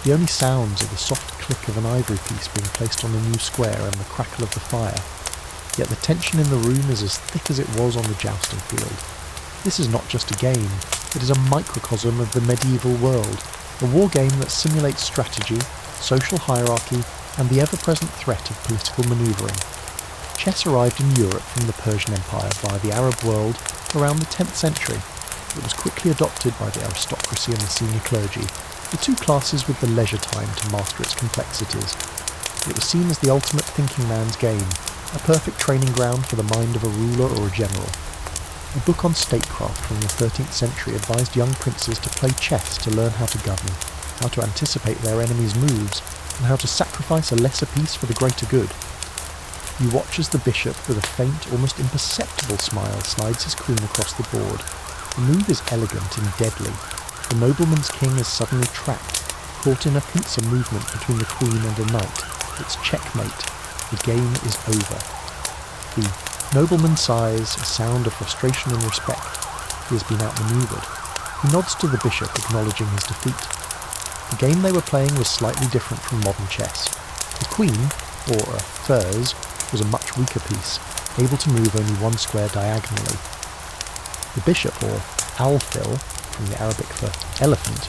The only sounds are the soft click of an ivory piece being placed on a new square and the crackle of the fire. Yet the tension in the room is as thick as it was on the jousting field. This is not just a game, it is a microcosm of the medieval world, a war game that simulates strategy, social hierarchy, and the ever-present threat of political manoeuvring. Chess arrived in Europe from the Persian Empire via the Arab world around the 10th century. It was quickly adopted by the aristocracy and the senior clergy, the two classes with the leisure time to master its complexities. It was seen as the ultimate thinking man's game, a perfect training ground for the mind of a ruler or a general. A book on statecraft from the 13th century advised young princes to play chess to learn how to govern, how to anticipate their enemies' moves, and how to sacrifice a lesser piece for the greater good. You watch as the bishop, with a faint, almost imperceptible smile, slides his queen across the board. The move is elegant and deadly. The nobleman's king is suddenly trapped, caught in a pincer movement between the queen and a knight. It's checkmate. The game is over. The nobleman sighs, a sound of frustration and respect. He has been outmaneuvered. He nods to the bishop, acknowledging his defeat. The game they were playing was slightly different from modern chess. The queen, or a furs, was a much weaker piece, able to move only one square diagonally. The bishop, or alfil, from the Arabic for elephant,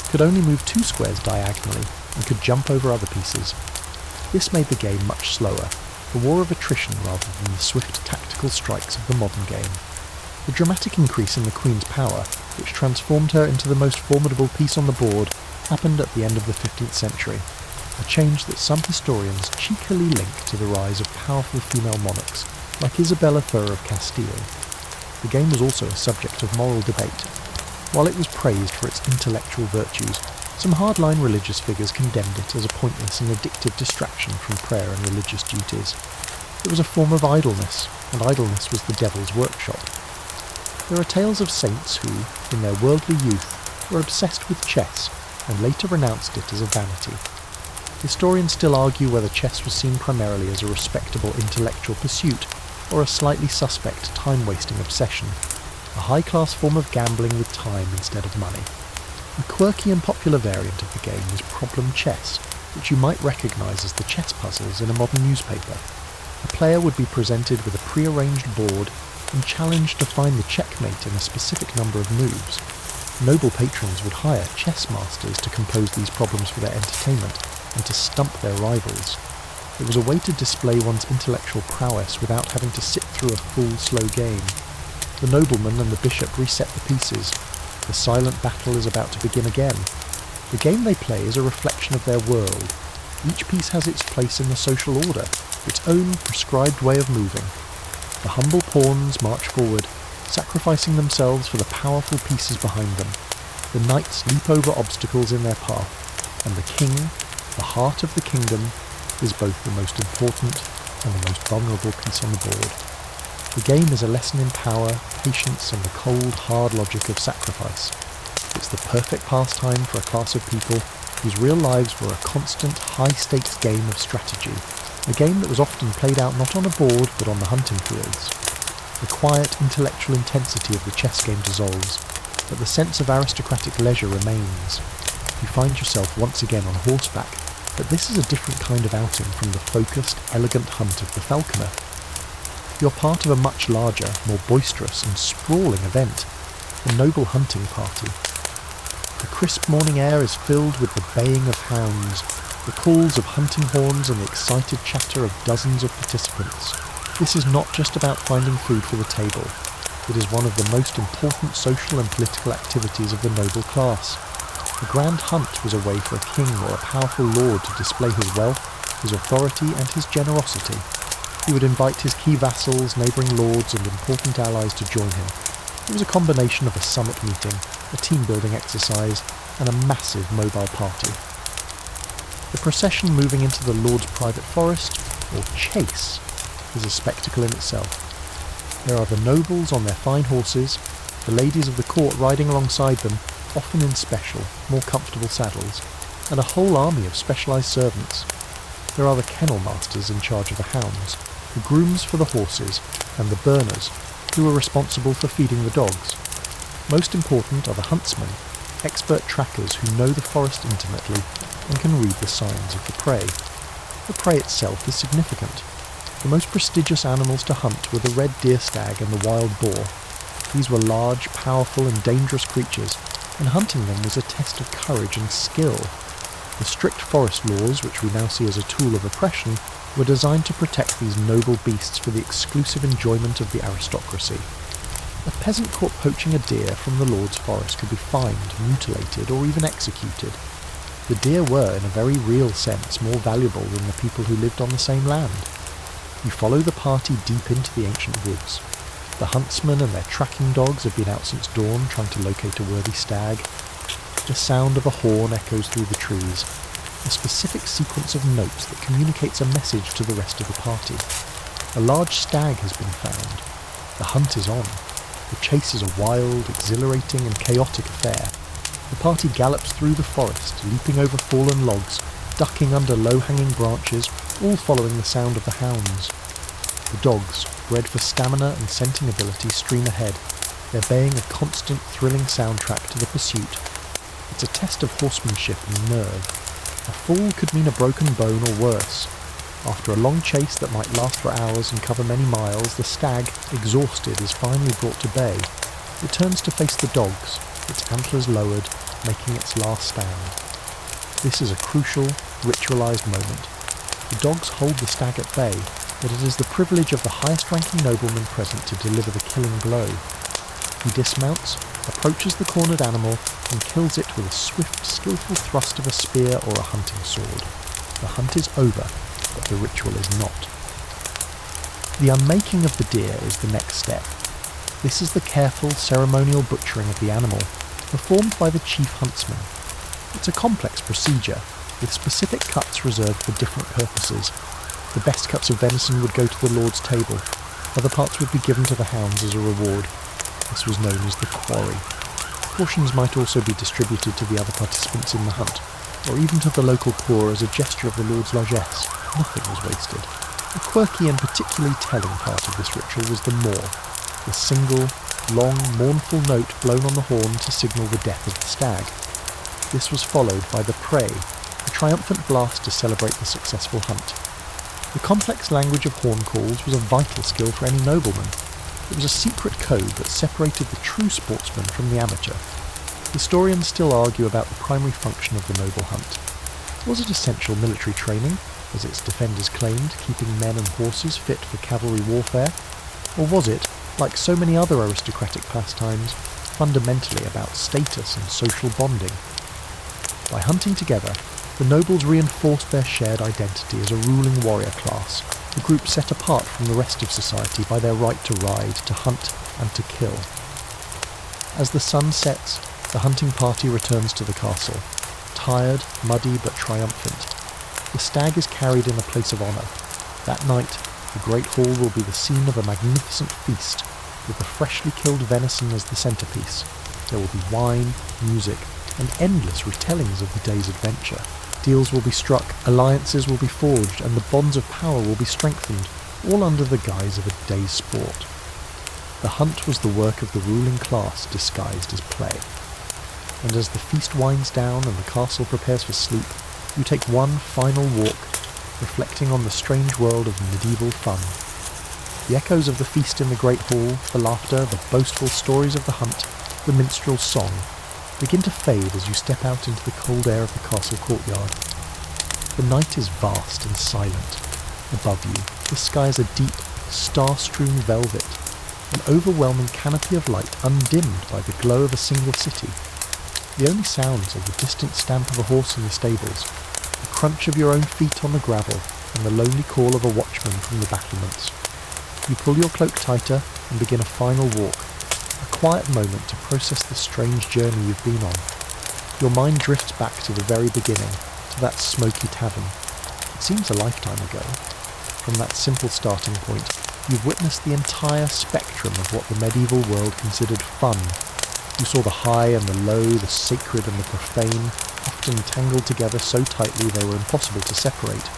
could only move 2 squares diagonally and could jump over other pieces. This made the game much slower, a war of attrition rather than the swift tactical strikes of the modern game. The dramatic increase in the queen's power, which transformed her into the most formidable piece on the board, happened at the end of the 15th century, a change that some historians cheekily link to the rise of powerful female monarchs, like Isabella Fur of Castile. The game was also a subject of moral debate. While it was praised for its intellectual virtues, some hardline religious figures condemned it as a pointless and addictive distraction from prayer and religious duties. It was a form of idleness, and idleness was the devil's workshop. There are tales of saints who, in their worldly youth, were obsessed with chess and later renounced it as a vanity. Historians still argue whether chess was seen primarily as a respectable intellectual pursuit or a slightly suspect time-wasting obsession, a high-class form of gambling with time instead of money. A quirky and popular variant of the game was problem chess, which you might recognise as the chess puzzles in a modern newspaper. A player would be presented with a pre-arranged board and challenged to find the checkmate in a specific number of moves. Noble patrons would hire chess masters to compose these problems for their entertainment and to stump their rivals. It was a way to display one's intellectual prowess without having to sit through a full, slow game. The nobleman and the bishop reset the pieces. The silent battle is about to begin again. The game they play is a reflection of their world. Each piece has its place in the social order, its own prescribed way of moving. The humble pawns march forward, sacrificing themselves for the powerful pieces behind them. The knights leap over obstacles in their path, and the king, the heart of the kingdom, is both the most important and the most vulnerable piece on the board. The game is a lesson in power, patience, and the cold, hard logic of sacrifice. It's the perfect pastime for a class of people whose real lives were a constant, high-stakes game of strategy, a game that was often played out not on a board but on the hunting fields. The quiet, intellectual intensity of the chess game dissolves, but the sense of aristocratic leisure remains. You find yourself once again on horseback, but this is a different kind of outing from the focused, elegant hunt of the falconer. You're part of a much larger, more boisterous and sprawling event, a noble hunting party. The crisp morning air is filled with the baying of hounds, the calls of hunting horns and the excited chatter of dozens of participants. This is not just about finding food for the table. It is one of the most important social and political activities of the noble class. The grand hunt was a way for a king or a powerful lord to display his wealth, his authority and his generosity. He would invite his key vassals, neighbouring lords and important allies to join him. It was a combination of a summit meeting, a team-building exercise, and a massive mobile party. The procession moving into the lord's private forest, or chase, is a spectacle in itself. There are the nobles on their fine horses, the ladies of the court riding alongside them, often in special, more comfortable saddles, and a whole army of specialised servants. There are the kennel masters in charge of the hounds, the grooms for the horses, and the burners, who are responsible for feeding the dogs. Most important are the huntsmen, expert trackers who know the forest intimately and can read the signs of the prey. The prey itself is significant. The most prestigious animals to hunt were the red deer stag and the wild boar. These were large, powerful and dangerous creatures, and hunting them was a test of courage and skill. The strict forest laws, which we now see as a tool of oppression, were designed to protect these noble beasts for the exclusive enjoyment of the aristocracy. A peasant caught poaching a deer from the lord's forest could be fined, mutilated, or even executed. The deer were, in a very real sense, more valuable than the people who lived on the same land. You follow the party deep into the ancient woods. The huntsmen and their tracking dogs have been out since dawn trying to locate a worthy stag. The sound of a horn echoes through the trees, a specific sequence of notes that communicates a message to the rest of the party. A large stag has been found. The hunt is on. The chase is a wild, exhilarating and chaotic affair. The party gallops through the forest, leaping over fallen logs, ducking under low-hanging branches, all following the sound of the hounds. The dogs, bred for stamina and scenting ability, stream ahead, their baying a constant, thrilling soundtrack to the pursuit. It's a test of horsemanship and nerve. A fall could mean a broken bone or worse. After a long chase that might last for hours and cover many miles, the stag, exhausted, is finally brought to bay. It turns to face the dogs, its antlers lowered, making its last stand. This is a crucial, ritualised moment. The dogs hold the stag at bay, but it is the privilege of the highest-ranking nobleman present to deliver the killing blow. He dismounts, approaches the cornered animal, and kills it with a swift, skillful thrust of a spear or a hunting sword. The hunt is over, but the ritual is not. The unmaking of the deer is the next step. This is the careful, ceremonial butchering of the animal, performed by the chief huntsman. It's a complex procedure, with specific cuts reserved for different purposes. The best cuts of venison would go to the lord's table. Other parts would be given to the hounds as a reward. This was known as the quarry. Portions might also be distributed to the other participants in the hunt, or even to the local poor as a gesture of the lord's largesse. Nothing was wasted. A quirky and particularly telling part of this ritual was the maw, the single, long, mournful note blown on the horn to signal the death of the stag. This was followed by the pray, a triumphant blast to celebrate the successful hunt. The complex language of horn calls was a vital skill for any nobleman. It was a secret code that separated the true sportsman from the amateur. Historians still argue about the primary function of the noble hunt. Was it essential military training, as its defenders claimed, keeping men and horses fit for cavalry warfare? Or was it, like so many other aristocratic pastimes, fundamentally about status and social bonding? By hunting together, the nobles reinforced their shared identity as a ruling warrior class, a group set apart from the rest of society by their right to ride, to hunt, and to kill. As the sun sets, the hunting party returns to the castle, tired, muddy, but triumphant. The stag is carried in a place of honour. That night, The great hall will be the scene of a magnificent feast, with the freshly killed venison as the centrepiece. There will be wine, music, and endless retellings of the day's adventure. Deals will be struck, alliances will be forged, and the bonds of power will be strengthened, all under the guise of a day's sport. The hunt was the work of the ruling class disguised as play. And as the feast winds down and the castle prepares for sleep, you take one final walk, reflecting on the strange world of medieval fun. The echoes of the feast in the great hall, the laughter, the boastful stories of the hunt, the minstrel's song, begin to fade as you step out into the cold air of the castle courtyard. The night is vast and silent. Above you, the sky is a deep, star-strewn velvet, an overwhelming canopy of light undimmed by the glow of a single city. The only sounds are the distant stamp of a horse in the stables, the crunch of your own feet on the gravel, and the lonely call of a watchman from the battlements. You pull your cloak tighter and begin a final walk, a quiet moment to process the strange journey you've been on. Your mind drifts back to the very beginning, to that smoky tavern. It seems a lifetime ago. From that simple starting point, you've witnessed the entire spectrum of what the medieval world considered fun. You saw the high and the low, the sacred and the profane, often tangled together so tightly they were impossible to separate.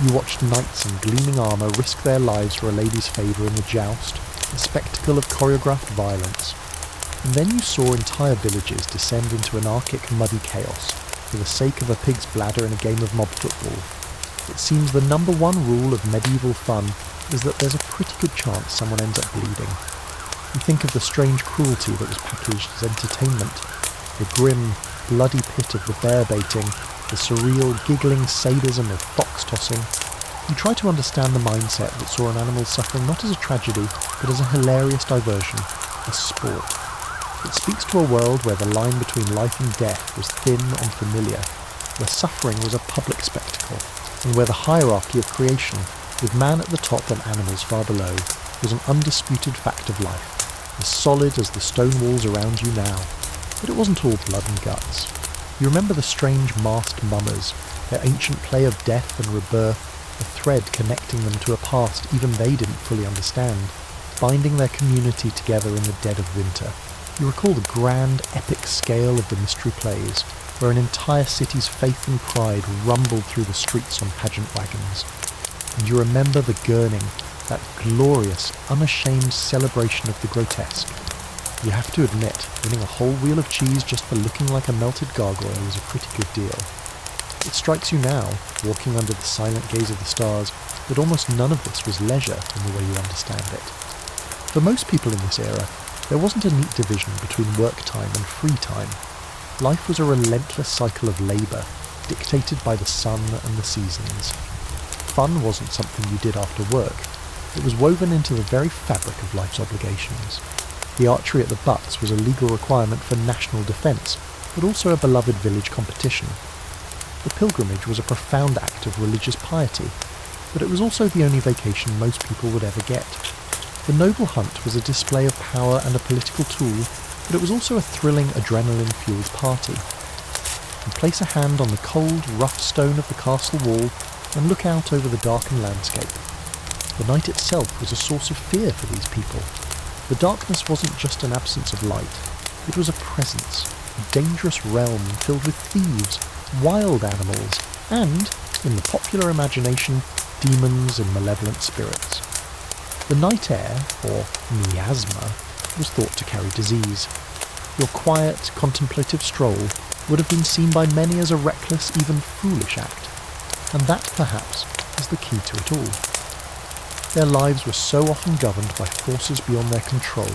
You watched knights in gleaming armour risk their lives for a lady's favour in the joust, a spectacle of choreographed violence. And then you saw entire villages descend into anarchic, muddy chaos, for the sake of a pig's bladder in a game of mob football. It seems the number one rule of medieval fun is that there's a pretty good chance someone ends up bleeding. You think of the strange cruelty that was packaged as entertainment, the grim, bloody pit of the bear baiting, the surreal, giggling sadism of fox tossing. You try to understand the mindset that saw an animal suffering not as a tragedy, but as a hilarious diversion, a sport. It speaks to a world where the line between life and death was thin and familiar, where suffering was a public spectacle, and where the hierarchy of creation, with man at the top and animals far below, was an undisputed fact of life, as solid as the stone walls around you now. But it wasn't all blood and guts. You remember the strange masked mummers, their ancient play of death and rebirth, a thread connecting them to a past even they didn't fully understand, binding their community together in the dead of winter. You recall the grand, epic scale of the mystery plays, where an entire city's faith and pride rumbled through the streets on pageant wagons. And you remember the gurning, that glorious, unashamed celebration of the grotesque. You have to admit, winning a whole wheel of cheese just for looking like a melted gargoyle is a pretty good deal. It strikes you now, walking under the silent gaze of the stars, that almost none of this was leisure in the way you understand it. For most people in this era, there wasn't a neat division between work time and free time. Life was a relentless cycle of labour, dictated by the sun and the seasons. Fun wasn't something you did after work. It was woven into the very fabric of life's obligations. The archery at the butts was a legal requirement for national defence, but also a beloved village competition. The pilgrimage was a profound act of religious piety, but it was also the only vacation most people would ever get. The noble hunt was a display of power and a political tool, but it was also a thrilling, adrenaline-fueled party. You place a hand on the cold, rough stone of the castle wall and look out over the darkened landscape. The night itself was a source of fear for these people. The darkness wasn't just an absence of light, it was a presence, a dangerous realm filled with thieves, wild animals, and, in the popular imagination, demons and malevolent spirits. The night air, or miasma, was thought to carry disease. Your quiet, contemplative stroll would have been seen by many as a reckless, even foolish act, and that, perhaps, is the key to it all. Their lives were so often governed by forces beyond their control,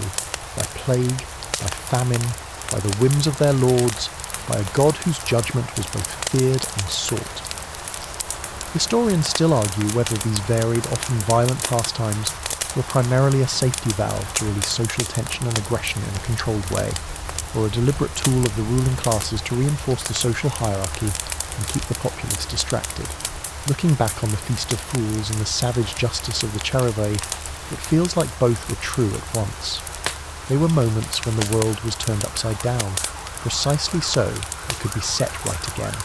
by plague, by famine, by the whims of their lords, by a god whose judgment was both feared and sought. Historians still argue whether these varied, often violent pastimes were primarily a safety valve to release social tension and aggression in a controlled way, or a deliberate tool of the ruling classes to reinforce the social hierarchy and keep the populace distracted. Looking back on the Feast of Fools and the savage justice of the charivari, it feels like both were true at once. They were moments when the world was turned upside down, precisely so it could be set right again.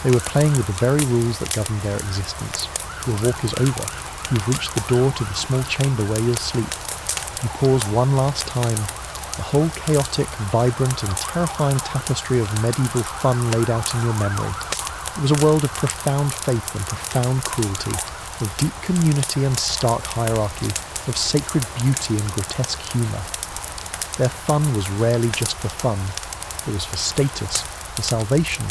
They were playing with the very rules that governed their existence. Your walk is over. You've reached the door to the small chamber where you'll sleep. You pause one last time, the whole chaotic, vibrant and terrifying tapestry of medieval fun laid out in your memory. It was a world of profound faith and profound cruelty, of deep community and stark hierarchy, of sacred beauty and grotesque humour. Their fun was rarely just for fun. It was for status, for salvation,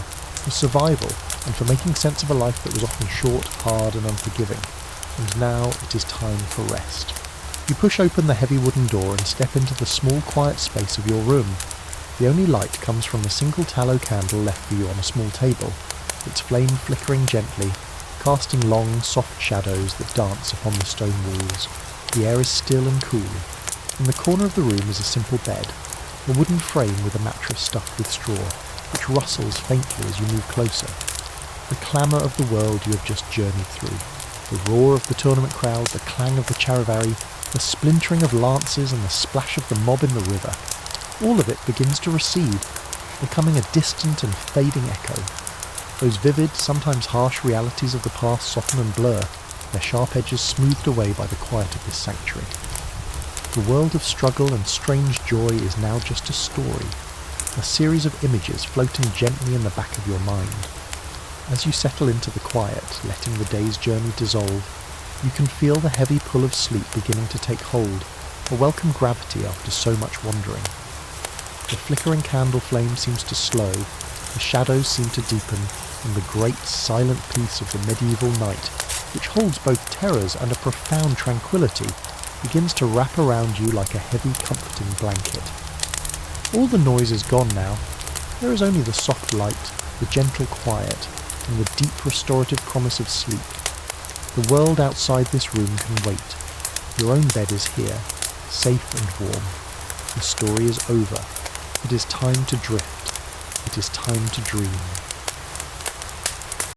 for survival, and for making sense of a life that was often short, hard and unforgiving. And now it is time for rest. You push open the heavy wooden door and step into the small quiet space of your room. The only light comes from a single tallow candle left for you on a small table, its flame flickering gently, casting long, soft shadows that dance upon the stone walls. The air is still and cool. In the corner of the room is a simple bed, a wooden frame with a mattress stuffed with straw, which rustles faintly as you move closer. The clamour of the world you have just journeyed through, the roar of the tournament crowd, the clang of the charivari, the splintering of lances and the splash of the mob in the river, all of it begins to recede, becoming a distant and fading echo. Those vivid, sometimes harsh realities of the past soften and blur, their sharp edges smoothed away by the quiet of this sanctuary. The world of struggle and strange joy is now just a story, a series of images floating gently in the back of your mind. As you settle into the quiet, letting the day's journey dissolve, you can feel the heavy pull of sleep beginning to take hold, a welcome gravity after so much wandering. The flickering candle flame seems to slow, the shadows seem to deepen, and the great silent peace of the medieval night, which holds both terrors and a profound tranquillity, begins to wrap around you like a heavy comforting blanket. All the noise is gone now. There is only the soft light, the gentle quiet, and the deep restorative promise of sleep. The world outside this room can wait. Your own bed is here, safe and warm. The story is over. It is time to drift. It is time to dream.